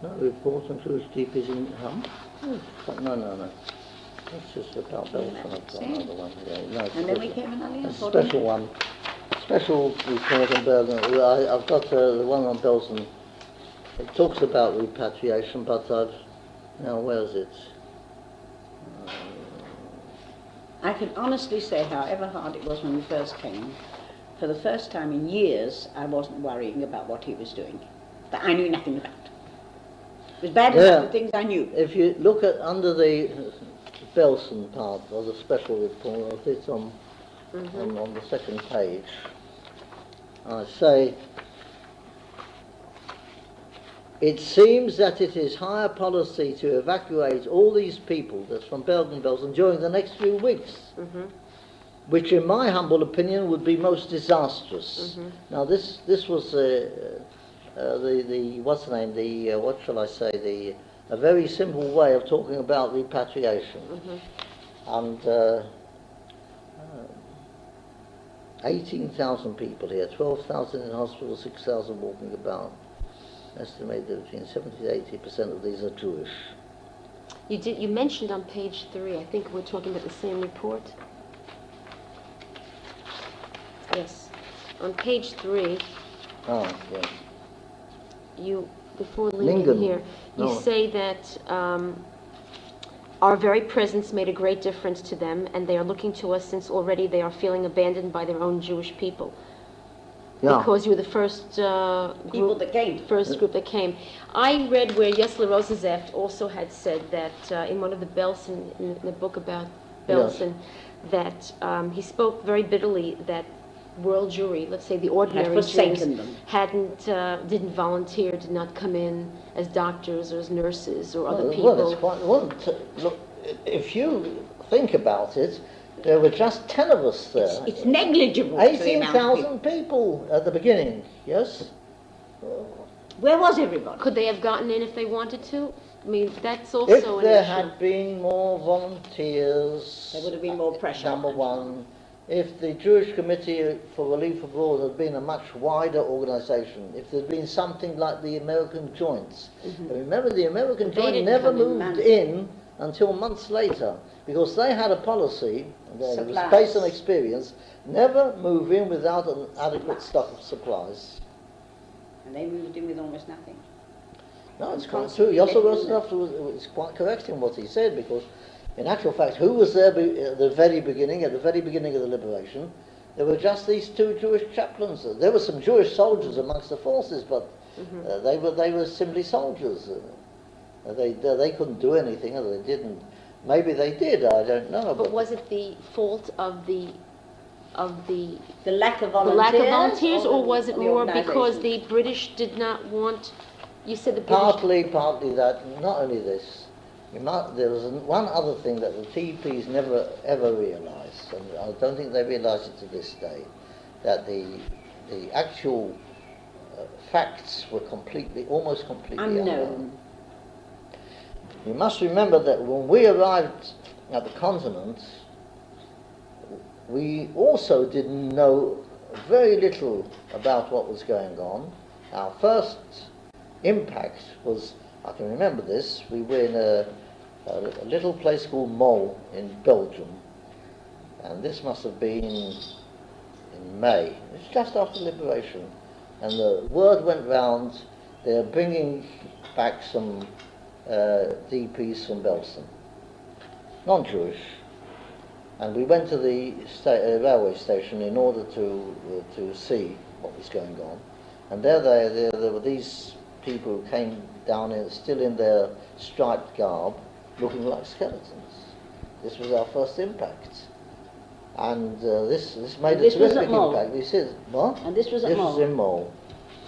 not report on Jewish GPs in No. That's just about Belsen. I've got another one. Yeah, no, and then we came on Aliyah. A special one. Special report on Bergen. I've got the one on Belsen. It talks about repatriation, but now where is it? I can honestly say, however hard it was when we first came, for the first time in years, I wasn't worrying about what he was doing, that I knew nothing about. It was bad enough the things I knew. If you look at under the Belsen part of the special report, it's on the second page. I say, it seems that it is higher policy to evacuate all these people that's from Bergen-Belsen during the next few weeks, which in my humble opinion would be most disastrous. Now this was the what's the name, the what shall I say, a very simple way of talking about repatriation. And 18,000 people here, 12,000 in hospital, 6,000 walking about. Estimated that between 70 to 80% of these are Jewish. You mentioned on page 3, I think we're talking about the same report. Yes. On page 3. Oh, yes. You, before Lincoln here, you say that our very presence made a great difference to them, and they are looking to us since already they are feeling abandoned by their own Jewish people. Yeah. Because you were the first group that came. I read where Yesler Rosensaft also had said that in one of the Belsen, in the book about Belsen, that he spoke very bitterly that world Jewry, let's say the ordinary Jews, didn't volunteer, did not come in as doctors or as nurses or other people. Well, it's quite, look, if you think about it, there were just 10 of us there. It's negligible. 18,000 people at the beginning, yes? Where was everybody? Could they have gotten in if they wanted to? I mean, that's also If an there issue. had been more volunteers, There would have been more pressure. number one. If the Jewish Committee for Relief Abroad had been a much wider organisation, if there had been something like the American Joints. Remember, the American They Joint didn't never come in moved months. in until months later, because they had a policy, and it was Supplies. based on experience, never move in without an adequate stock of supplies. And they moved in with almost nothing. No, it's And quite true. constantly Yossel getting Rosenhoff was quite correct in what he said, because in actual fact, who was there at the very beginning of the liberation? There were just these two Jewish chaplains. There were some Jewish soldiers amongst the forces, but they were simply soldiers. They couldn't do anything, or they didn't. Maybe they did, I don't know. But was it the fault of the The lack of the volunteers? lack of volunteers, or the- was it the more because organisation? the British did not want? You said the British. Partly that. Not only this. There was one other thing that the TPs never ever realised, and I don't think they realise it to this day, that the actual facts were almost completely unknown. Unknown. You must remember that when we arrived at the continent, we also didn't know very little about what was going on. Our first impact was, I can remember this, we were in a little place called Mol in Belgium, and this must have been in May. It's just after liberation, and the word went round, they're bringing back some DPs from Belsen, non-Jewish, and we went to the railway station in order to see what was going on, and there were these people who came down still in their striped garb, looking like skeletons. This was our first impact, and this made a This was terrific at Mol? impact. We said, what? And this was at This Mol? was in Mol,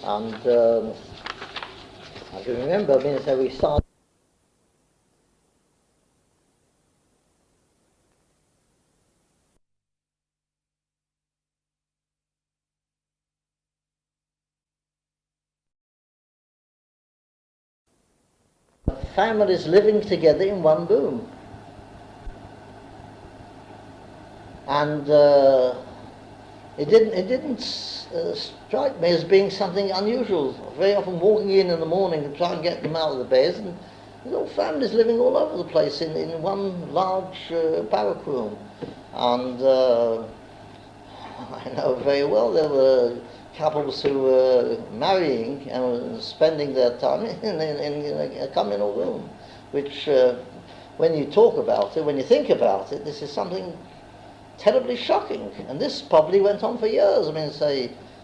and I can remember, so we started. Families living together in one room, and it didn't strike me as being something unusual. Very often walking in the morning and trying to get them out of the beds, and little families living all over the place in one large barrack room, and I know very well there were couples who were marrying and were spending their time in a communal room, which when you talk about it, when you think about it, this is something terribly shocking. And this probably went on for years. I mean,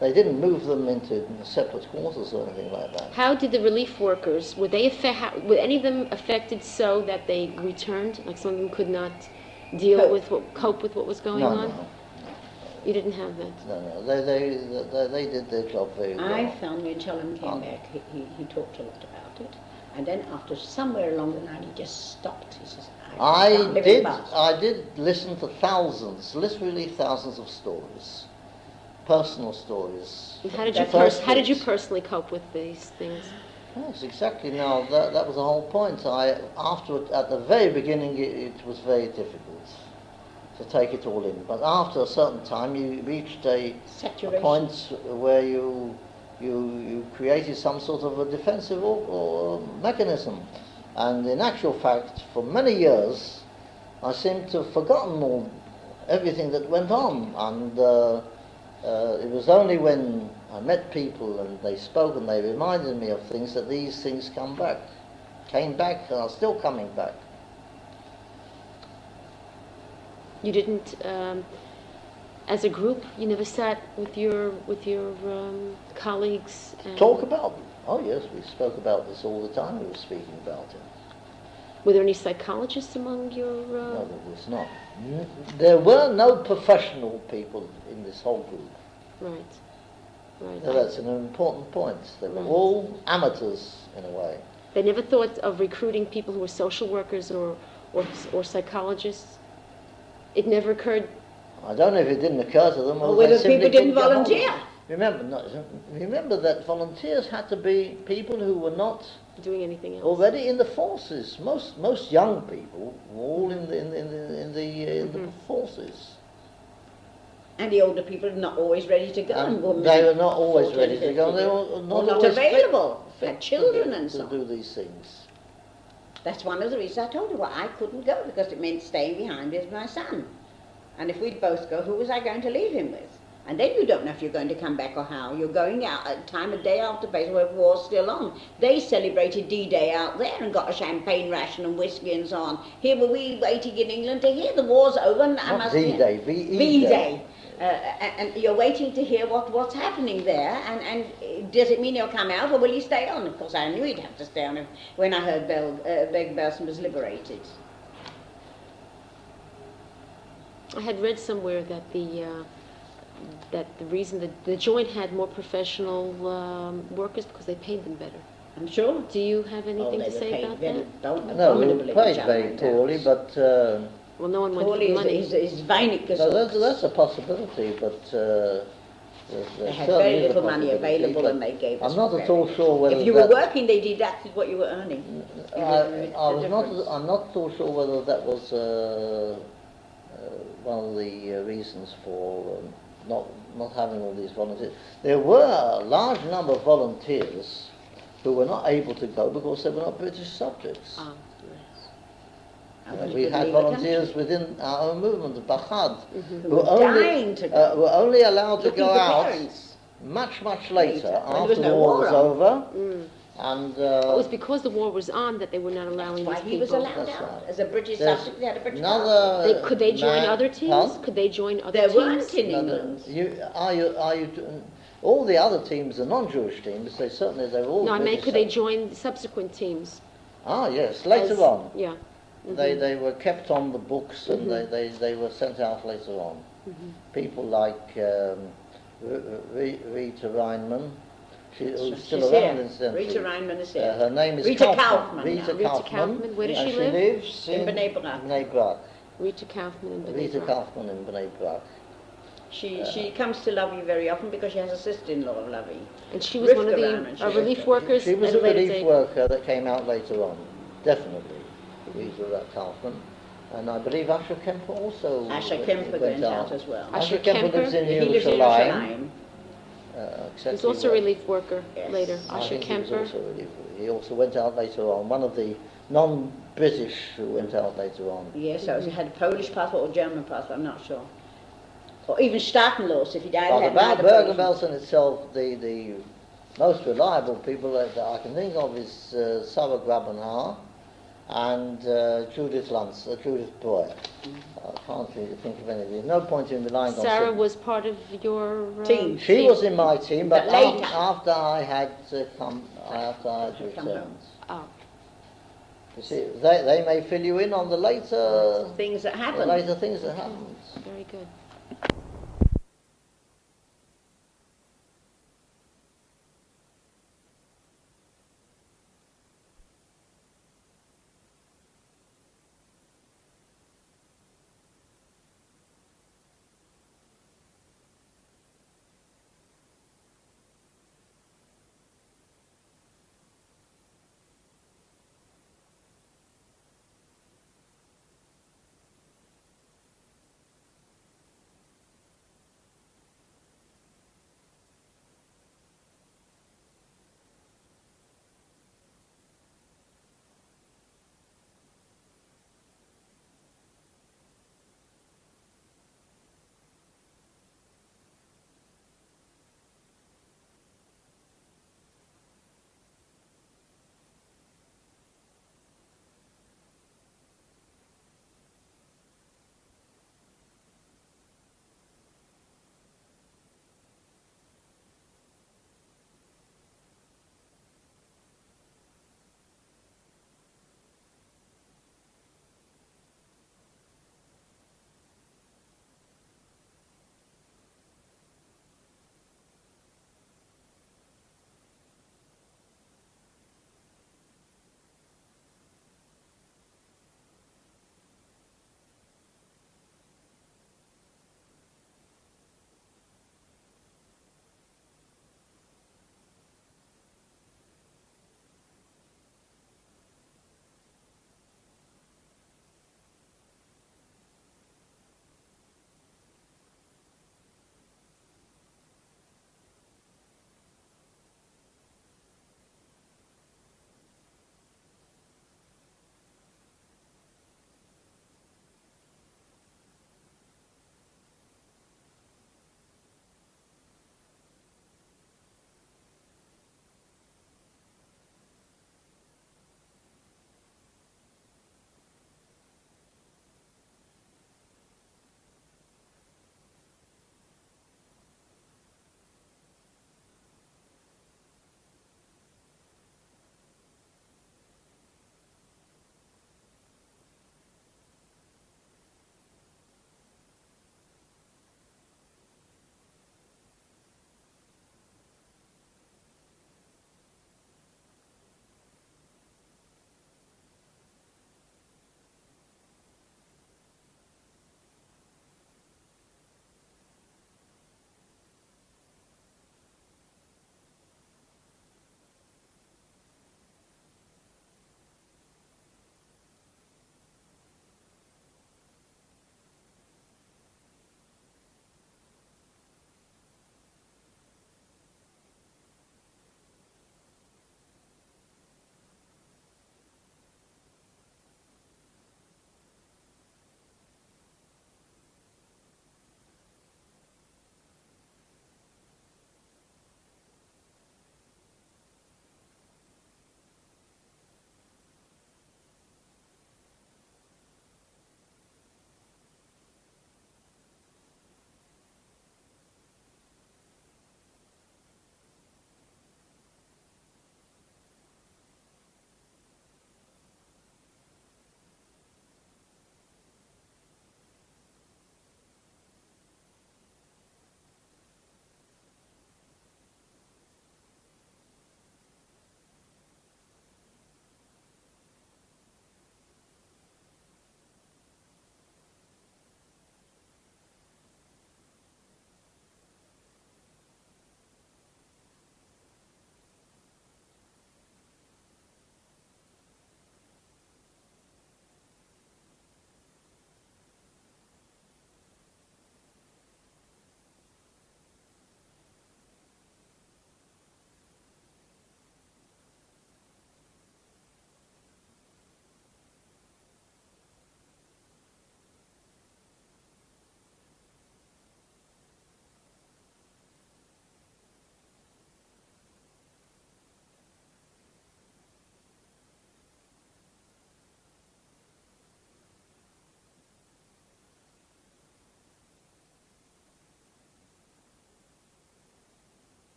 they didn't move them into separate quarters or anything like that. How did the relief workers, were any of them affected so that they returned? Like some of them could not cope with what was going on? No. You didn't have that? No. They did their job very well. I found when Shalom came back, he talked a lot about it, and then after somewhere along the line he just stopped. He says, I can't live in Basel." I did listen to literally thousands of stories, personal stories. And how did you personally cope with these things? Yes, exactly. Now that was the whole point. At the very beginning, it was very difficult to take it all in. But after a certain time, you reached a point where you created some sort of a defensive or mechanism. And in actual fact, for many years, I seemed to have forgotten everything that went on. And it was only when I met people and they spoke and they reminded me of things that these things came back, and are still coming back. You didn't, as a group, you never sat with your colleagues and Talk about them. Oh yes, we spoke about this all the time. We were speaking about it. Were there any psychologists among your? No, there was not. There were no professional people in this whole group. Right. So that's an important point. They were all amateurs in a way. They never thought of recruiting people who were social workers or psychologists. It never occurred. I don't know if it didn't occur to them, or whether they simply people didn't couldn't get hold of volunteer. it. remember that volunteers had to be people who were not Doing anything else? already in the forces. Most young people were all in the forces. And the older people are not always ready to go. And They were not always 14, ready to go. They 15, were not or always available. fit Had children and to so on. do these things. That's one of the reasons I told her why I couldn't go, because it meant staying behind with my son. And if we'd both go, who was I going to leave him with? And then you don't know if you're going to come back or how. You're going out at time of day after base where the war's still on. They celebrated D-Day out there and got a champagne ration and whiskey and so on. Here were we waiting in England to hear the war's over. And I Not must D-Day, V-Day. And you're waiting to hear what's happening there, and does it mean he'll come out or will he stay on? Of course, I knew he'd have to stay on when I heard Bergen-Belsen was liberated. I had read somewhere that the reason that the joint had more professional workers because they paid them better. I'm sure. Do you have anything to say about that? No, we were paid very poorly, but Well, no one went for poorly the money. is weinig no, gesucht. that's a possibility. But They had very little money available and they gave us. I'm not at all sure whether If you were working, they deducted what you were earning. I'm not at all sure whether that was one of the reasons for not having all these volunteers. There were a large number of volunteers who were not able to go because they were not British subjects. Ah, We had volunteers within our own movement, the Bachad, Who were dying to go. were only allowed to Looking go for out parents. much later, When there after was the no war war was on. over. And it was because the war was on that they were not allowing Why these he was people. allowed That's out. right. As a British There's subject, they had a British passport. another Could they join man- other teams? Pardon? Could they join other There teams? weren't in No, England. all the other teams, the non-Jewish teams, they were all No, I meant British could they subjects. join subsequent teams? Ah, yes, later As- on. Yeah. They were kept on the books and they were sent out later on. People like Rita Reinman, who's still She's around here. incidentally. Rita Reinman is here. Her name is Rita Kaufman. Kaufman now. Rita Rita Kaufman. Kaufman. Where does And she she live? lives In Bnei Brak. Bnei Brak. Rita Kaufman and Rita Bnei Brak. Kaufman in Bnei Brak. She comes to Lovey very often because she has a sister-in-law of Lovey. And she was one of Rivka Rahman, the she relief was- workers She was at a a later relief date. worker that came out later on, definitely. Rita Kaufman. And I believe Asher Kemper also Asher Kemper went out as well. Asher Asher Kemper lives in He lives in Jerusalem. Yerushalayim. He was also a relief worker Yes. later. I Asher think he was Kemper. also a relief. He also went out later on. One of the non-British who went out later on. Yes, so he had a Polish passport or German passport, I'm not sure. Or even Staatenlos, if he died, But had about neither Polish- Bergen-Belsen itself, the most reliable people that I can think of is Sarah Grabenhauer and Judith Breuer. I can't really think of anything. There's no point in relying on Sarah some- was part of your Team. She was in my team, but But later. after I had returned. Oh, You see, they may fill you in on the later things that the happened. later things that happened. very good.